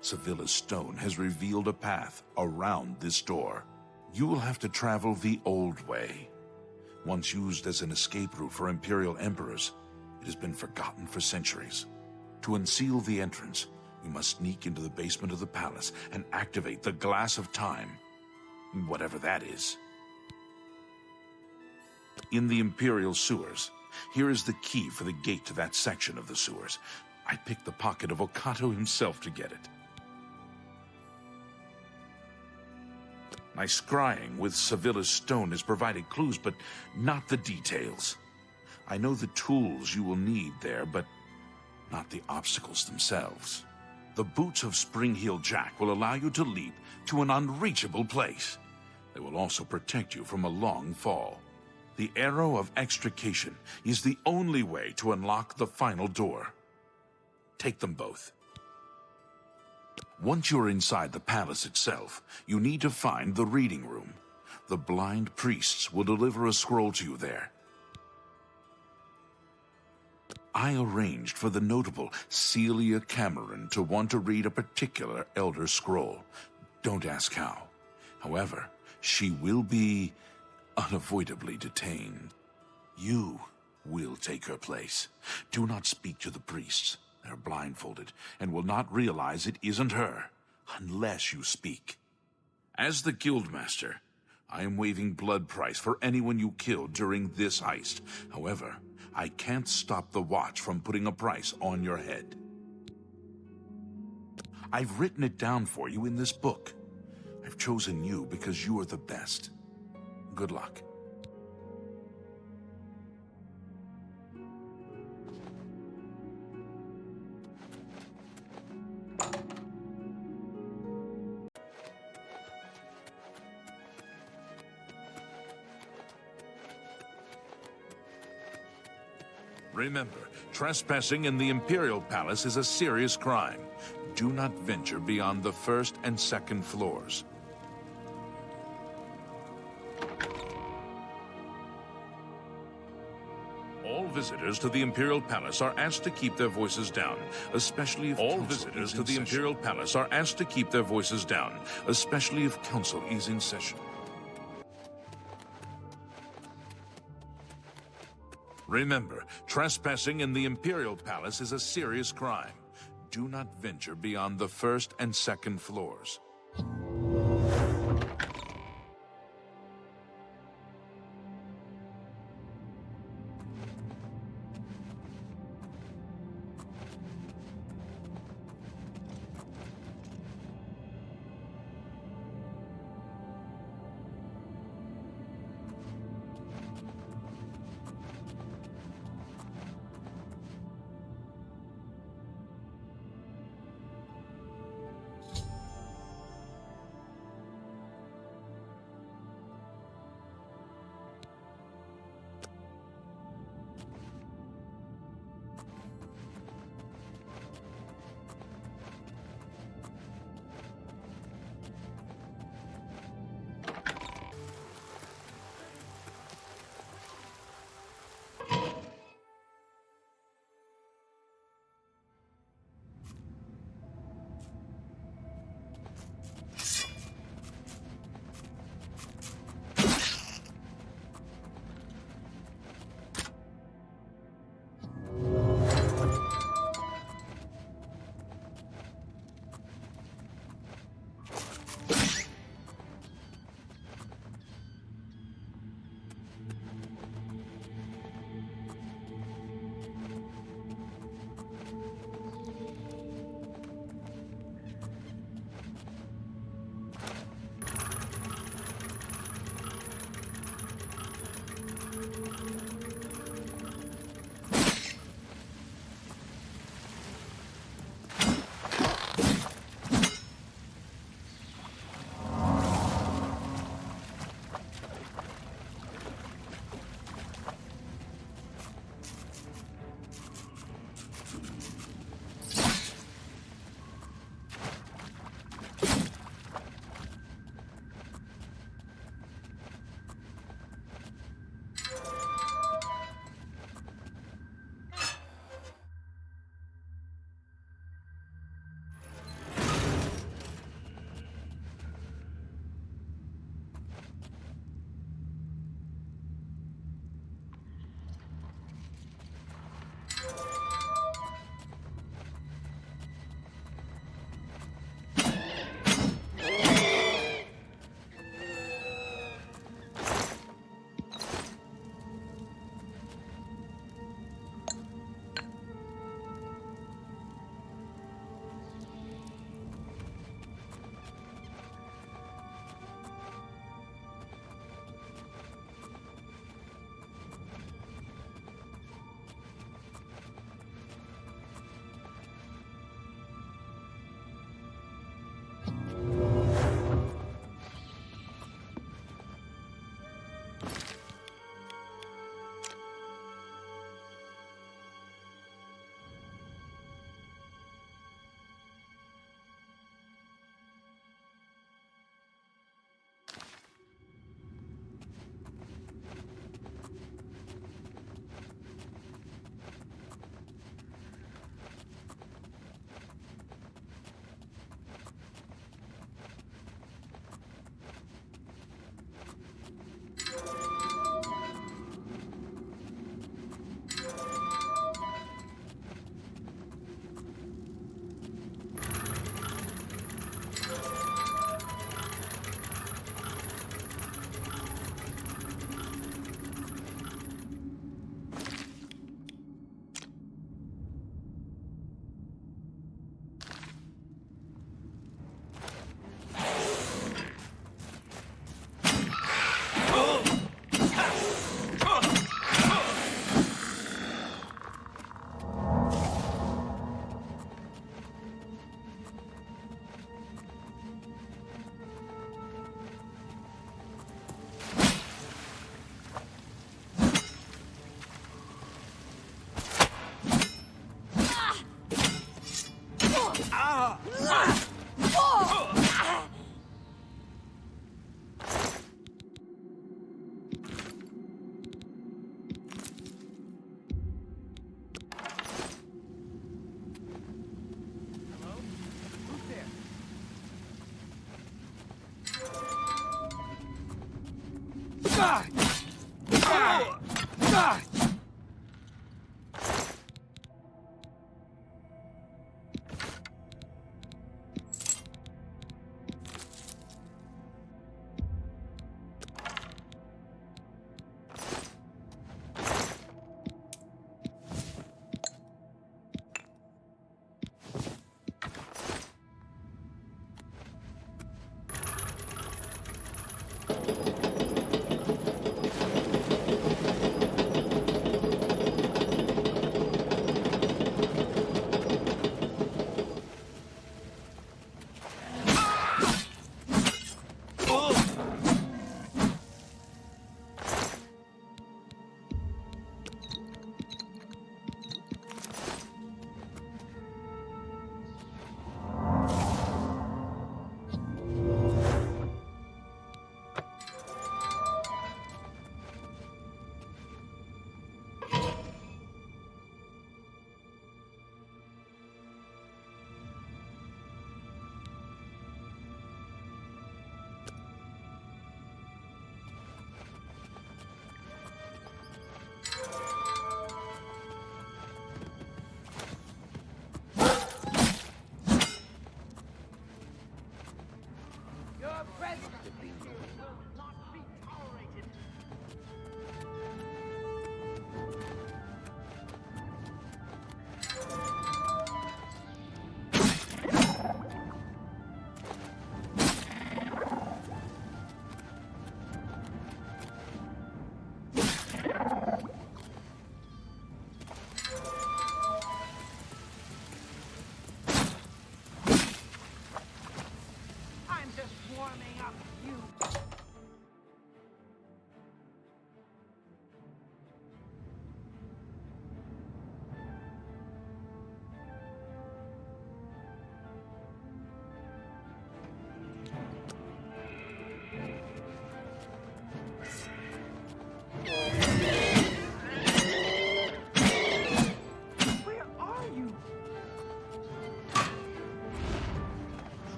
Sevilla's stone has revealed a path around this door. You will have to travel the old way. Once used as an escape route for Imperial Emperors, it has been forgotten for centuries. To unseal the entrance, you must sneak into the basement of the palace and activate the Glass of Time, whatever that is. In the Imperial sewers, here is the key for the gate to that section of the sewers. I picked the pocket of Okato himself to get it. My scrying with Sevilla's stone has provided clues, but not the details. I know the tools you will need there, but not the obstacles themselves. The boots of Spring-Heel Jack will allow you to leap to an unreachable place. They will also protect you from a long fall. The Arrow of Extrication is the only way to unlock the final door. Take them both. Once you're inside the palace itself, you need to find the reading room. The blind priests will deliver a scroll to you there. I arranged for the notable Celia Cameron to want to read a particular Elder Scroll. Don't ask how. However, she will be unavoidably detained. You will take her place. Do not speak to the priests. They're blindfolded and will not realize it isn't her unless you speak. As the Guildmaster, I am waiving blood price for anyone you killed during this heist. However, I can't stop the Watch from putting a price on your head. I've written it down for you in this book. I've chosen you because you are the best. Good luck. Remember, trespassing in the Imperial Palace is a serious crime. Do not venture beyond the first and second floors. All visitors to the Imperial Palace are asked to keep their voices down, especially if council is in session. Remember, trespassing in the Imperial Palace is a serious crime. Do not venture beyond the first and second floors.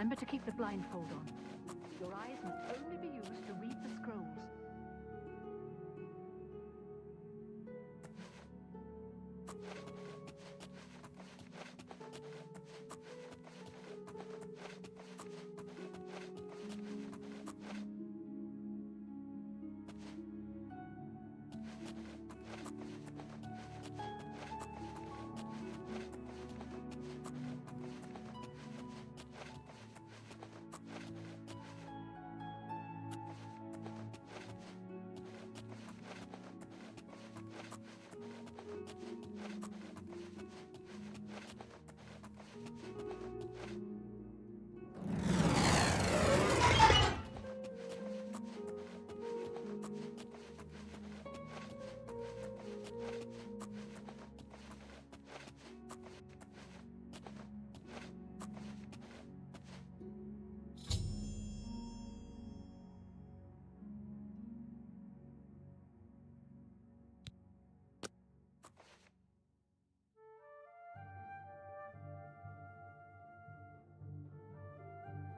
Remember to keep the blindfold on. Your eyes must only be used to read the scrolls.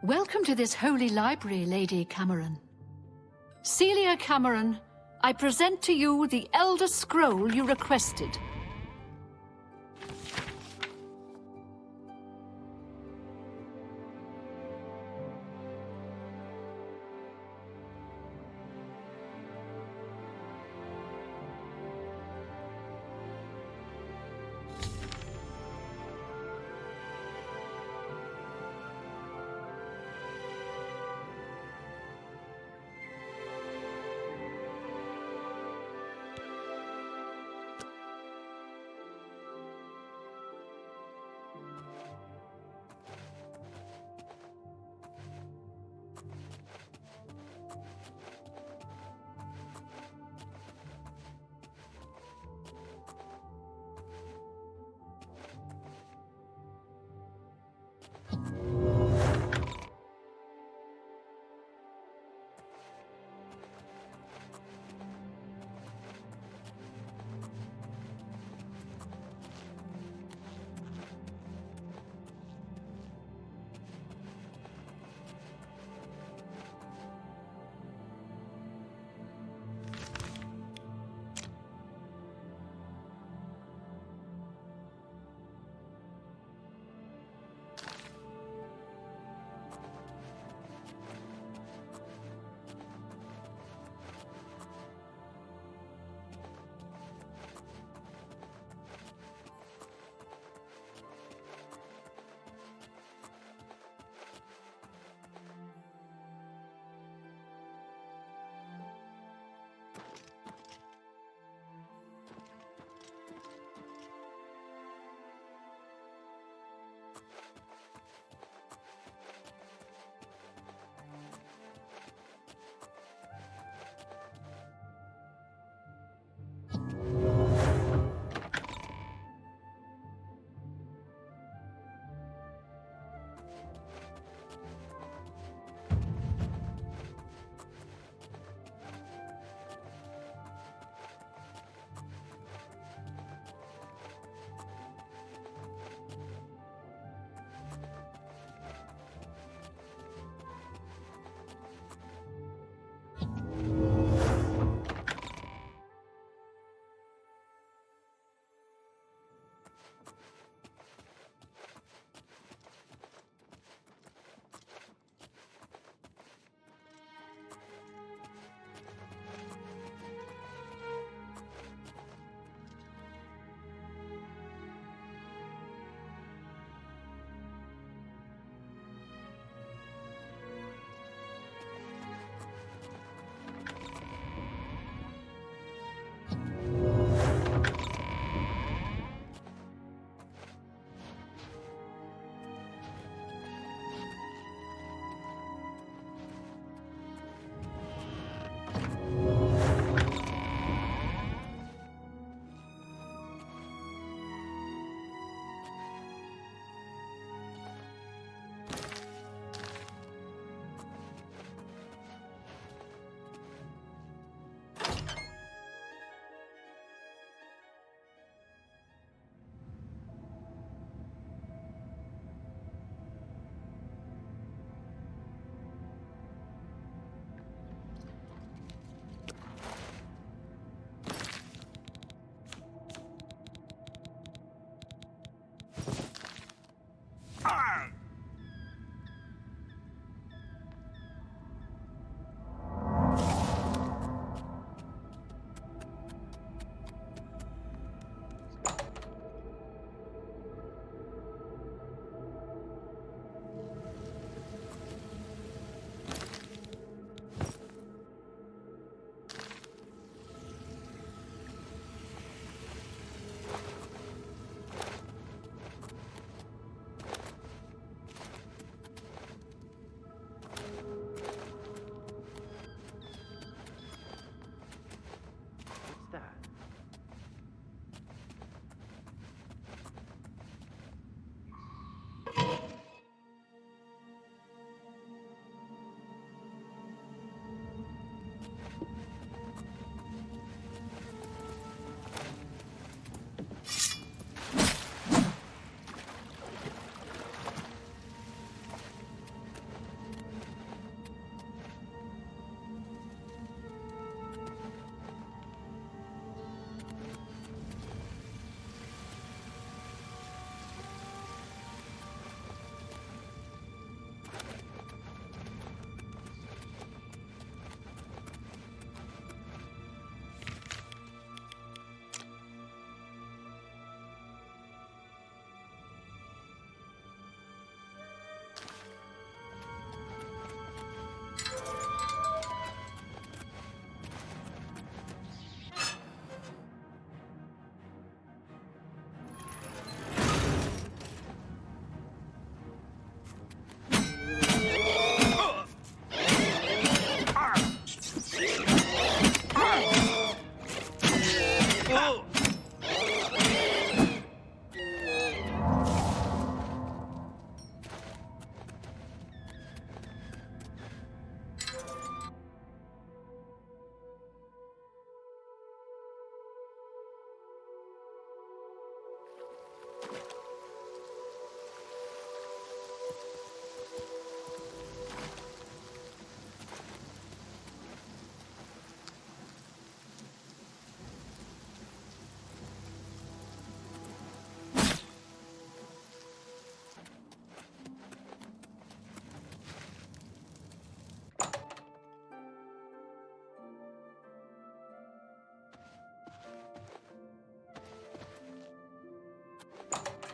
Welcome to this holy library, Lady Cameron. Celia Cameron, I present to you the Elder Scroll you requested.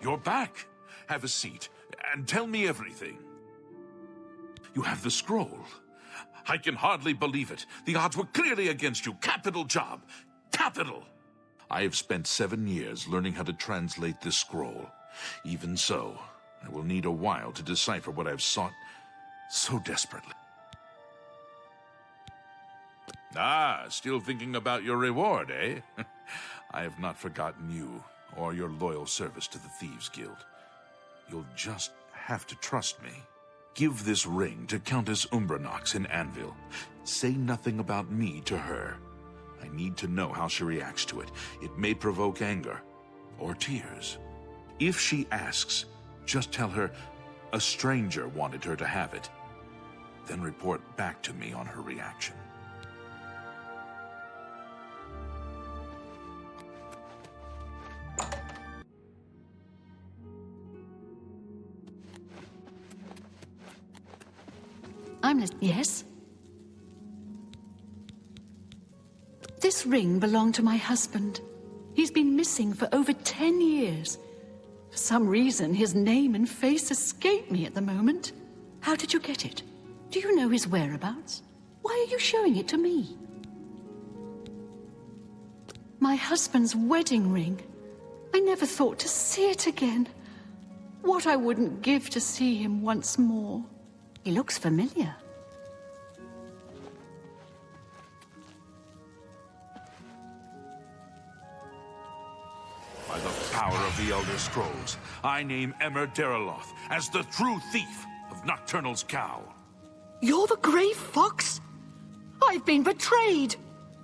you're back. Have a seat, and tell me everything. You have the scroll. I can hardly believe it. The odds were clearly against you. Capital job. Capital! I have spent 7 years learning how to translate this scroll. Even so, I will need a while to decipher what I've sought so desperately. Ah, still thinking about your reward, eh? I have not forgotten you, or your loyal service to the Thieves Guild. You'll just have to trust me. Give this ring to Countess Umbranox in Anvil. Say nothing about me to her. I need to know how she reacts to it. It may provoke anger, or tears. If she asks, just tell her a stranger wanted her to have it. Then report back to me on her reaction. Yes? This ring belonged to my husband. He's been missing for over 10 years. For some reason, his name and face escape me at the moment. How did you get it? Do you know his whereabouts? Why are you showing it to me? My husband's wedding ring. I never thought to see it again. What I wouldn't give to see him once more. He looks familiar. By the power of the Elder Scrolls, I name Emmer Deriloth as the true thief of Nocturnal's cowl. You're the Grey Fox? I've been betrayed!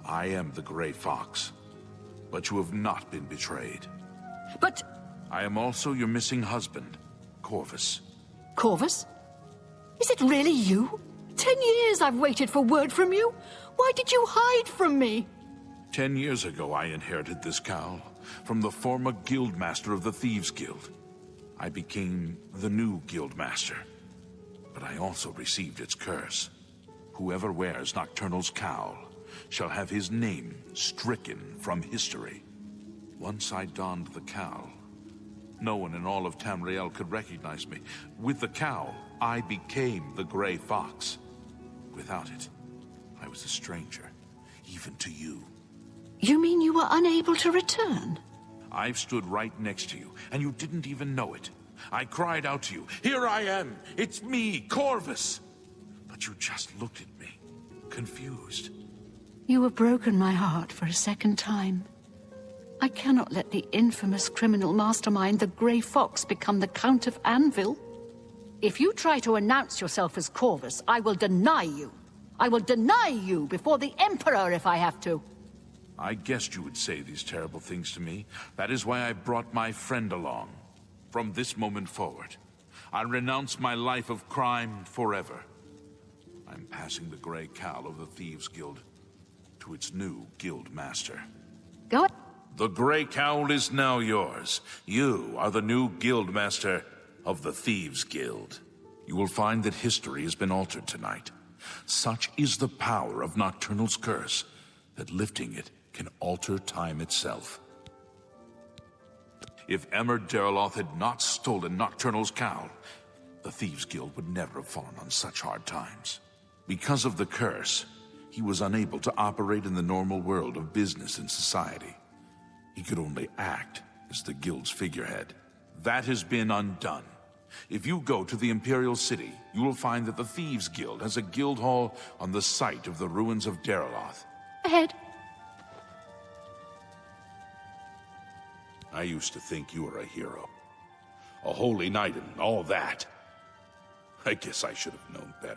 I am the Grey Fox, but you have not been betrayed. But... I am also your missing husband, Corvus. Corvus? Is it really you? 10 years I've waited for word from you. Why did you hide from me? 10 years ago, I inherited this cowl from the former guildmaster of the Thieves Guild. I became the new guildmaster, but I also received its curse. Whoever wears Nocturnal's cowl shall have his name stricken from history. Once I donned the cowl, no one in all of Tamriel could recognize me. With the cowl, I became the Grey Fox. Without it, I was a stranger, even to you. You mean you were unable to return? I've stood right next to you, and you didn't even know it. I cried out to you, "Here I am! It's me, Corvus!" But you just looked at me, confused. You have broken my heart for a second time. I cannot let the infamous criminal mastermind, the Grey Fox, become the Count of Anvil. If you try to announce yourself as Corvus, I will deny you. I will deny you before the Emperor if I have to. I guessed you would say these terrible things to me. That is why I brought my friend along. From this moment forward, I renounce my life of crime forever. I'm passing the Grey Cowl of the Thieves Guild to its new guild master. Go. The Grey Cowl is now yours. You are the new guild master of the Thieves Guild. You will find that history has been altered tonight. Such is the power of Nocturnal's curse that lifting it can alter time itself. If Emmer Deriloth had not stolen Nocturnal's cowl, the Thieves Guild would never have fallen on such hard times. Because of the curse, he was unable to operate in the normal world of business and society. He could only act as the Guild's figurehead. That has been undone. If you go to the Imperial City, you will find that the Thieves Guild has a guild hall on the site of the ruins of Deriloth. Ahead. I used to think you were a hero. A holy knight and all that. I guess I should have known better.